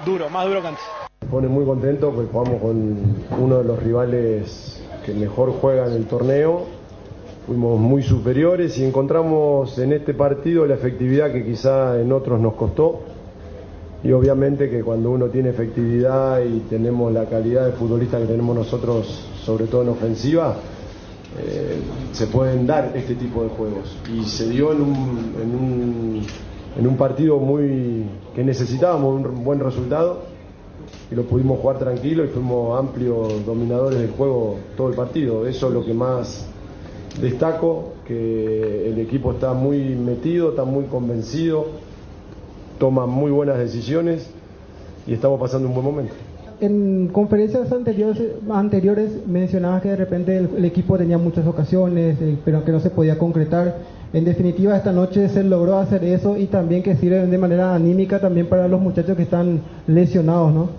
duro, más duro que antes. pone muy contento porque jugamos con uno de los rivales que mejor juega en el torneo. Fuimos muy superiores y encontramos en este partido la efectividad que quizá en otros nos costó. Y obviamente que cuando uno tiene efectividad y tenemos la calidad de futbolista que tenemos nosotros, sobre todo en ofensiva, se pueden dar este tipo de juegos. Y se dio en un partido que necesitábamos un buen resultado y lo pudimos jugar tranquilo y fuimos amplios dominadores del juego todo el partido. Eso es lo que más destaco, que el equipo está muy metido, está muy convencido, toma muy buenas decisiones y estamos pasando un buen momento. En conferencias anteriores mencionabas que de repente el equipo tenía muchas ocasiones, pero que no se podía concretar. En definitiva, esta noche se logró hacer eso y también que sirve de manera anímica también para los muchachos que están lesionados, ¿no?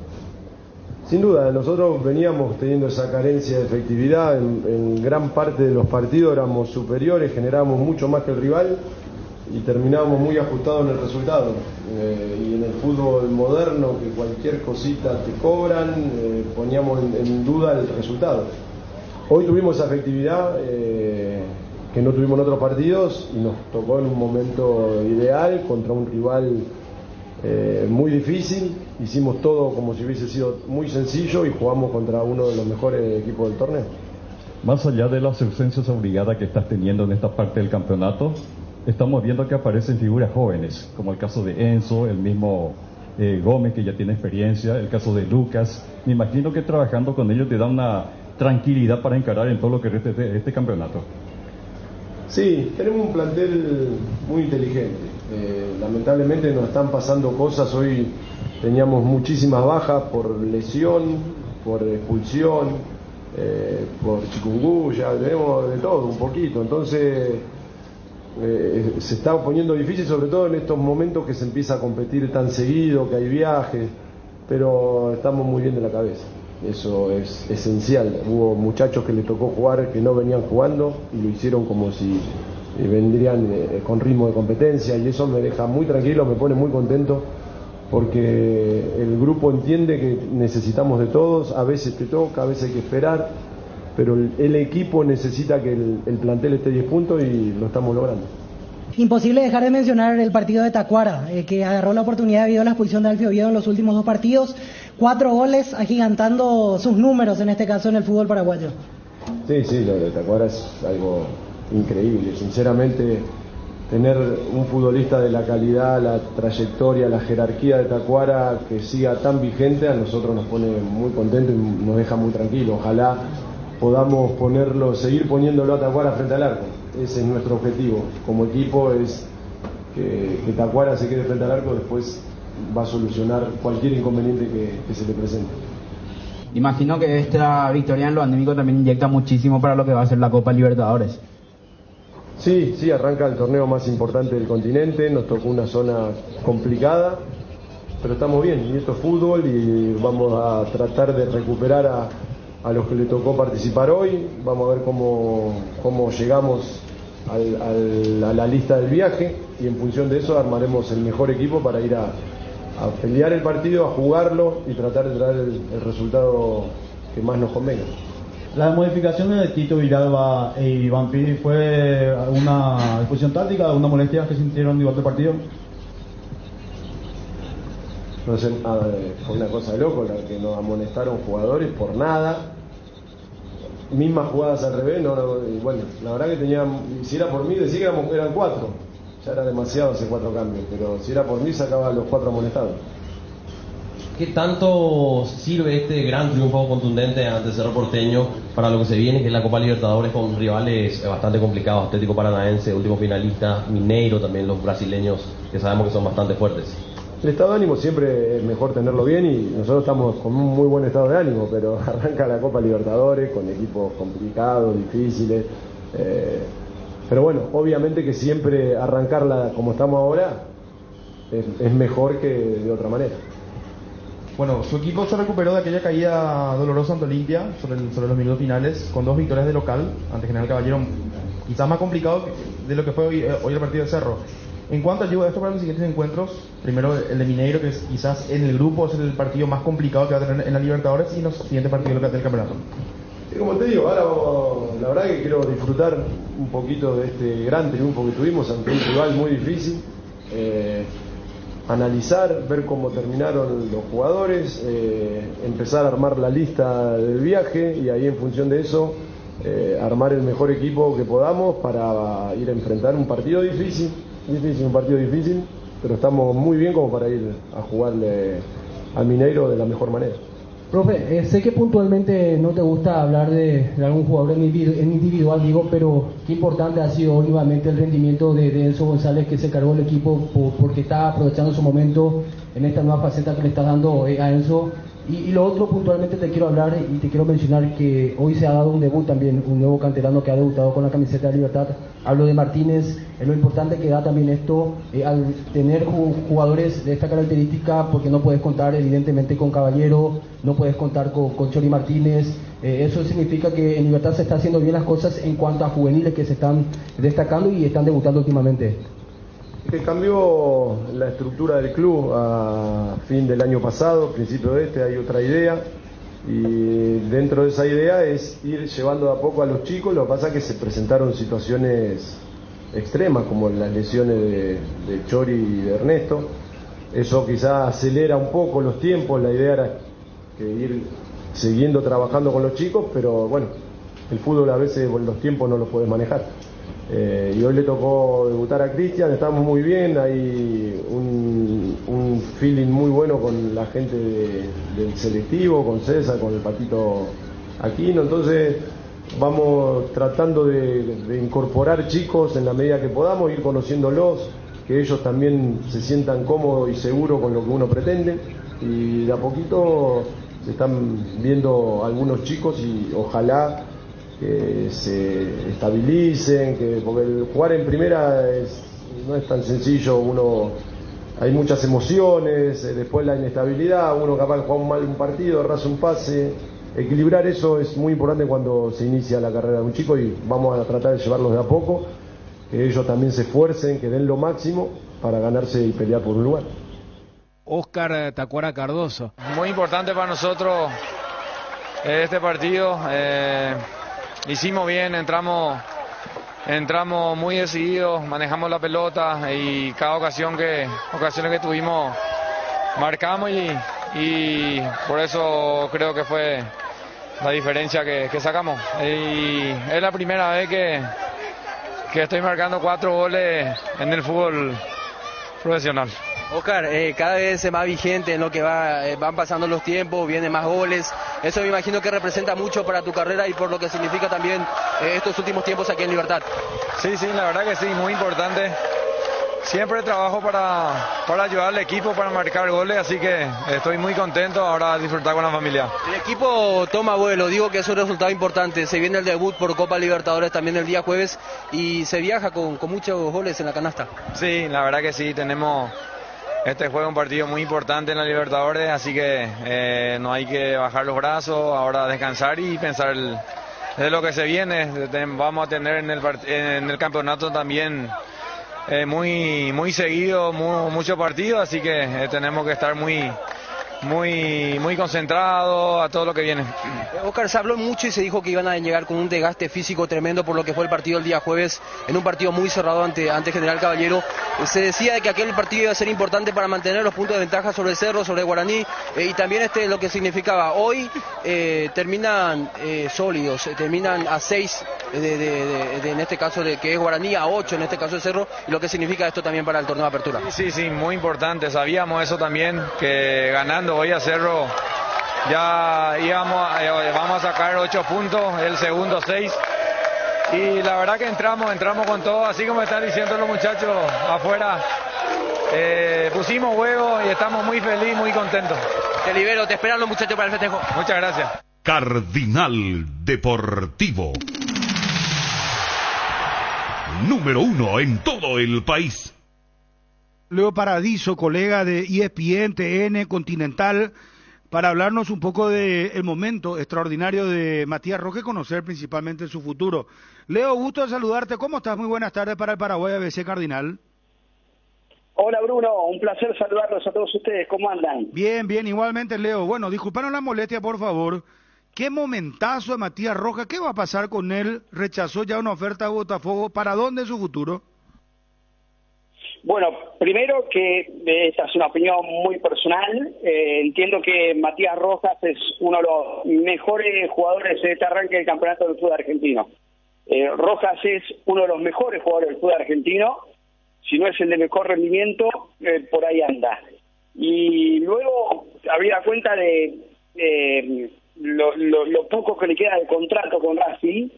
Sin duda, nosotros veníamos teniendo esa carencia de efectividad. En gran parte de los partidos éramos superiores, generábamos mucho más que el rival y terminábamos muy ajustados en el resultado. Y en el fútbol moderno, que cualquier cosita te cobran, poníamos en duda el resultado. Hoy tuvimos esa efectividad que no tuvimos en otros partidos y nos tocó en un momento ideal contra un rival muy difícil. Hicimos todo como si hubiese sido muy sencillo y jugamos contra uno de los mejores equipos del torneo. Más allá de las ausencias obligadas que estás teniendo en esta parte del campeonato, estamos viendo que aparecen figuras jóvenes, como el caso de Enzo, el mismo Gómez, que ya tiene experiencia, el caso de Lucas. Me imagino que trabajando con ellos te da una tranquilidad para encarar en todo lo que resta de este campeonato. Sí, tenemos un plantel muy inteligente. Lamentablemente nos están pasando cosas. Hoy teníamos muchísimas bajas por lesión, por expulsión, por chikungunya, tenemos de todo un poquito. Entonces se está poniendo difícil, sobre todo en estos momentos que se empieza a competir tan seguido, que hay viajes, pero estamos muy bien de la cabeza. Eso es esencial. Hubo muchachos que le tocó jugar que no venían jugando y lo hicieron como si vendrían con ritmo de competencia, y eso me deja muy tranquilo, me pone muy contento, porque el grupo entiende que necesitamos de todos. A veces te toca, a veces hay que esperar, pero el equipo necesita que el plantel esté 10 puntos y lo estamos logrando. Imposible dejar de mencionar el partido de Tacuara, que agarró la oportunidad debido a la expulsión de Alfio Oviedo en los últimos 2 partidos. 4 goles, agigantando sus números, en este caso en el fútbol paraguayo. Sí, lo de Tacuara es algo increíble. Sinceramente, tener un futbolista de la calidad, la trayectoria, la jerarquía de Tacuara que siga tan vigente, a nosotros nos pone muy contentos y nos deja muy tranquilos. Ojalá podamos seguir poniéndolo a Tacuara frente al arco. Ese es nuestro objetivo como equipo, es que Tacuara se quede frente al arco, después va a solucionar cualquier inconveniente que se le presente. Imagino que esta victoria en lo anímico también inyecta muchísimo para lo que va a ser la Copa Libertadores. Sí, arranca el torneo más importante del continente, nos tocó una zona complicada, pero estamos bien, y esto es fútbol y vamos a tratar de recuperar a los que le tocó participar hoy. Vamos a ver cómo llegamos a la lista del viaje, y en función de eso armaremos el mejor equipo para ir a pelear el partido, a jugarlo y tratar de traer el resultado que más nos convenga. Las modificaciones de Tito Villalba y Vampiri, ¿fue una disposición táctica, una molestia que sintieron durante el partido? No sé, fue una cosa de loco la que nos amonestaron jugadores por nada, mismas jugadas al revés. Y bueno, la verdad que si era por mí, decía que eran 4, ya era demasiado hacer 4 cambios, pero si era por mí sacaba los 4 amonestados. ¿Qué tanto sirve este gran triunfo contundente ante Cerro Porteño para lo que se viene, que es la Copa Libertadores, con rivales bastante complicados? Atlético Paranaense, último finalista, Mineiro, también los brasileños, que sabemos que son bastante fuertes. El estado de ánimo siempre es mejor tenerlo bien, y nosotros estamos con un muy buen estado de ánimo, pero arranca la Copa Libertadores con equipos complicados, difíciles, pero bueno, obviamente que siempre arrancarla como estamos ahora es mejor que de otra manera. Bueno, su equipo se recuperó de aquella caída dolorosa ante Olimpia sobre los minutos finales, con 2 victorias de local ante General Caballero, quizás más complicado de lo que fue hoy el partido de Cerro. En cuanto a esto para los siguientes encuentros, primero el de Mineiro, que es quizás en el grupo es el partido más complicado que va a tener en la Libertadores, y los siguientes partidos del campeonato. Y como te digo, ahora la verdad que quiero disfrutar un poquito de este gran triunfo que tuvimos ante un rival muy difícil, analizar, ver cómo terminaron los jugadores, empezar a armar la lista del viaje y ahí en función de eso armar el mejor equipo que podamos para ir a enfrentar un partido difícil, pero estamos muy bien como para ir a jugarle al Mineiro de la mejor manera. Profe, sé que puntualmente no te gusta hablar de algún jugador en individual, pero qué importante ha sido últimamente el rendimiento de Enzo González, que se cargó el equipo porque está aprovechando su momento en esta nueva faceta que le está dando a Enzo. Y lo otro, puntualmente te quiero hablar y te quiero mencionar que hoy se ha dado un debut también, un nuevo canterano que ha debutado con la camiseta de Libertad. Hablo de Martínez, es lo importante que da también esto al tener jugadores de esta característica, porque no puedes contar evidentemente con Caballero, no puedes contar con Chori Martínez. Eso significa que en Libertad se está haciendo bien las cosas en cuanto a juveniles que se están destacando y están debutando últimamente. Que cambió la estructura del club a fin del año pasado, principio de hay otra idea, y dentro de esa idea es ir llevando de a poco a los chicos. Lo que pasa es que se presentaron situaciones extremas como las lesiones de Chori y de Ernesto. Eso quizás acelera un poco los tiempos. La idea era que ir siguiendo trabajando con los chicos, pero bueno, el fútbol a veces los tiempos no los puedes manejar. Y hoy le tocó debutar a Cristian, estamos muy bien, hay un feeling muy bueno con la gente del selectivo, con César, con el Patito Aquino, entonces vamos tratando de incorporar chicos en la medida que podamos, ir conociéndolos, que ellos también se sientan cómodos y seguros con lo que uno pretende, y de a poquito se están viendo algunos chicos y ojalá que se estabilicen, porque el jugar en primera no es tan sencillo. Hay muchas emociones, después la inestabilidad, uno capaz de jugar mal un partido, errarse un pase. Equilibrar eso es muy importante cuando se inicia la carrera de un chico, y vamos a tratar de llevarlos de a poco, que ellos también se esfuercen, que den lo máximo para ganarse y pelear por un lugar. Oscar Tacuara Cardoso. Muy importante para nosotros este partido. Hicimos bien, entramos muy decididos, manejamos la pelota y cada ocasiones que tuvimos marcamos y por eso creo que fue la diferencia que sacamos. Y es la primera vez que estoy marcando 4 goles en el fútbol profesional. Oscar, cada vez es más vigente en lo que van pasando los tiempos, vienen más goles. Eso me imagino que representa mucho para tu carrera y por lo que significa también estos últimos tiempos aquí en Libertad. Sí, la verdad que sí, muy importante. Siempre trabajo para ayudar al equipo, para marcar goles, así que estoy muy contento ahora de disfrutar con la familia. El equipo toma vuelo, digo que es un resultado importante. Se viene el debut por Copa Libertadores también el día jueves y se viaja con muchos goles en la canasta. Sí, la verdad que sí, tenemos... Este juego es un partido muy importante en la Libertadores, así que no hay que bajar los brazos, ahora descansar y pensar de lo que se viene. Vamos a tener en el campeonato también muy seguido, muchos partidos, así que tenemos que estar muy concentrados a todo lo que viene. Oscar, se habló mucho y se dijo que iban a llegar con un desgaste físico tremendo por lo que fue el partido el día jueves, en un partido muy cerrado ante General Caballero. Se decía de que aquel partido iba a ser importante para mantener los puntos de ventaja sobre Cerro, sobre Guaraní, y también lo que significaba. Hoy terminan sólidos, terminan a 6 en este caso de que es Guaraní, a 8 en este caso de Cerro, y lo que significa esto también para el torneo de apertura. Sí, muy importante, sabíamos eso también, que ganando hoy a Cerro ya vamos a sacar 8 puntos, el segundo 6, y la verdad que entramos con todo, así como están diciendo los muchachos afuera, pusimos huevos y estamos muy felices, muy contentos. Te libero, te esperan los muchachos para el festejo. Muchas gracias. Cardinal Deportivo, número 1 en todo el país. Leo Paradiso, colega de ESPN, TN, Continental, para hablarnos un poco del momento extraordinario de Matías Roque, conocer principalmente su futuro. Leo, gusto de saludarte. ¿Cómo estás? Muy buenas tardes para el Paraguay ABC Cardinal. Hola Bruno, un placer saludarlos a todos ustedes, ¿cómo andan? Bien, bien, igualmente Leo. Bueno, disculpanos la molestia, por favor. Qué momentazo de Matías Rojas, ¿qué va a pasar con él? Rechazó ya una oferta de Botafogo, ¿para dónde es su futuro? Bueno, primero que esta es una opinión muy personal, entiendo que Matías Rojas es uno de los mejores jugadores de este arranque del campeonato del fútbol argentino. Rojas es uno de los mejores jugadores del fútbol argentino, si no es el de mejor rendimiento, por ahí anda. Y luego, habida cuenta de lo poco que le queda de contrato con Racing,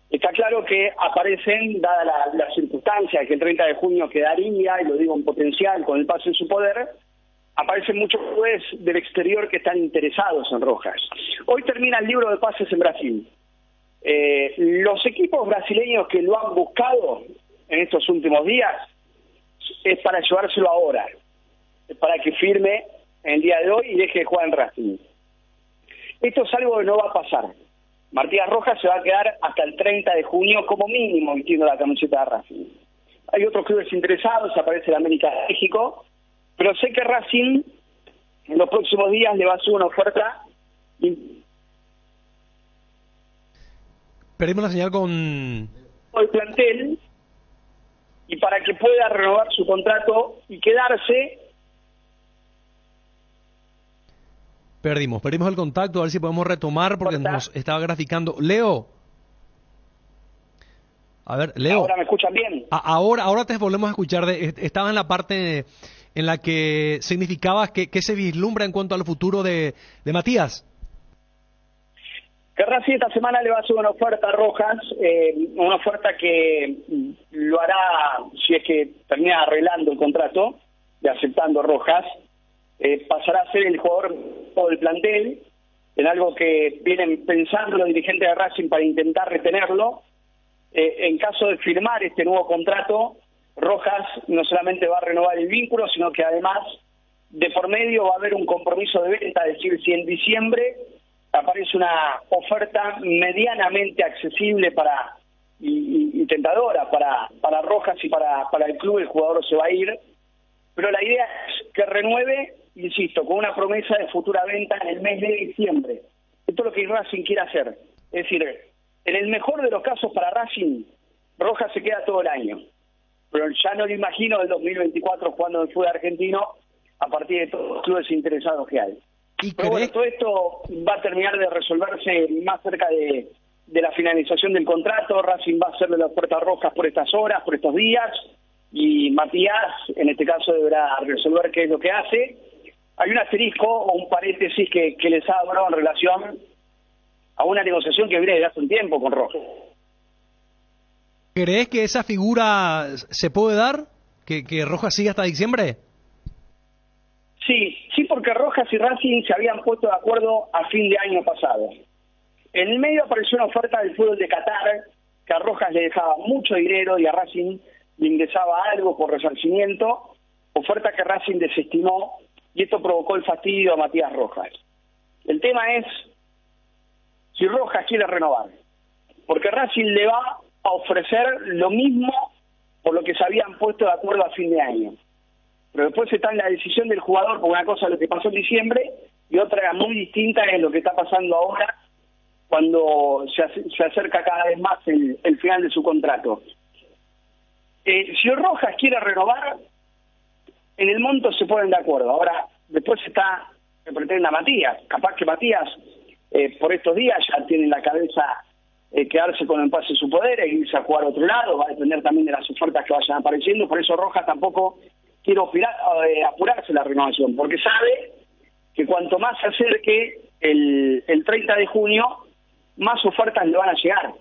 está claro que aparecen, dadas las circunstancias, que el 30 de junio quedaría, y lo digo en potencial, con el pase en su poder, aparecen muchos jugadores del exterior que están interesados en Rojas. Hoy termina el libro de pases en Brasil. Los equipos brasileños que lo han buscado en estos últimos días es para llevárselo ahora, es para que firme en el día de hoy y deje de jugar en Racing. Esto es algo que no va a pasar. Matías Rojas se va a quedar hasta el 30 de junio como mínimo vistiendo la camiseta de Racing. Hay otros clubes interesados, aparece el América de México, pero sé que Racing en los próximos días le va a hacer una oferta. Perdimos la señal con el plantel, y para que pueda renovar su contrato y quedarse. Perdimos el contacto, a ver si podemos retomar porque nos estaba graficando. Leo. A ver, Leo. ¿Ahora me escuchan bien? Ahora te volvemos a escuchar. Estaba en la parte en la que significaba que se vislumbra en cuanto al futuro de Matías. Que Racing esta semana le va a hacer una oferta a Rojas, una oferta que lo hará, si es que termina arreglando el contrato y aceptando Rojas, pasará a ser el jugador del plantel, en algo que vienen pensando los dirigentes de Racing para intentar retenerlo. En caso de firmar este nuevo contrato, Rojas no solamente va a renovar el vínculo, sino que además de por medio va a haber un compromiso de venta, es decir, si en diciembre aparece una oferta medianamente accesible y tentadora para Rojas y para el club, el jugador se va a ir, pero la idea es que renueve, insisto, con una promesa de futura venta en el mes de diciembre. Esto es lo que Racing quiere hacer, es decir, en el mejor de los casos para Racing, Rojas se queda todo el año, pero ya no lo imagino del 2024 jugando en el fútbol argentino a partir de todos los clubes interesados que hay. Pero bueno, todo esto va a terminar de resolverse más cerca de la finalización del contrato. Racing va a hacerle la oferta a Rojas por estas horas, por estos días, y Matías, en este caso, deberá resolver qué es lo que hace. Hay un asterisco o un paréntesis que les ha dado en relación a una negociación que viene desde hace un tiempo con Rojas. ¿Crees que esa figura se puede dar? ¿Que Rojas siga hasta diciembre? Sí, porque Rojas y Racing se habían puesto de acuerdo a fin de año pasado. En el medio apareció una oferta del fútbol de Qatar, que a Rojas le dejaba mucho dinero y a Racing le ingresaba algo por resarcimiento, oferta que Racing desestimó, y esto provocó el fastidio a Matías Rojas. El tema es si Rojas quiere renovar, porque Racing le va a ofrecer lo mismo por lo que se habían puesto de acuerdo a fin de año. Pero después está en la decisión del jugador, porque una cosa es lo que pasó en diciembre y otra muy distinta es lo que está pasando ahora cuando se acerca cada vez más el final de su contrato. Si Rojas quiere renovar, en el monto se ponen de acuerdo. Ahora, después está que pretenda Matías. Capaz que Matías, por estos días, ya tiene en la cabeza quedarse con el pase de su poder e irse a jugar a otro lado. Va a depender también de las ofertas que vayan apareciendo. Por eso Rojas tampoco quiere apurarse la renovación, porque sabe que cuanto más se acerque el 30 de junio, más ofertas le van a llegar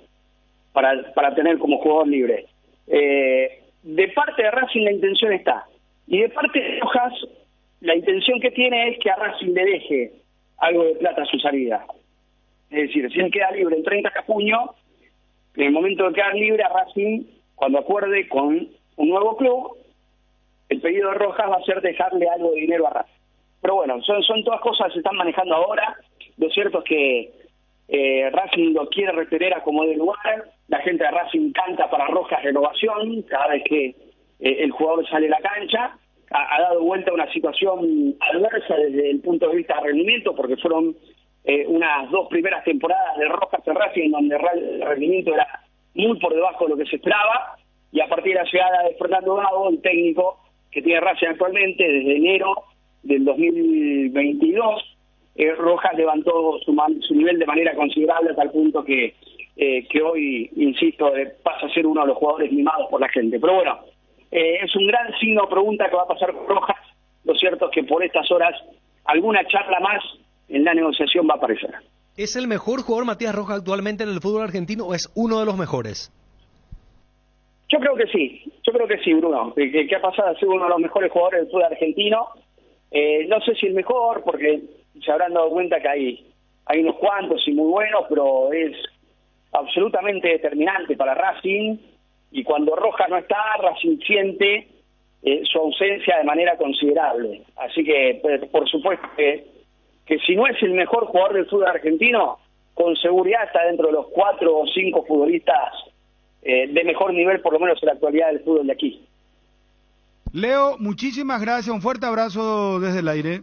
para tener como jugador libre. De parte de Racing la intención está, y de parte de Rojas la intención que tiene es que a Racing le deje algo de plata a su salida. Es decir, si él queda libre el 30 de junio, en el momento de quedar libre a Racing, cuando acuerde con un nuevo club, el pedido de Rojas va a ser dejarle algo de dinero a Racing. Pero bueno, son todas cosas que se están manejando ahora. Lo cierto es que Racing lo quiere retener a como de lugar. La gente de Racing canta para Rojas renovación. Cada vez que el jugador sale a la cancha. Ha dado vuelta a una situación adversa desde el punto de vista de rendimiento, porque fueron unas 2 primeras temporadas de Rojas en Racing donde el rendimiento era muy por debajo de lo que se esperaba, y a partir de la llegada de Fernando Gago, el técnico que tiene Racing actualmente, desde enero del 2022, Rojas levantó su nivel de manera considerable, a tal punto que hoy, insisto, pasa a ser uno de los jugadores mimados por la gente. Pero bueno, es un gran signo de pregunta que va a pasar con Rojas. Lo cierto es que por estas horas alguna charla más en la negociación va a aparecer. ¿Es el mejor jugador Matías Rojas actualmente en el fútbol argentino o es uno de los mejores? Yo creo que sí, Bruno, que ha pasado a ser uno de los mejores jugadores del fútbol argentino. No sé si el mejor, porque se habrán dado cuenta que hay unos cuantos y muy buenos, pero es absolutamente determinante para Racing, y cuando Rojas no está, Racing siente su ausencia de manera considerable. Así que, por supuesto que si no es el mejor jugador del fútbol argentino, con seguridad está dentro de los 4 o 5 futbolistas de mejor nivel, por lo menos en la actualidad del fútbol de aquí. Leo, muchísimas gracias, un fuerte abrazo desde el aire.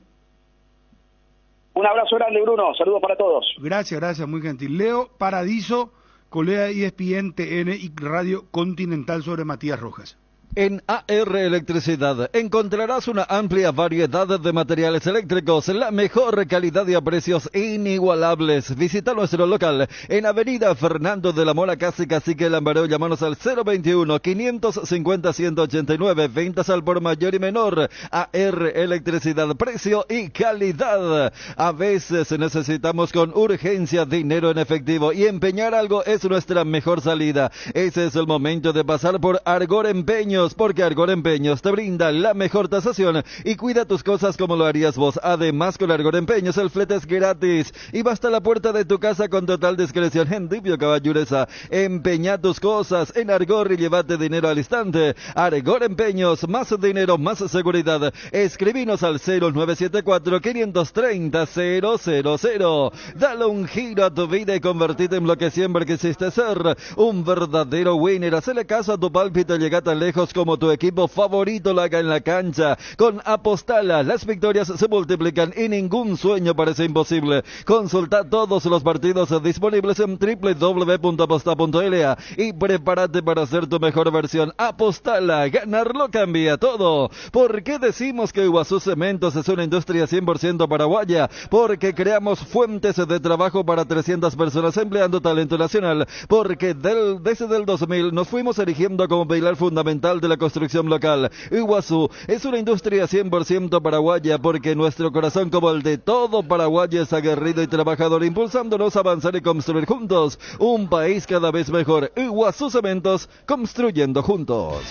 Un abrazo grande, Bruno, saludos para todos. Gracias, muy gentil. Leo Paradiso, colega ESPN, TN y Radio Continental sobre Matías Rojas. En AR Electricidad encontrarás una amplia variedad de materiales eléctricos, la mejor calidad y a precios inigualables. Visita nuestro local en Avenida Fernando de la Mora, casi Cacique Lambareo. Llámanos al 021-550-189. Ventas al por mayor y menor. AR Electricidad, precio y calidad. A veces necesitamos con urgencia dinero en efectivo, y empeñar algo es nuestra mejor salida. Ese es el momento de pasar por Argor Empeños, porque Argor Empeños te brinda la mejor tasación y cuida tus cosas como lo harías vos. Además, con Argor Empeños el flete es gratis y va hasta la puerta de tu casa con total discreción. Hendipio Caballureza, empeña tus cosas en Argor y llévate dinero al instante. Argor Empeños, más dinero, más seguridad. Escribinos al 0974-530-000. Dale un giro a tu vida y convertite en lo que siempre quisiste ser, un verdadero winner. Hacele caso a tu pálpito, llega tan lejos como tu equipo favorito lo haga en la cancha. Con Apostala, las victorias se multiplican y ningún sueño parece imposible. Consulta todos los partidos disponibles en www.aposta.la y prepárate para hacer tu mejor versión. Apostala, ganarlo cambia todo. ¿Por qué decimos que Iguazú Cementos es una industria 100% paraguaya? Porque creamos fuentes de trabajo para 300 personas empleando talento nacional. Porque desde el 2000 nos fuimos erigiendo como pilar fundamental de la construcción local. Iguazú es una industria 100% paraguaya, porque nuestro corazón, como el de todo paraguayo, es aguerrido y trabajador, impulsándonos a avanzar y construir juntos un país cada vez mejor. Iguazú Cementos, construyendo juntos.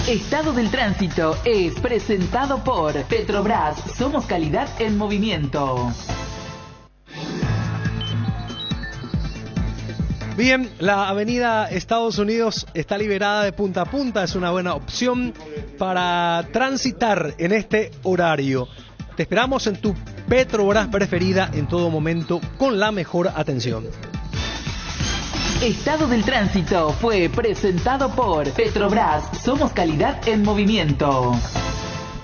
Estado del Tránsito es presentado por Petrobras. Somos calidad en movimiento. Bien, la avenida Estados Unidos está liberada de punta a punta, es una buena opción para transitar en este horario. Te esperamos en tu Petrobras preferida en todo momento, con la mejor atención. Estado del Tránsito fue presentado por Petrobras. Somos calidad en movimiento.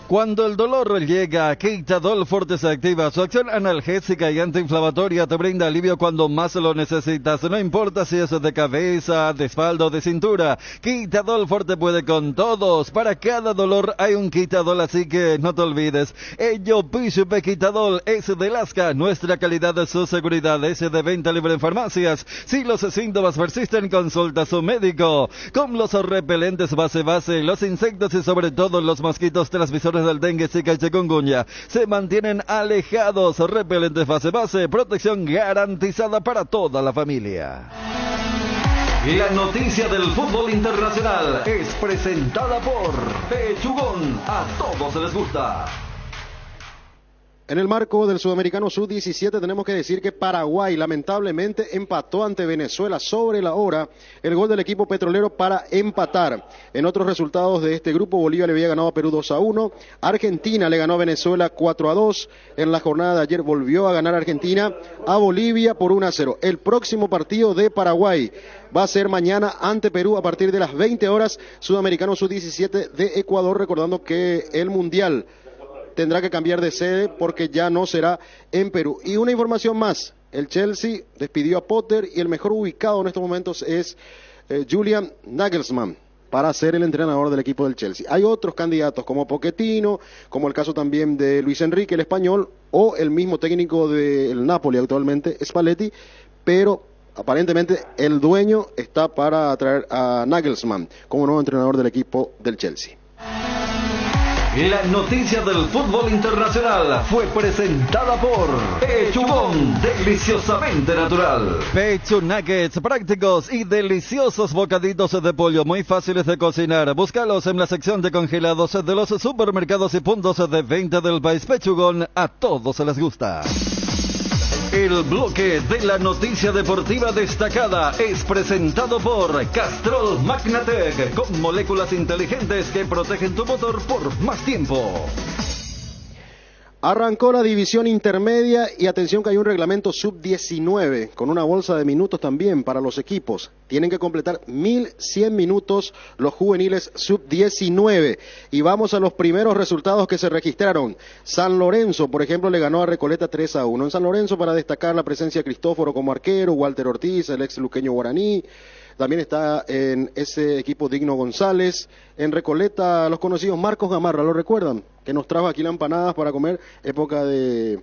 Cuando el dolor llega, Quitadol Forte se activa. Su acción analgésica y antiinflamatoria te brinda alivio cuando más lo necesitas. No importa si es de cabeza, de espalda o de cintura. Quitadol Forte puede con todos. Para cada dolor hay un Quitadol, así que no te olvides. Ello Pishupe Quitadol es de Lasca. Nuestra calidad es su seguridad. Es de venta libre en farmacias. Si los síntomas persisten, consulta a su médico. Con los repelentes base, los insectos y sobre todo los mosquitos transmisores del dengue, zika y chikungunya se mantienen alejados. Repelentes base, protección garantizada para toda la familia. La noticia del fútbol internacional es presentada por Pechugón. A todos les gusta. En el marco del Sudamericano Sub-17 tenemos que decir que Paraguay lamentablemente empató ante Venezuela sobre la hora. El gol del equipo petrolero para empatar. En otros resultados de este grupo, Bolivia le había ganado a Perú 2-1. Argentina le ganó a Venezuela 4-2. En la jornada de ayer volvió a ganar Argentina a Bolivia por 1-0. El próximo partido de Paraguay va a ser mañana ante Perú a partir de las 20 horas. Sudamericano Sub-17 de Ecuador, recordando que el Mundial tendrá que cambiar de sede porque ya no será en Perú. Y una información más, el Chelsea despidió a Potter y el mejor ubicado en estos momentos es Julian Nagelsmann para ser el entrenador del equipo del Chelsea. Hay otros candidatos como Pochettino, como el caso también de Luis Enrique, el español, o el mismo técnico del Napoli actualmente, Spalletti, pero aparentemente el dueño está para traer a Nagelsmann como nuevo entrenador del equipo del Chelsea. La noticia del fútbol internacional fue presentada por Pechugón, deliciosamente natural. Pechu Nuggets, prácticos y deliciosos bocaditos de pollo, muy fáciles de cocinar. Búscalos en la sección de congelados de los supermercados y puntos de venta del país. Pechugón, a todos les gusta. El bloque de la noticia deportiva destacada es presentado por Castrol Magnatec, con moléculas inteligentes que protegen tu motor por más tiempo. Arrancó la división intermedia y atención que hay un reglamento sub-19 con una bolsa de minutos también para los equipos. Tienen que completar 1100 minutos los juveniles sub-19. Y vamos a los primeros resultados que se registraron. San Lorenzo, por ejemplo, le ganó a Recoleta 3-1. En San Lorenzo, para destacar la presencia de Cristóforo como arquero, Walter Ortiz, el ex luqueño guaraní. También está en ese equipo Digno González. En Recoleta, los conocidos Marcos Gamarra, ¿lo recuerdan? Que nos trajo aquí las empanadas para comer, época de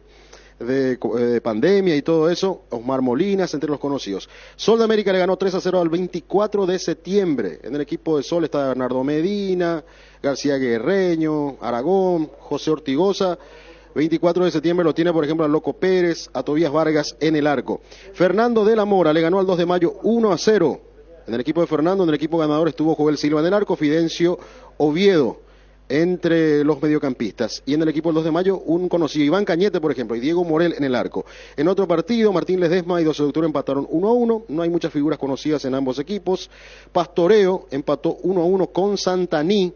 pandemia y todo eso. Osmar Molinas, entre los conocidos. Sol de América le ganó 3-0 al 24 de septiembre. En el equipo de Sol está Bernardo Medina, García Guerreño, Aragón, José Ortigosa. 24 de septiembre lo tiene, por ejemplo, a Loco Pérez, a Tobías Vargas en el arco. Fernando de la Mora le ganó al 2 de mayo 1-0. En el equipo de Fernando, en el equipo ganador estuvo Joel Silva en el arco, Fidencio Oviedo entre los mediocampistas. Y en el equipo del 2 de mayo, un conocido, Iván Cañete, por ejemplo, y Diego Morel en el arco. En otro partido, Martín Ledesma y 12 de octubre empataron 1-1. No hay muchas figuras conocidas en ambos equipos. Pastoreo empató 1-1 con Santaní,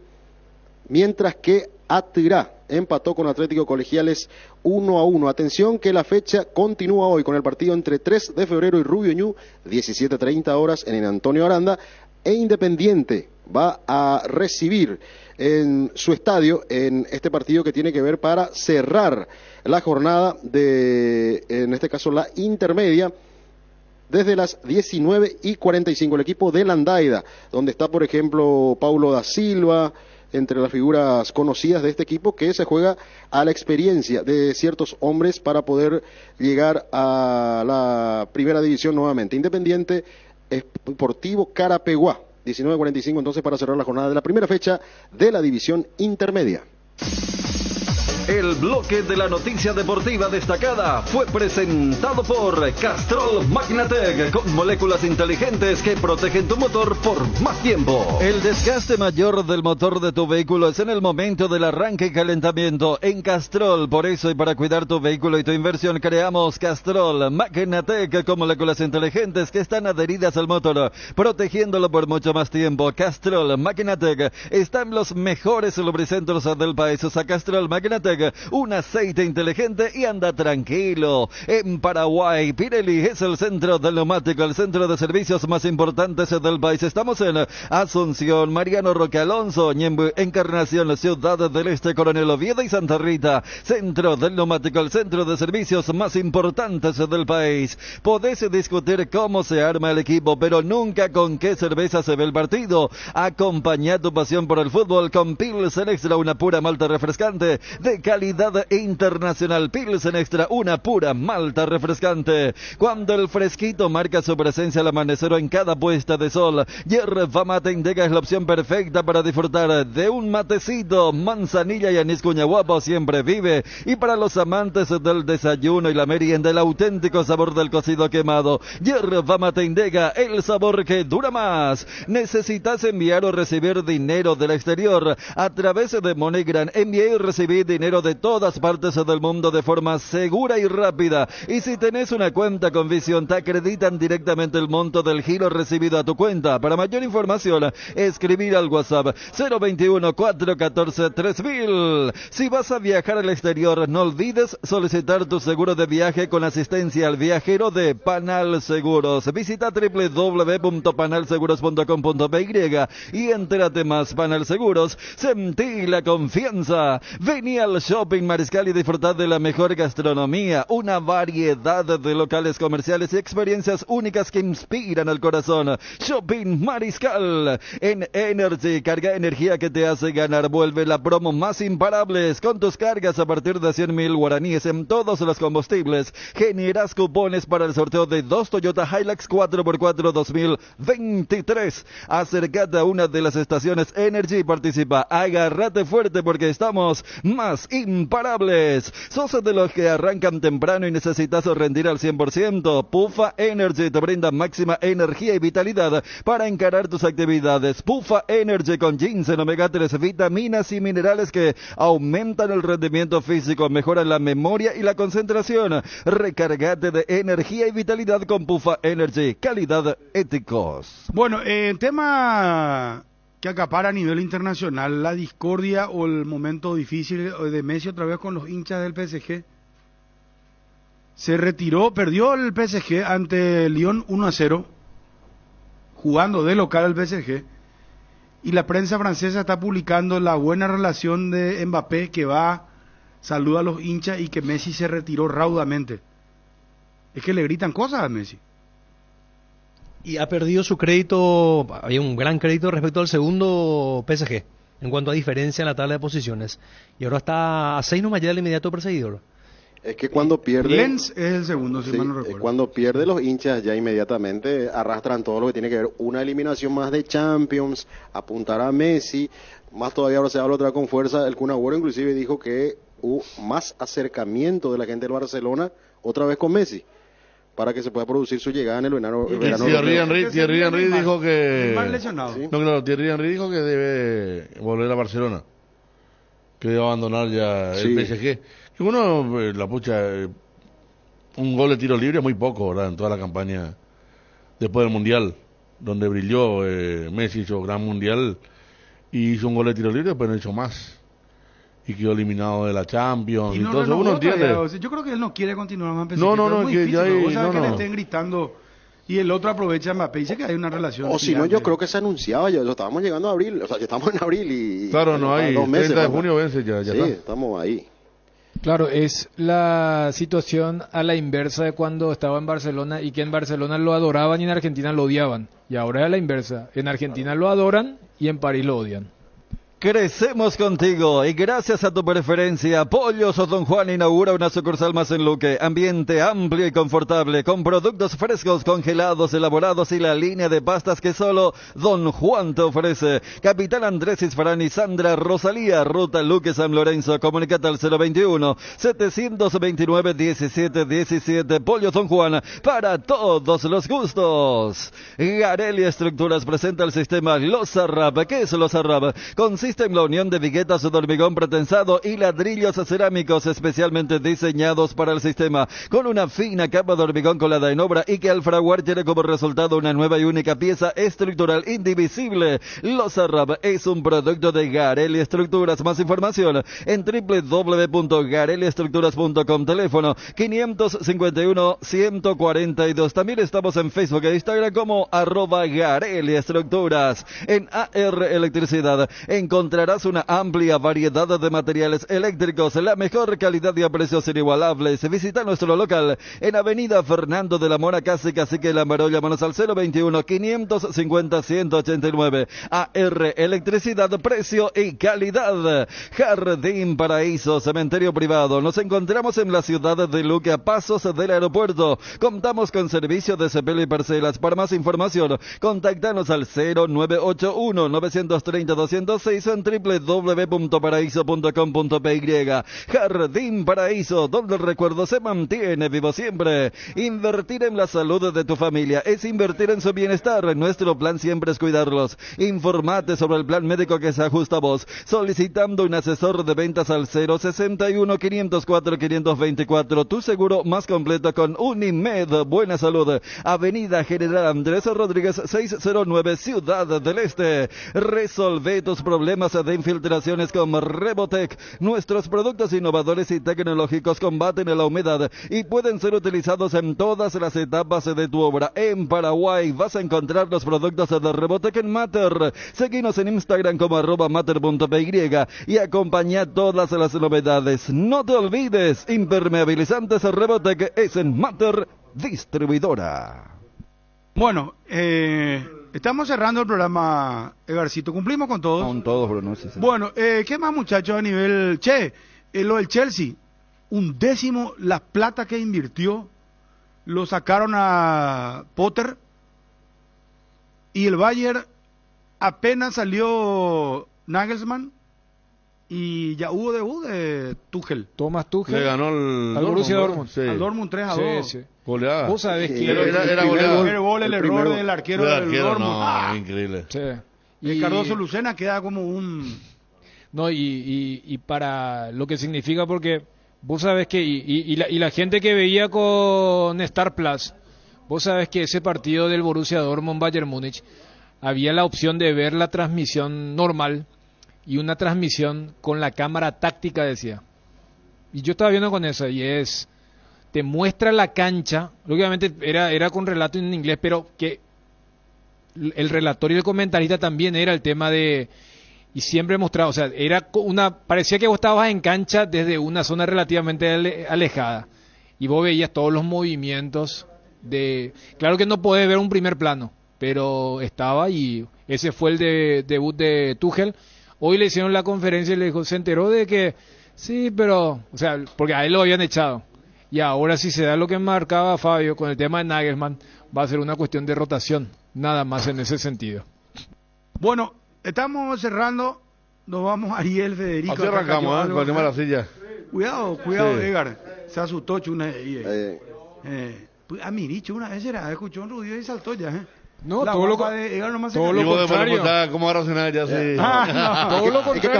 mientras que Atirá empató con Atlético Colegiales 1-1. Atención que la fecha continúa hoy con el partido entre 3 de febrero y Rubio Ñu, 17:30 horas en el Antonio Aranda, e Independiente va a recibir en su estadio en este partido que tiene que ver para cerrar la jornada de, en este caso, la intermedia, desde las 19:45, el equipo de Landaida, donde está, por ejemplo, Paulo da Silva, entre las figuras conocidas de este equipo, que se juega a la experiencia de ciertos hombres para poder llegar a la primera división nuevamente. Independiente Sportivo Carapeguá, 19:45 entonces para cerrar la jornada de la primera fecha de la división intermedia. El bloque de la noticia deportiva destacada fue presentado por Castrol Magnatec, con moléculas inteligentes que protegen tu motor por más tiempo. El desgaste mayor del motor de tu vehículo es en el momento del arranque y calentamiento. En Castrol, por eso y para cuidar tu vehículo y tu inversión, creamos Castrol Magnatec con moléculas inteligentes que están adheridas al motor, protegiéndolo por mucho más tiempo. Castrol Magnatec está en los mejores lubricentros del país. Usa Castrol Magnatec, un aceite inteligente y anda tranquilo. En Paraguay, Pirelli es el centro del neumático, el centro de servicios más importantes del país. Estamos en Asunción, Mariano Roque Alonso, Ñemby, Encarnación, Ciudad del Este, Coronel Oviedo y Santa Rita. Centro del neumático, el centro de servicios más importantes del país. Podés discutir cómo se arma el equipo, pero nunca con qué cerveza se ve el partido. Acompaña tu pasión por el fútbol con Pilsen Extra, una pura malta refrescante de calidad internacional. Pilsen Extra, una pura malta refrescante. Cuando el fresquito marca su presencia al amanecer o en cada puesta de sol, Yerba Mate Indega es la opción perfecta para disfrutar de un matecito. Manzanilla y anís cuñaguapo siempre vive. Y para los amantes del desayuno y la merienda, el auténtico sabor del cocido quemado. Yerba Mate Indega, el sabor que dura más. ¿Necesitas enviar o recibir dinero del exterior? A través de MoneyGram, envía y recibí dinero dinero de todas partes del mundo de forma segura y rápida. Y si tenés una cuenta con Visión, te acreditan directamente el monto del giro recibido a tu cuenta. Para mayor información, escribir al WhatsApp 021-414-3000. Si vas a viajar al exterior, no olvides solicitar tu seguro de viaje con asistencia al viajero de Panal Seguros. Visita www.panalseguros.com.py y entérate más. Panal Seguros, sentí la confianza. Vení al Shopping Mariscal y disfrutad de la mejor gastronomía, una variedad de locales comerciales y experiencias únicas que inspiran al corazón. Shopping Mariscal. En Energy, carga energía que te hace ganar. Vuelve la promo más imparables con tus cargas a partir de 100.000 guaraníes en todos los combustibles. Generas cupones para el sorteo de 2 Toyota Hilux 4x4 2023. Acércate a una de las estaciones Energy y participa. Agárrate fuerte porque estamos más imparables. ¿Sos de los que arrancan temprano y necesitas rendir al 100%? Pufa Energy te brinda máxima energía y vitalidad para encarar tus actividades. Pufa Energy con ginseng, omega 3, vitaminas y minerales que aumentan el rendimiento físico, mejoran la memoria y la concentración. Recárgate de energía y vitalidad con Pufa Energy, calidad éticos. Bueno, tema que acapara a nivel internacional, la discordia o el momento difícil de Messi otra vez con los hinchas del PSG. Se retiró, perdió el PSG ante Lyon 1-0, jugando de local al PSG, y la prensa francesa está publicando la buena relación de Mbappé, que va, saluda a los hinchas, y que Messi se retiró raudamente. Es que le gritan cosas a Messi. Y ha perdido su crédito, había un gran crédito respecto al segundo PSG, en cuanto a diferencia en la tabla de posiciones. Y ahora está a 6 nomás ya del inmediato perseguidor. Es que cuando pierde... Lens es el segundo, si mal no recuerdo. Cuando pierde, los hinchas ya inmediatamente arrastran todo lo que tiene que ver. Una eliminación más de Champions, apuntar a Messi, más todavía ahora se habla otra con fuerza. El Kun Agüero inclusive dijo que hubo más acercamiento de la gente del Barcelona otra vez con Messi, para que se pueda producir su llegada en el verano. Thierry Henry dijo que... Más lesionado. ¿Sí? No, claro, Thierry Henry dijo que debe volver a Barcelona, que debe abandonar ya el PSG. Que uno, la pucha, un gol de tiro libre es muy poco, ¿verdad? En toda la campaña después del Mundial, donde brilló Messi, hizo gran Mundial y hizo un gol de tiro libre, pero no hizo más. Y quedó eliminado de la Champions. Y no, entonces uno entiende. Yo creo que él no quiere continuar más. No, es que ya hay, que le estén gritando y el otro aprovecha a Mbappé y dice que hay una relación. O si no, yo creo que se anunciaba ya. Estábamos llegando a abril, o sea, ya estamos en abril y... Claro, no hay. 2 meses, 30 de junio vence ya sí, está. Estamos ahí. Claro, es la situación a la inversa de cuando estaba en Barcelona y que en Barcelona lo adoraban y en Argentina lo odiaban. Y ahora es a la inversa. En Argentina lo adoran y en París lo odian. Crecemos contigo y gracias a tu preferencia, Pollos Don Juan inaugura una sucursal más en Luque. Ambiente amplio y confortable, con productos frescos, congelados, elaborados y la línea de pastas que solo Don Juan te ofrece. Capitán Andrés Isfarán y Sandra Rosalía, Ruta Luque San Lorenzo. Comunicate al 021-729-1717. Pollos Don Juan, para todos los gustos. Garelli Estructuras presenta el sistema Lozarrap. ¿Qué es Lozarrap? Consiste en la unión de viguetas de hormigón pretensado y ladrillos cerámicos especialmente diseñados para el sistema, con una fina capa de hormigón colada en obra y que al fraguar tiene como resultado una nueva y única pieza estructural indivisible. Lozarrap es un producto de Garelli Estructuras. Más información en www.garelliestructuras.com. Teléfono 551-142. También estamos en Facebook e Instagram como @Garelli Estructuras. En AR Electricidad encontrarás una amplia variedad de materiales eléctricos, la mejor calidad y a precios inigualables. Visita nuestro local en Avenida Fernando de la Mora, casi Cacique Lambaró. Llámanos al 021-550-189. AR Electricidad, precio y calidad. Jardín Paraíso, cementerio privado. Nos encontramos en la ciudad de Luque, a pasos del aeropuerto. Contamos con servicio de sepelio y parcelas. Para más información, contáctanos al 0981-930-206 en www.paraíso.com.py. Jardín Paraíso, donde el recuerdo se mantiene vivo siempre. Invertir en la salud de tu familia es invertir en su bienestar. Nuestro plan siempre es cuidarlos. Informate sobre el plan médico que se ajusta a vos, solicitando un asesor de ventas al 061 504 524. Tu seguro más completo con Unimed. Buena Salud, Avenida General Andrés Rodríguez 609, Ciudad del Este. Resolve tus problemas de infiltraciones con Rebotec. Nuestros productos innovadores y tecnológicos combaten la humedad y pueden ser utilizados en todas las etapas de tu obra. En Paraguay vas a encontrar los productos de Rebotec en Mater. Seguinos en Instagram como @mater.py y acompaña todas las novedades. No te olvides, impermeabilizantes Rebotec es en Mater Distribuidora. Bueno, estamos cerrando el programa, Egarcito. ¿Cumplimos con todos? Con todos, Bruno. Sí, sí. Bueno, ¿qué más, muchachos, a nivel... lo del Chelsea, 1/10 la plata que invirtió, lo sacaron a Potter, y el Bayern apenas salió Nagelsmann, y ya hubo debut de Tuchel. Thomas Tuchel le ganó al Borussia Dortmund. Sí. Al Dortmund 3-2. Sí. Goleada. Vos sabés que era goleada. El primer gol, el error del arquero del Dortmund. No, increíble. Sí. Y Cardoso Lucena queda como un... No, y para lo que significa, porque vos sabés que, y la gente que veía con Star Plus, vos sabés que ese partido del Borussia Dortmund-Bayern Múnich, había la opción de ver la transmisión normal y una transmisión con la cámara táctica, decía. Y yo estaba viendo con eso, y te muestra la cancha, lógicamente era con relato en inglés, pero que el relator y el comentarista también era el tema de... Y siempre mostraba, o sea, parecía que vos estabas en cancha desde una zona relativamente alejada. Y vos veías todos los movimientos claro que no podés ver un primer plano, pero estaba, y ese fue el debut de Tuchel. Hoy le hicieron la conferencia y le dijo, se enteró de que, sí, pero, o sea, porque a él lo habían echado. Y ahora si se da lo que marcaba Fabio con el tema de Nagelsmann, va a ser una cuestión de rotación, nada más en ese sentido. Bueno, estamos cerrando, nos vamos Ariel, Federico. Así arrancamos, con el tema de la silla. Cuidado, Sí. Edgar, se asustó una de a Miricho una vez escuchó un ruido y saltó ya, No, la todo lo de Edgar nomás todo lo contrario. ¿Cómo va a racionar ya? Sí. Todo lo contrario.